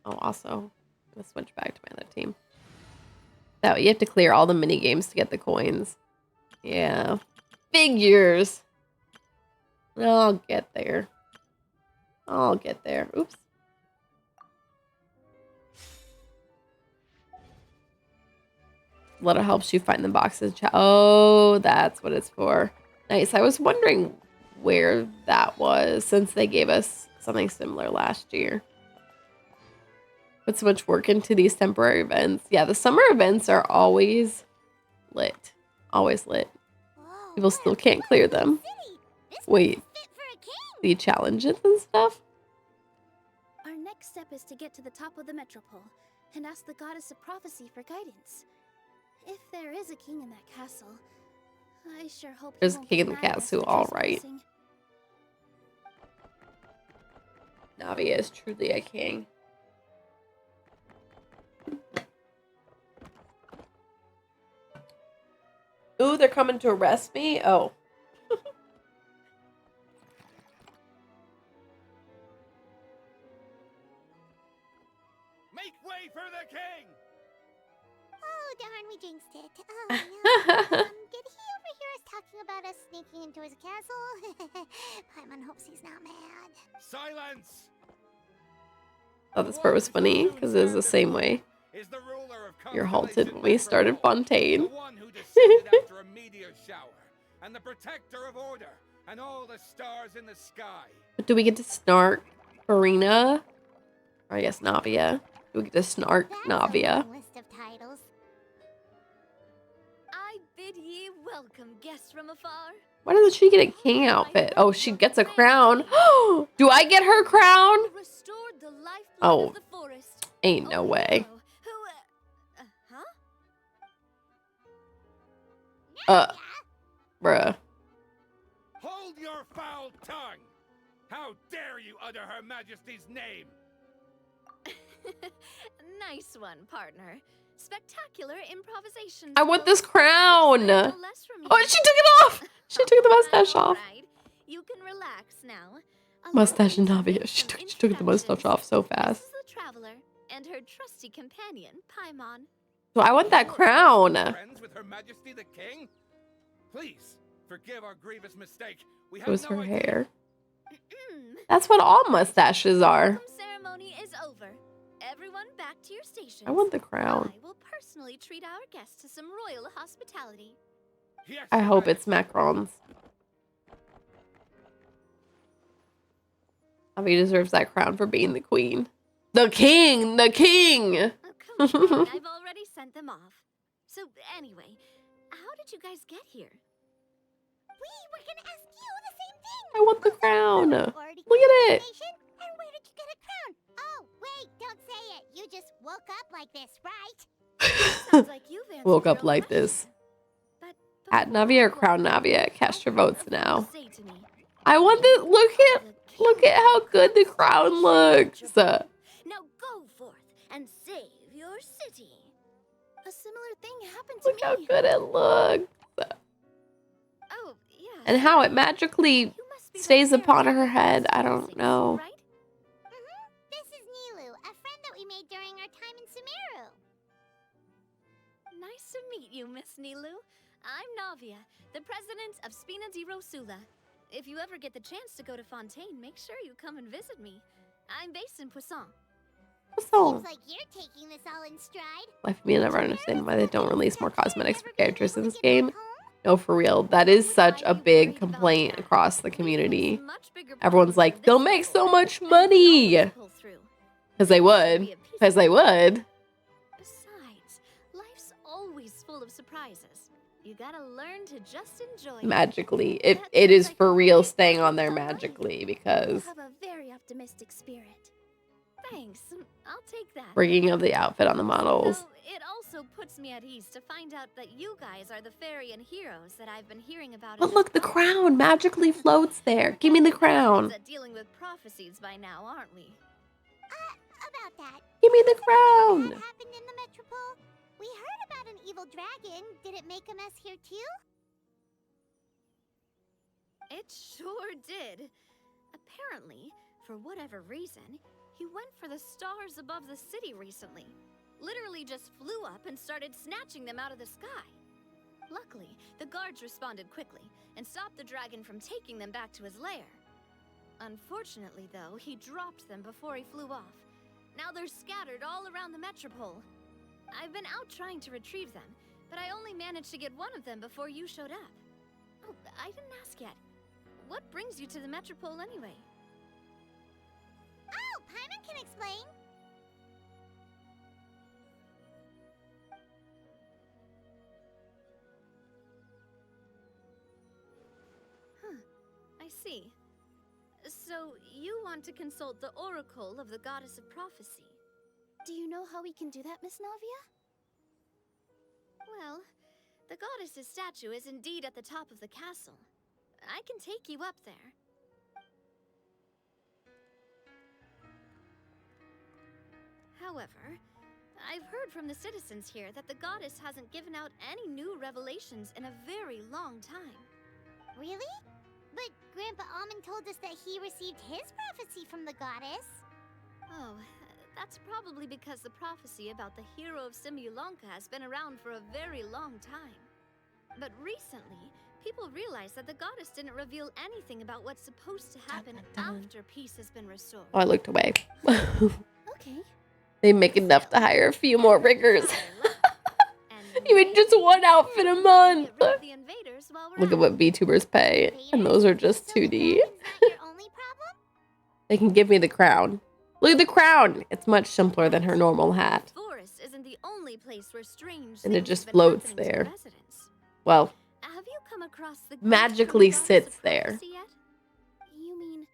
Oh, also, I'm gonna switch back to my other team. That way you have to clear all the mini games to get the coins. Yeah. Figures. I'll get there. I'll get there. Oops. Letter helps you find the boxes. Oh, that's what it's for. Nice. I was wondering where that was, since they gave us something similar last year. Put so much work into these temporary events. Yeah, the summer events are always lit. Always lit. People still can't clear them. Wait. The challenges and stuff? Our next step is to get to the top of the metropole and ask the goddess of prophecy for guidance. If there is a king in that castle, I sure hope There's a king in the castle, alright. Navi is truly a king. Ooh, they're coming to arrest me? Oh. Make way for the king! Oh, darn, we jinxed it. Oh no. Did he overhear us talking about us sneaking into his castle? Paimon hopes he's not mad. Silence! Oh, this part was funny because it was the same way. You're halted when we started Fontaine. The one who descended after a meteor shower, and the protector of order, and all the stars in the sky. But do we get to snark Farina? Or I guess Navia. Do we get to snark Navia? List of titles. I bid ye welcome, guests from afar. Why doesn't she get a king outfit? Oh, she gets a crown. Do I get her crown? Oh, ain't no way. Bruh. Hold your foul tongue! How dare you utter Her Majesty's name? Nice one, partner. Spectacular improvisation. I want this crown. Oh, she took it off. She took the mustache off. You can relax now. Mustache and Navia. She took the mustache off so fast. This is the traveler and her trusty companion, Paimon. So I want that crown. Friends with Her Majesty the King? Please, forgive our grievous mistake. We It was have no her idea. hair. That's what all mustaches are. Welcome ceremony is over. Everyone back to your stations. I want the crown. I will personally treat our guests to some royal hospitality. Yes, I hope it's Macron's. Navia deserves that crown for being the queen. The king! The king! Oh, come on, I've already sent them off. So anyway, how did you guys get here? We were gonna ask you the same thing. I want the crown. Look at it. And where did you get a crown? Oh, wait, don't say it. You just woke up like this, right? Sounds like you've answered Woke your up own like question. this. At Navia or Crown Navia? Cast your votes now. Say to me, I want this. Look at how good the crown looks. now go forth and save your city. A similar thing happened to Look me. how good it looks. Oh, yeah. And how it magically stays upon her head. I don't know. Right? This is Nilu, a friend that we made during our time in Sumeru. Nice to meet you, Miss Nilu. I'm Navia, the president of Spina di Rosula. If you ever get the chance to go to Fontaine, make sure you come and visit me. I'm based in Poisson. Seems like you're taking this all in stride. Like me, I never understand why they don't release more cosmetics for characters in this game. No, for real. That is such a big complaint across the community. Everyone's like, they'll make so much money. Because they would. Because they would. Besides, life's always full of surprises. You gotta learn to just enjoy it. Magically. It is for real staying on there magically because You have a very optimistic spirit. Thanks. I'll take that. bringing of the outfit on the models. Though it also puts me at ease to find out that you guys are the fairy and heroes that I've been hearing about. But look, the crown magically floats there. Give me the crown. At dealing with prophecies by now, aren't we? About that. Give me the crown. What happened in the Metropole? We heard about an evil dragon. Did it make a mess here too? It sure did. Apparently, for whatever reason, he went for the stars above the city recently. Literally just flew up and started snatching them out of the sky. Luckily, the guards responded quickly and stopped the dragon from taking them back to his lair. Unfortunately, though, he dropped them before he flew off. Now they're scattered all around the Metropole. I've been out trying to retrieve them, but I only managed to get one of them before you showed up. Oh, I didn't ask yet. What brings you to the Metropole anyway? Oh, Paimon can explain. Huh, I see. So, you want to consult the Oracle of the Goddess of Prophecy. Do you know how we can do that, Miss Navia? Well, the goddess's statue is indeed at the top of the castle. I can take you up there. However, I've heard from the citizens here that the goddess hasn't given out any new revelations in a very long time. Really? But Grandpa Almond told us that he received his prophecy from the goddess. Oh, That's probably because the prophecy about the hero of Simulanka has been around for a very long time. But recently, people realized that the goddess didn't reveal anything about what's supposed to happen after peace has been restored. Oh, I looked away. Okay. They make enough to hire a few more riggers. Even just one outfit a month. Look at what VTubers pay. And those are just 2D. They can give me the crown. Look at the crown. It's much simpler than her normal hat. Forest isn't the only place where strange And it things just have been floats happening to there. residents. Well, Have you come across the magically gift from the goddess sits of there. prophecy yet? You mean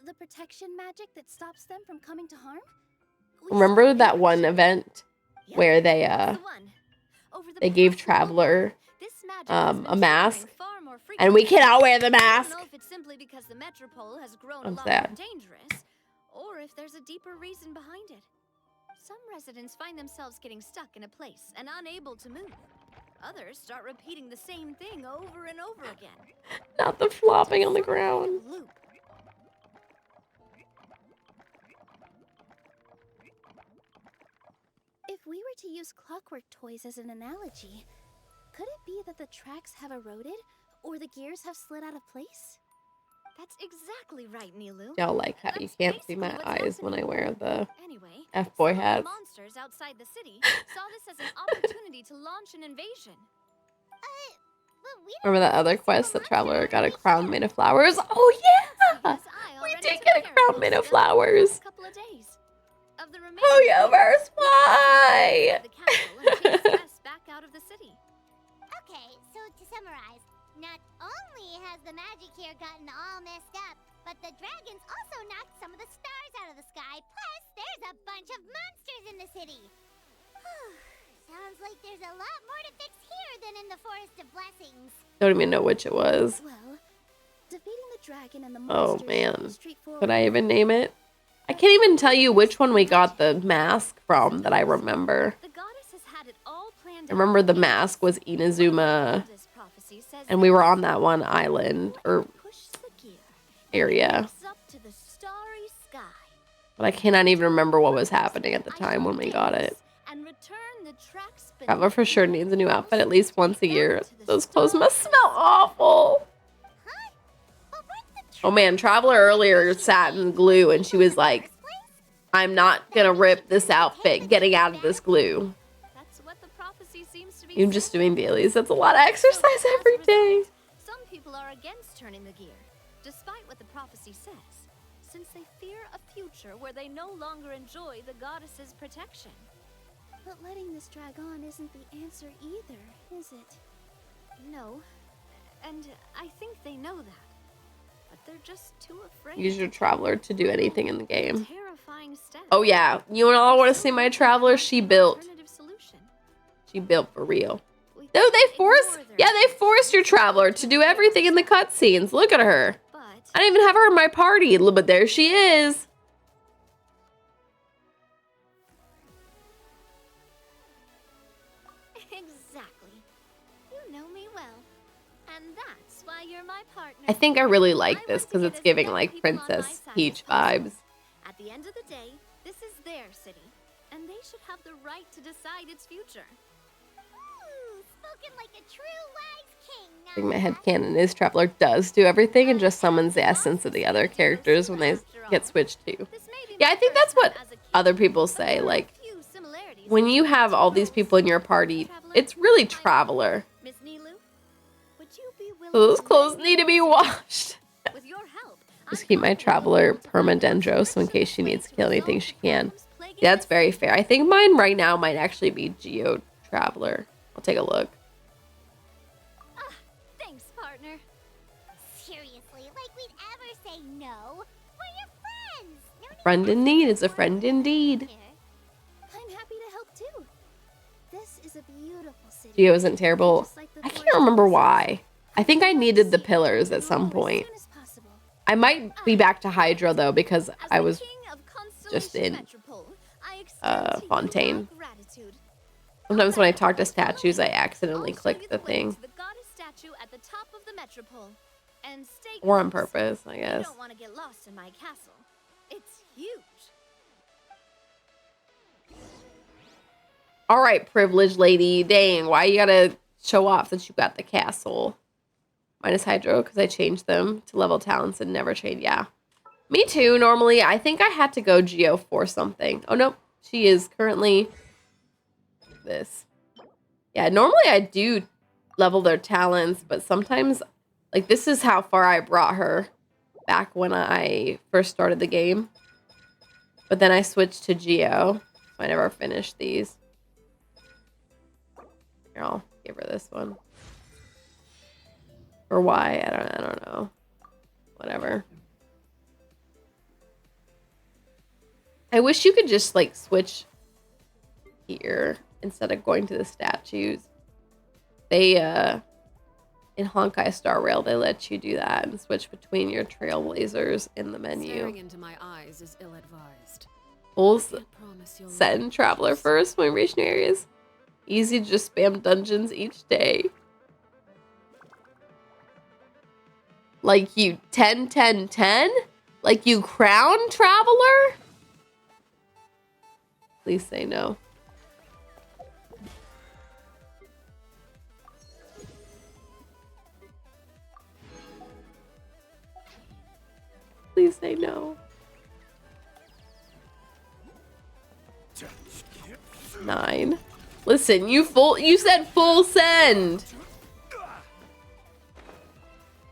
the protection magic that stops them from coming to harm? Remember that one event where they gave Traveler a mask, and we cannot wear the mask. I don't know if it's simply because the metropole has grown a I'm lot sad. more dangerous, or if there's a deeper reason behind it. Some residents find themselves getting stuck in a place and unable to move. Others start repeating the same thing over and over again. Not the flopping on the ground. Loop. If we were to use clockwork toys as an analogy, could it be that the tracks have eroded or the gears have slid out of place? That's exactly right, Nilu. Y'all like how you can't see my what's eyes when I wear the Anyway, F-boy some of the hats. monsters outside the city saw this as an opportunity to launch an invasion. Remember that other quest? The Traveler got a crown made of flowers? Oh yeah! We did get a crown made of flowers. Couple of days. Of the Oh yeah, verse why? the castle and chased Wes back out of the city. Okay, so to summarize, not only has the magic here gotten all messed up, but the dragons also knocked some of the stars out of the sky, plus there's a bunch of monsters in the city. Sounds like there's a lot more to fix here than in the Forest of Blessings. Don't even know which it was. Well, defeating the dragon and the Oh monsters man. straightforward. Could I even name it? I can't even tell you which one we got the mask from that I remember. The goddess has had it all planned I remember the mask was Inazuma, and we were on that one island or area. up to the starry sky But I cannot even remember what was happening at the time when we got it. and return the tracks Traveler for sure needs a new outfit at least once a year. Those clothes must smell awful. Oh man, Traveler earlier sat in glue and she was like, I'm not gonna rip this outfit getting out of this glue. That's what the prophecy seems to be. You're just doing dailies. That's a lot of exercise every day. Some people are against turning the gear, despite what the prophecy says, since they fear a future where they no longer enjoy the goddess's protection. But letting this drag on isn't the answer either, is it? No, and I think they know that. But they're just too afraid. Use your Traveler to do anything in the game. Terrifying step. Oh yeah, you all want to see my Traveler? She built. Alternative solution. She built for real. No, they forced. Yeah, they forced your Traveler to do everything in the cutscenes. Look at her. I didn't even have her in my party, but there she is. Exactly. You know me well. And that's why you're my partner. I think I really like this because it's giving like Princess Peach vibes. At the end of the day, this is their city, and they should have the right to decide its future. Ooh, spoken like a true wise king. I think my headcanon is Traveler does do everything and just summons the essence of the other characters when they get switched to. Yeah, I think that's what other people say. Like, when you have all these people in your party, it's really Traveler. Miss Nilu, would you be willing So those to clothes let need to me be washed. with your help? Just keep my Traveler permadendro so in case she needs to kill anything she can. Yeah, that's very fair. I think mine right now might actually be Geo Traveler. I'll take a look. Thanks, partner. Seriously, like we'd ever say no. We're your friends. No need Friend in need is a friend indeed. I'm happy to help too. This is a beautiful city. Geo isn't terrible. I can't remember why. I think I needed the pillars at some point. I might be back to Hydra though because I was just in Fontaine. Sometimes when I talk to statues, I accidentally click the thing. The goddess statue at the top of the metropole. And stay Or on close. purpose, I You guess. don't want to get lost in my castle. It's huge. All right, privileged lady. Dang, why you gotta show off since you got the castle? Minus Hydro, because I changed them to level talents and never change. Yeah. Me too, normally. I think I had to go Geo for something. Oh, nope. She is currently this. Yeah, normally I do level their talents, but sometimes, like, this is how far I brought her back when I first started the game. But then I switched to Geo. So I never finished these. Here, I'll give her this one. Or why? I don't know. Whatever. I wish you could just like switch here instead of going to the statues. They in Honkai Star Rail they let you do that and switch between your trailblazers in the menu. Staring into my eyes is ill-advised. Full send traveler first when reaching areas. Easy to just spam dungeons each day. Like you 10 10 10? Like you crown traveler? Please say no. Please say no. 9. Listen, you said full send.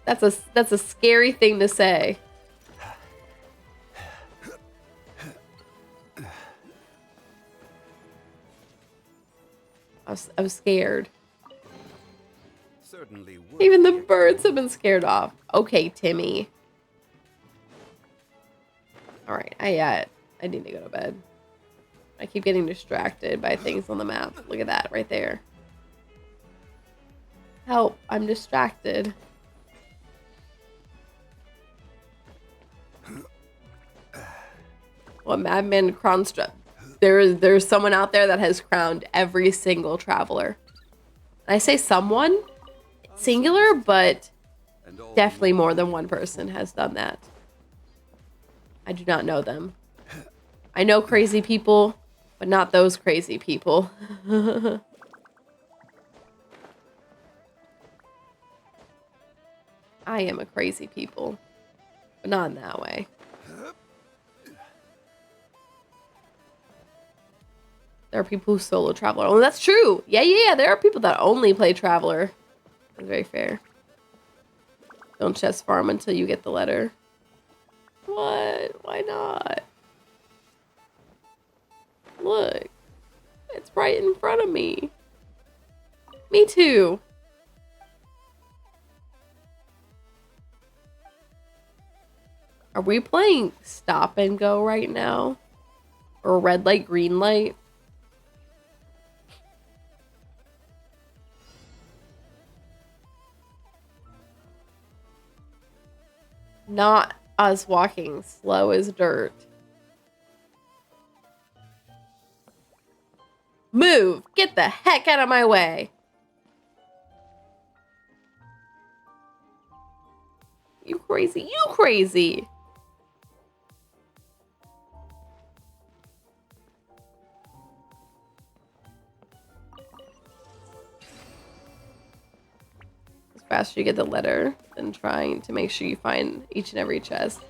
That's a scary thing to say. I was scared. Certainly Even the birds have been scared off. Okay, Timmy. All right, I need to go to bed. I keep getting distracted by things on the map. Look at that right there. Help, I'm distracted. What Madman crowned there's someone out there that has crowned every single traveler. I say someone, singular, but definitely more than one person has done that. I do not know them. I know crazy people, but not those crazy people. I am a crazy people, but not in that way. There are people who solo Traveler. Oh, that's true. Yeah. There are people that only play Traveler. That's very fair. Don't chest farm until you get the letter. What? Why not? Look. It's right in front of me. Me too. Are we playing stop and go right now? Or red light, green light? Not us walking slow as dirt. Move! Get the heck out of my way! You crazy! You crazy! As fast as you get the letter than trying to make sure you find each and every chest.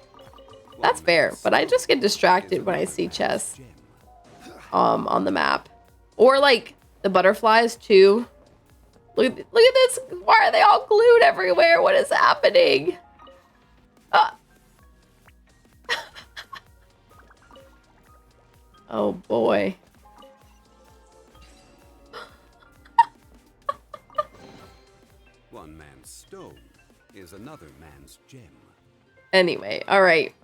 That's fair, but I just get distracted when I see chests on the map. Or like the butterflies too. Look at this. Why are they all glued everywhere? What is happening? Oh boy. One man's stone is another man's gem. Anyway, all right.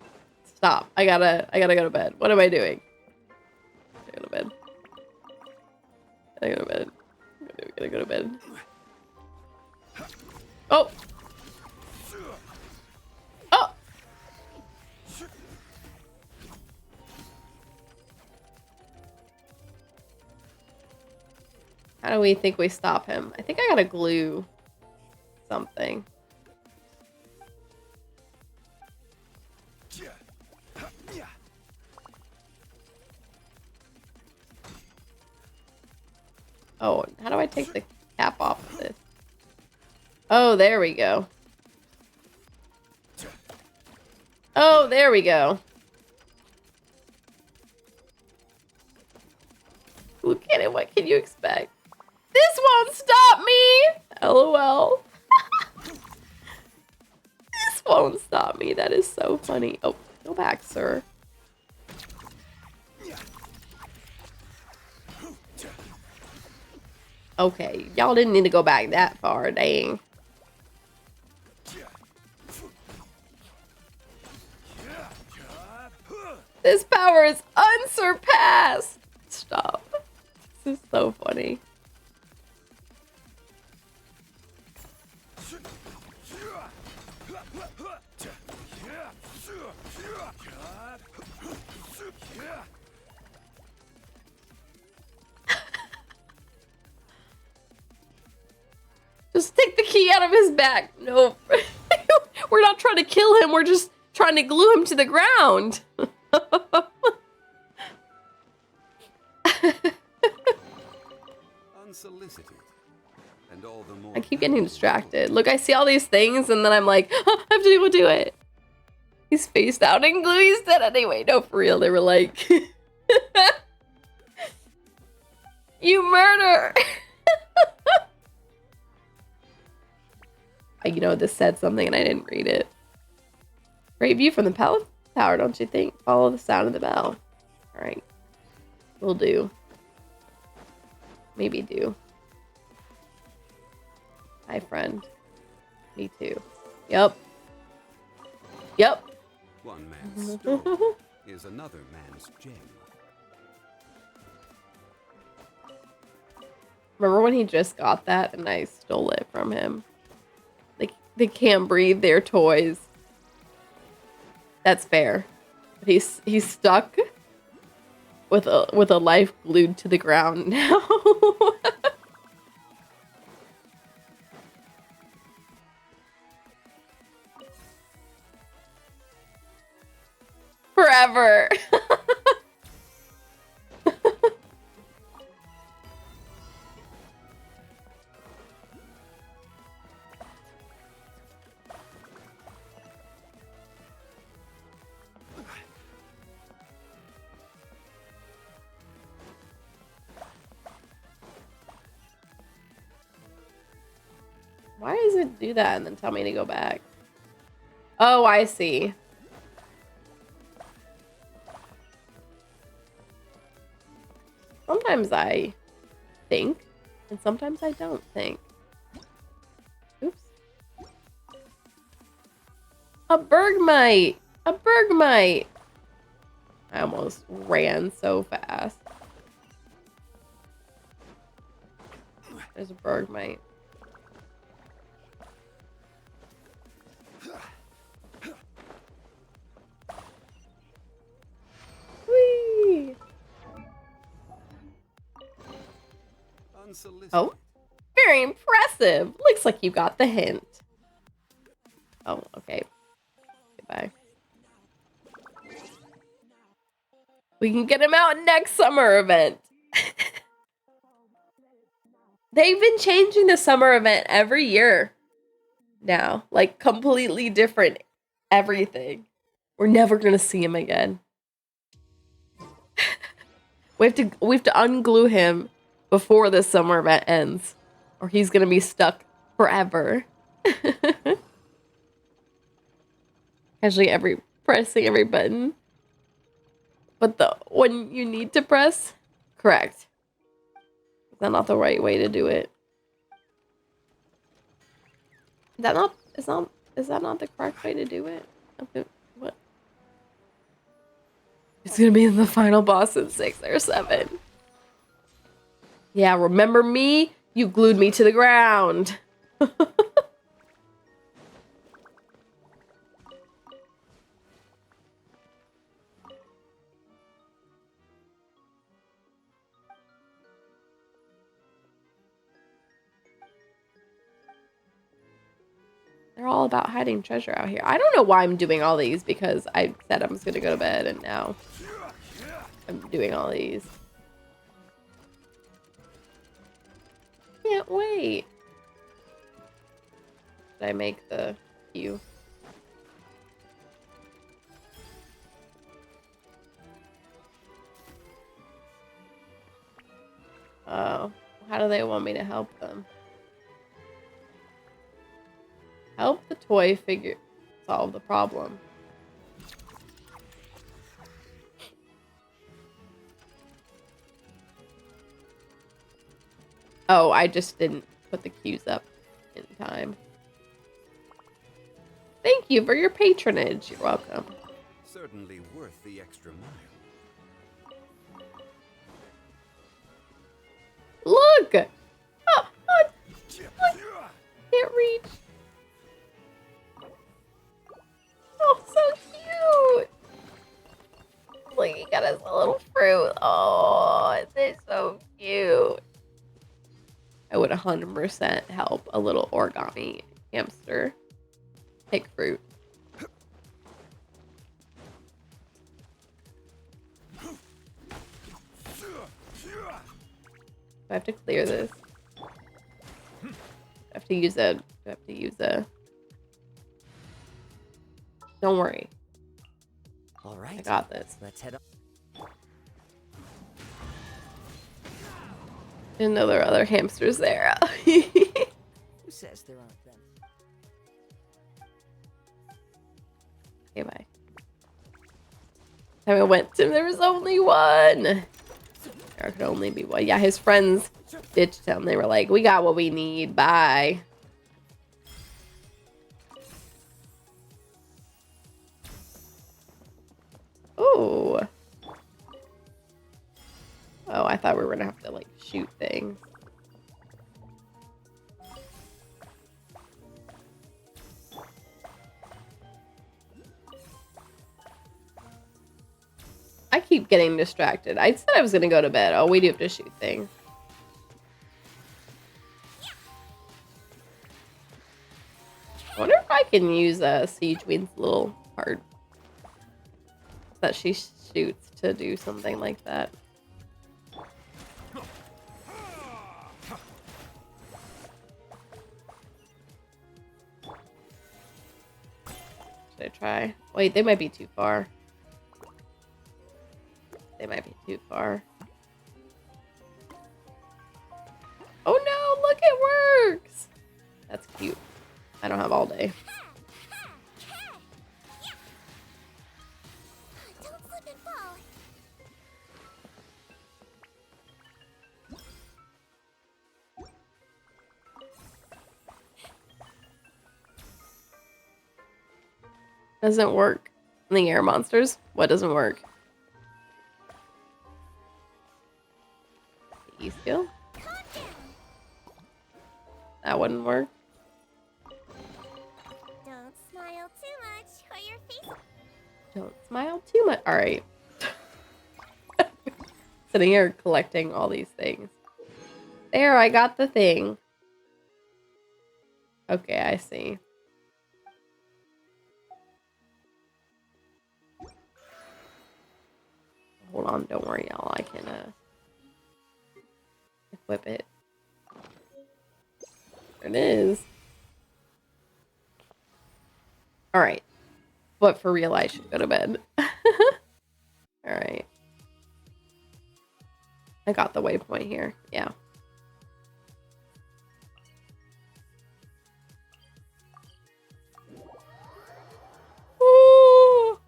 Stop. I gotta go to bed. What am I doing? I gotta go to bed. Gotta go to bed. Gotta go to bed. Oh! Oh! How do we think we stop him? I think I gotta glue something. Oh, how do I take the cap off of this? Oh, there we go. Oh, there we go. Look at it. What can you expect? This won't stop me! LOL. This won't stop me. That is so funny. Oh, go back, sir. Okay, y'all didn't need to go back that far, dang. This power is unsurpassed! Stop. This is so funny. Just take the key out of his back. No. We're not trying to kill him. We're just trying to glue him to the ground. Unsolicited. And all the more I keep getting distracted. Look, I see all these things and then I'm like, oh, I have to go do it. He's spaced out and glue. He's dead anyway. No, for real. They were like, you murder. You know, this said something and I didn't read it. Great view from the palace tower, don't you think? Follow the sound of the bell. All right. Will do. Maybe do. Hi, friend. Me too. Yep. Yep. one man's stone is another man's gem. Remember when he just got that and I stole it from him? They can't breathe their toys. That's fair. But he's stuck with a life glued to the ground now. Forever. Why does it do that and then tell me to go back? Oh, I see. Sometimes I think, and sometimes I don't think. Oops. A Bergmite! A Bergmite! I almost ran so fast. There's a Bergmite. Whee! Oh, very impressive. Looks like you got the hint. Oh, okay. Goodbye. We can get him out next summer event. They've been changing the summer event every year now. Like, completely different everything. We're never gonna see him again. we have to unglue him before this summer event ends, or he's gonna be stuck forever. Actually, pressing every button. But when you need to press, correct. Is that not the right way to do it? Is that not the correct way to do it? Okay, what? It's gonna be the final boss in 6 or 7. Yeah, remember me? You glued me to the ground. They're all about hiding treasure out here. I don't know why I'm doing all these, because I said I was gonna go to bed and now I'm doing all these. can't wait. Did I make the queue? Oh, how do they want me to help them? Help the toy figure solve the problem. Oh, I just didn't put the queues up in time. Thank you for your patronage. You're welcome. Certainly worth the extra mile. Look! Oh, oh, can't reach. Oh, so cute! Look, he got us a little fruit. Oh, they're so cute. I would 100% help a little origami hamster pick fruit. I have to clear this. I have to use a. Don't worry. All right. I got this. Let's head up. Didn't know there were other hamsters there. Who says there aren't them? Okay, bye. Time I went to, there was only one. There could only be one. Yeah, his friends ditched him. They were like, we got what we need. Bye. Ooh. Oh, I thought we were gonna have to like shoot things. I keep getting distracted. I said I was gonna go to bed. Oh, we do have to shoot things. I wonder if I can use Siege Queen's little card that she shoots to do something like that. Should I try? Wait, they might be too far. They might be too far. Oh no, look, it works! That's cute. I don't have all day. Don't slip and fall. Doesn't work. The air monsters? What doesn't work? The E-skill? That wouldn't work. Don't smile too much, or your face. Don't smile too much. Alright. Sitting here collecting all these things. There, I got the thing. Okay, I see. Hold on, don't worry, y'all. I can equip it. There it is. Alright. But for real, I should go to bed. Alright. I got the waypoint here. Yeah. Ooh.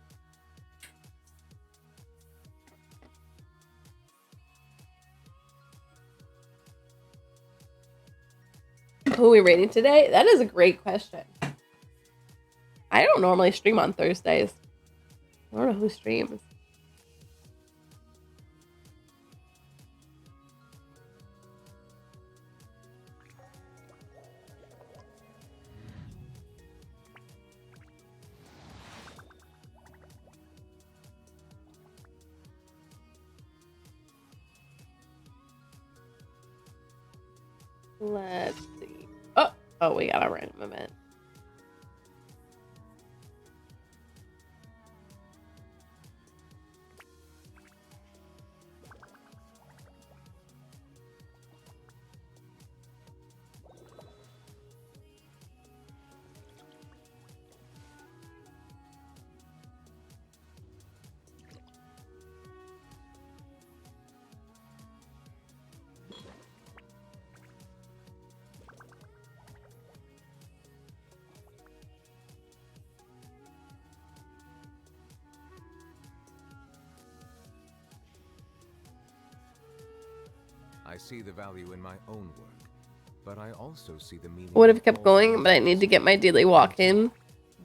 Who are we rating today? That is a great question. I don't normally stream on Thursdays. I don't know who streams. Let's see. Oh, we got a random event. I see the value in my own work, but I also see the meaning. Would have kept going, but I need to get my daily walk in.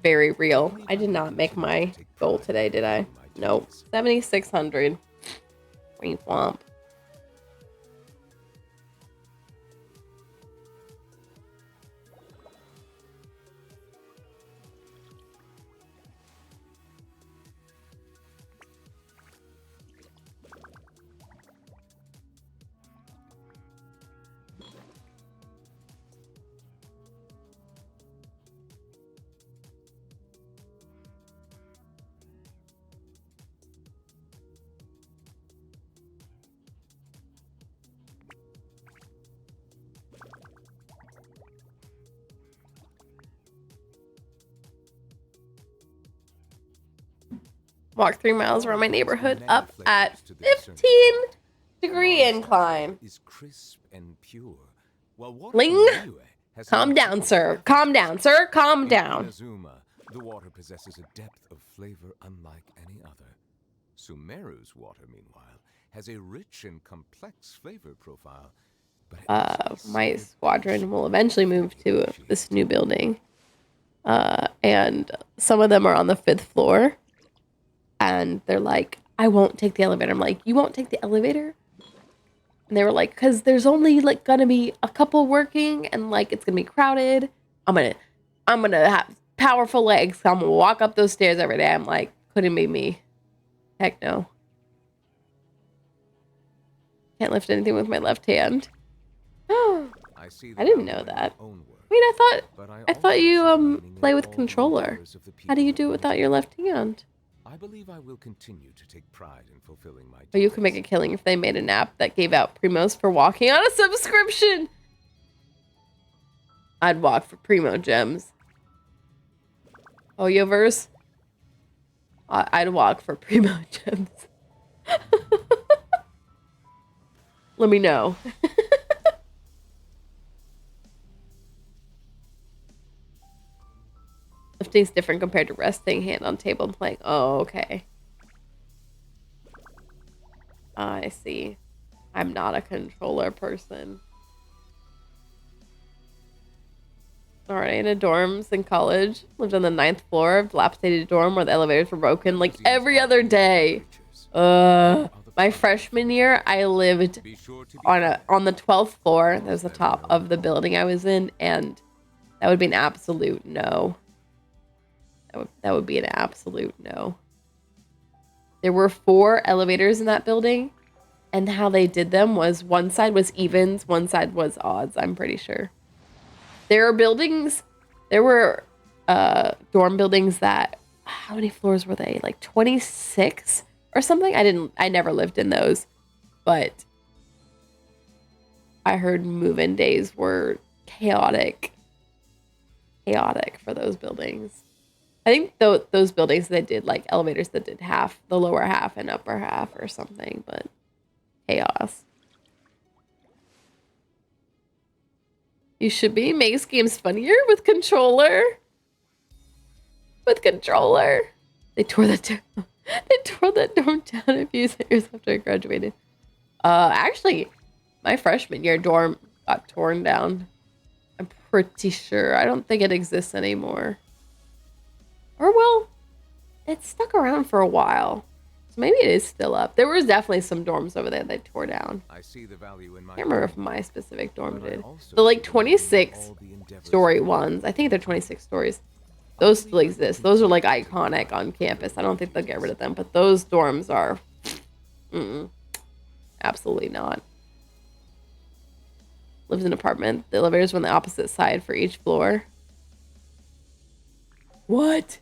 Very real. I did not make my goal today, did I? Nope. 7,600. Womp. Walk 3 miles around my neighborhood up at 15-degree incline. Is crisp and pure. While water Ling, from Liyue has calm an down, sir. Calm down, sir. Calm down. In Inazuma, the water possesses a depth of flavor unlike any other. Sumeru's water, meanwhile, has a rich and complex flavor profile. My squadron will eventually move to this new building. And some of them are on the 5th floor. And they're like, I won't take the elevator. I'm like, you won't take the elevator? And they were like, because there's only like gonna be a couple working and like it's gonna be crowded. I'm gonna have powerful legs. So I'm gonna walk up those stairs every day. I'm like, couldn't be me. Heck no. Can't lift anything with my left hand. I didn't know that. Wait, I thought you play with controller. How do you do it without your left hand? I believe I will continue to take pride in fulfilling my Or you could make a killing if they made an app that gave out primos for walking on a subscription. I'd walk for primo gems. Oh, Yoverse? I'd walk for primo gems. Let me know. Lifting's different compared to resting hand on table and playing. Oh, okay. I see. I'm not a controller person. Alright, in a dorms in college. Lived on the 9th floor of dilapidated dorm where the elevators were broken like every other day. My freshman year, I lived on the 12th floor. That was the top of the building I was in, and that would be an absolute no. That would be an absolute no. There were 4 elevators in that building, and how they did them was one side was evens, one side was odds, I'm pretty sure. There were dorm buildings that, how many floors were they? Like 26 or something? I never lived in those, but I heard move-in days were chaotic for those buildings. I think those buildings that did like elevators that did half, the lower half and upper half or something, but chaos. You should be. Makes games funnier with controller. With controller. They tore that dorm down a few years after I graduated. Actually, my freshman year dorm got torn down. I'm pretty sure. I don't think it exists anymore. Or, well, it stuck around for a while. So maybe it is still up. There was definitely some dorms over there that tore down. I see the value in my Can't remember if my specific dorm did. The like 26-story ones. I think they're 26 stories. Those still exist. Those are like iconic on campus. I don't think they'll get rid of them. But those dorms are... absolutely not. Lives in an apartment. The elevators were on the opposite side for each floor. What?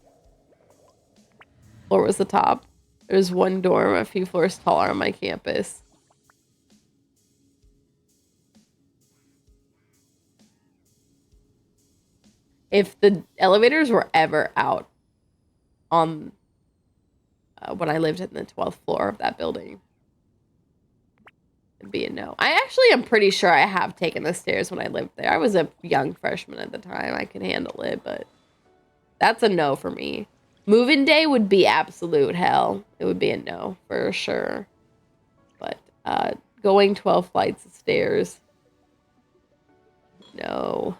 Floor was the top. There's one dorm a few floors taller on my campus. If the elevators were ever out on when I lived in the 12th floor of that building, it'd be a no. I actually am pretty sure I have taken the stairs when I lived there. I was a young freshman at the time. I could handle it, but that's a no for me. Move-in day would be absolute hell. It would be a no for sure. But going 12 flights of stairs. No.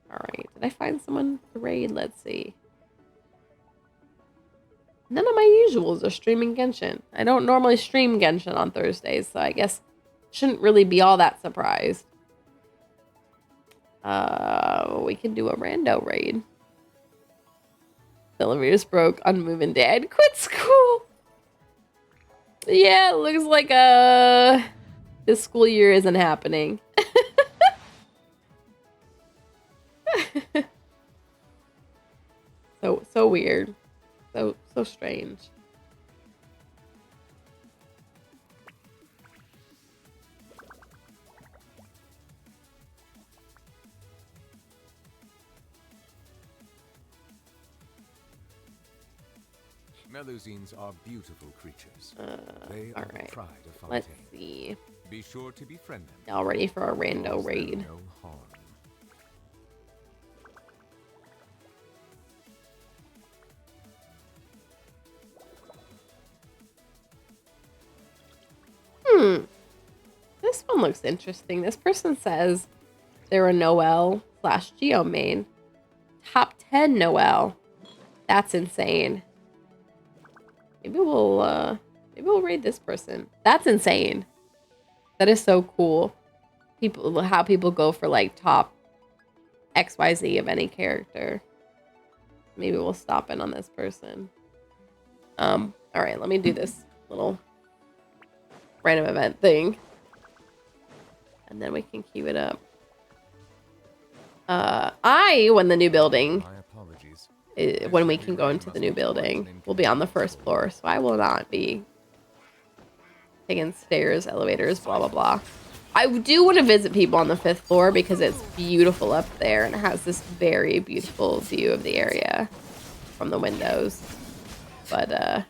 Alright, did I find someone to raid? Let's see. None of my usuals are streaming Genshin. I don't normally stream Genshin on Thursdays, so I guess shouldn't really be all that surprised. We can do a rando raid. Millimeters broke on moving dad. Quit school! Yeah, it looks like this school year isn't happening. So weird. So strange. Melusines are beautiful creatures. They are the Alright. pride of Fontaine. Let's see. Be sure to befriend them. Y'all ready for a rando Cause them raid? no harm. This one looks interesting. This person says they're a Noelle/Geo main. Top 10 Noelle. That's insane. Maybe we'll raid this person. That's insane. That is so cool. How people go for like top XYZ of any character. Maybe we'll stop in on this person. All right, let me do this little random event thing. And then we can queue it up. I won the new building. My apologies. When we can go into the new building, we'll be on the first floor, so I will not be taking stairs, elevators, blah, blah, blah. I do want to visit people on the 5th floor because it's beautiful up there and it has this very beautiful view of the area from the windows. But,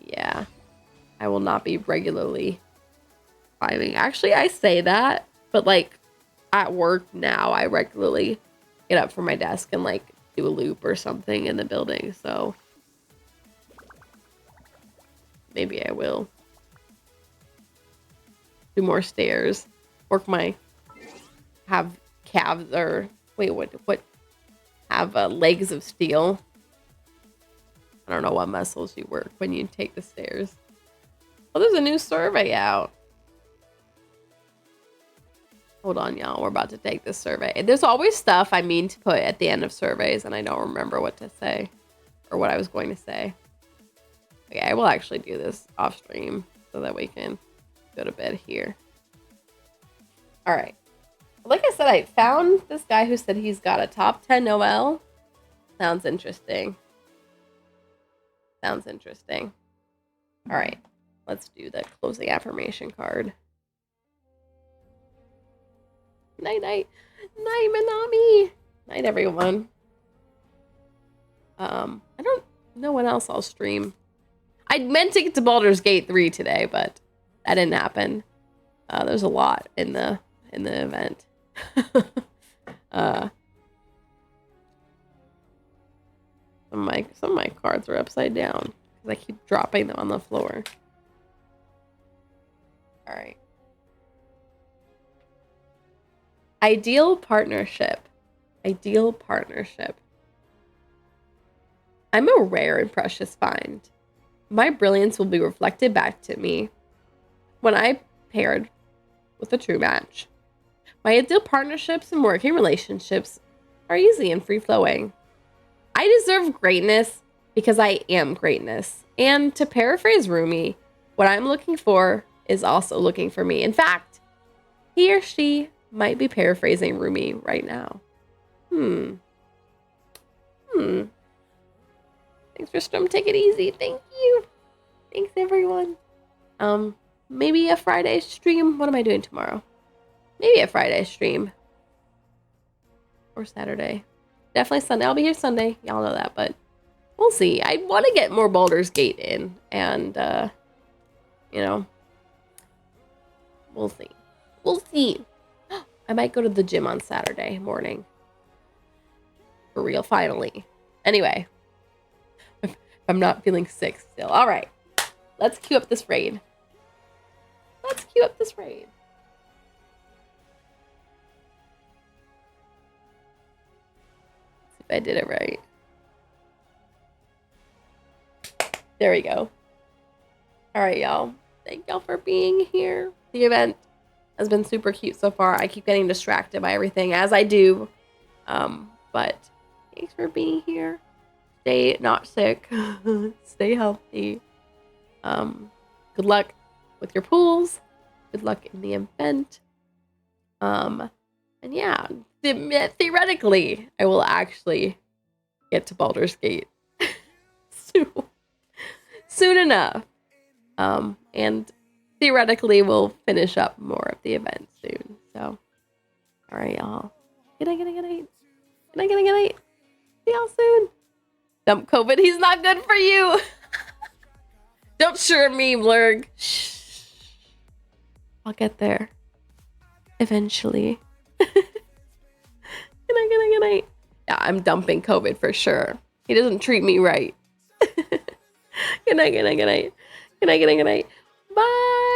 yeah, I will not be regularly climbing. Actually, I say that, but like at work now, I regularly get up from my desk and like do a loop or something in the building. So maybe I will do more stairs. Have calves or wait, what? Have legs of steel. I don't know what muscles you work when you take the stairs. Oh, there's a new survey out. Hold on, y'all. We're about to take this survey. There's always stuff I mean to put at the end of surveys, and I don't remember what to say or what I was going to say. Okay, I will actually do this off stream so that we can go to bed here. All right. Like I said, I found this guy who said he's got a top 10 Noelle. Sounds interesting. Sounds interesting. All right. Let's do the closing affirmation card. Night, night. Night, Manami. Night, everyone. I don't know when else I'll stream. I meant to get to Baldur's Gate 3 today, but that didn't happen. There's a lot in the event. Some of my cards are upside down because I keep dropping them on the floor. All right. Ideal partnership. Ideal partnership. I'm a rare and precious find. My brilliance will be reflected back to me when I paired with a true match. My ideal partnerships and working relationships are easy and free-flowing. I deserve greatness because I am greatness. And to paraphrase Rumi, what I'm looking for is also looking for me. In fact, he or she might be paraphrasing Rumi right now. Thanks for stream. Take it easy. Thank you. Thanks, everyone. Maybe a Friday stream. What am I doing tomorrow? Maybe a Friday stream. Or Saturday. Definitely Sunday. I'll be here Sunday. Y'all know that, but we'll see. I want to get more Baldur's Gate in. And, you know, we'll see. We'll see. I might go to the gym on Saturday morning. For real, finally. Anyway. If I'm not feeling sick still. All right. Let's queue up this raid. Let's queue up this raid. See if I did it right. There we go. All right, y'all. Thank y'all for being here. The event has been super cute so far. I keep getting distracted by everything, as I do. But thanks for being here. Stay not sick. Stay healthy. Good luck with your pools. Good luck in the event. And yeah, theoretically, I will actually get to Baldur's Gate soon enough. And theoretically, we'll finish up more of the event soon. So, all right, y'all. Good night. Good night. See y'all soon. Dump COVID. He's not good for you. Don't sure me, Blurg. Shh. I'll get there. Eventually. Good night. Yeah, I'm dumping COVID for sure. He doesn't treat me right. Good night. Bye.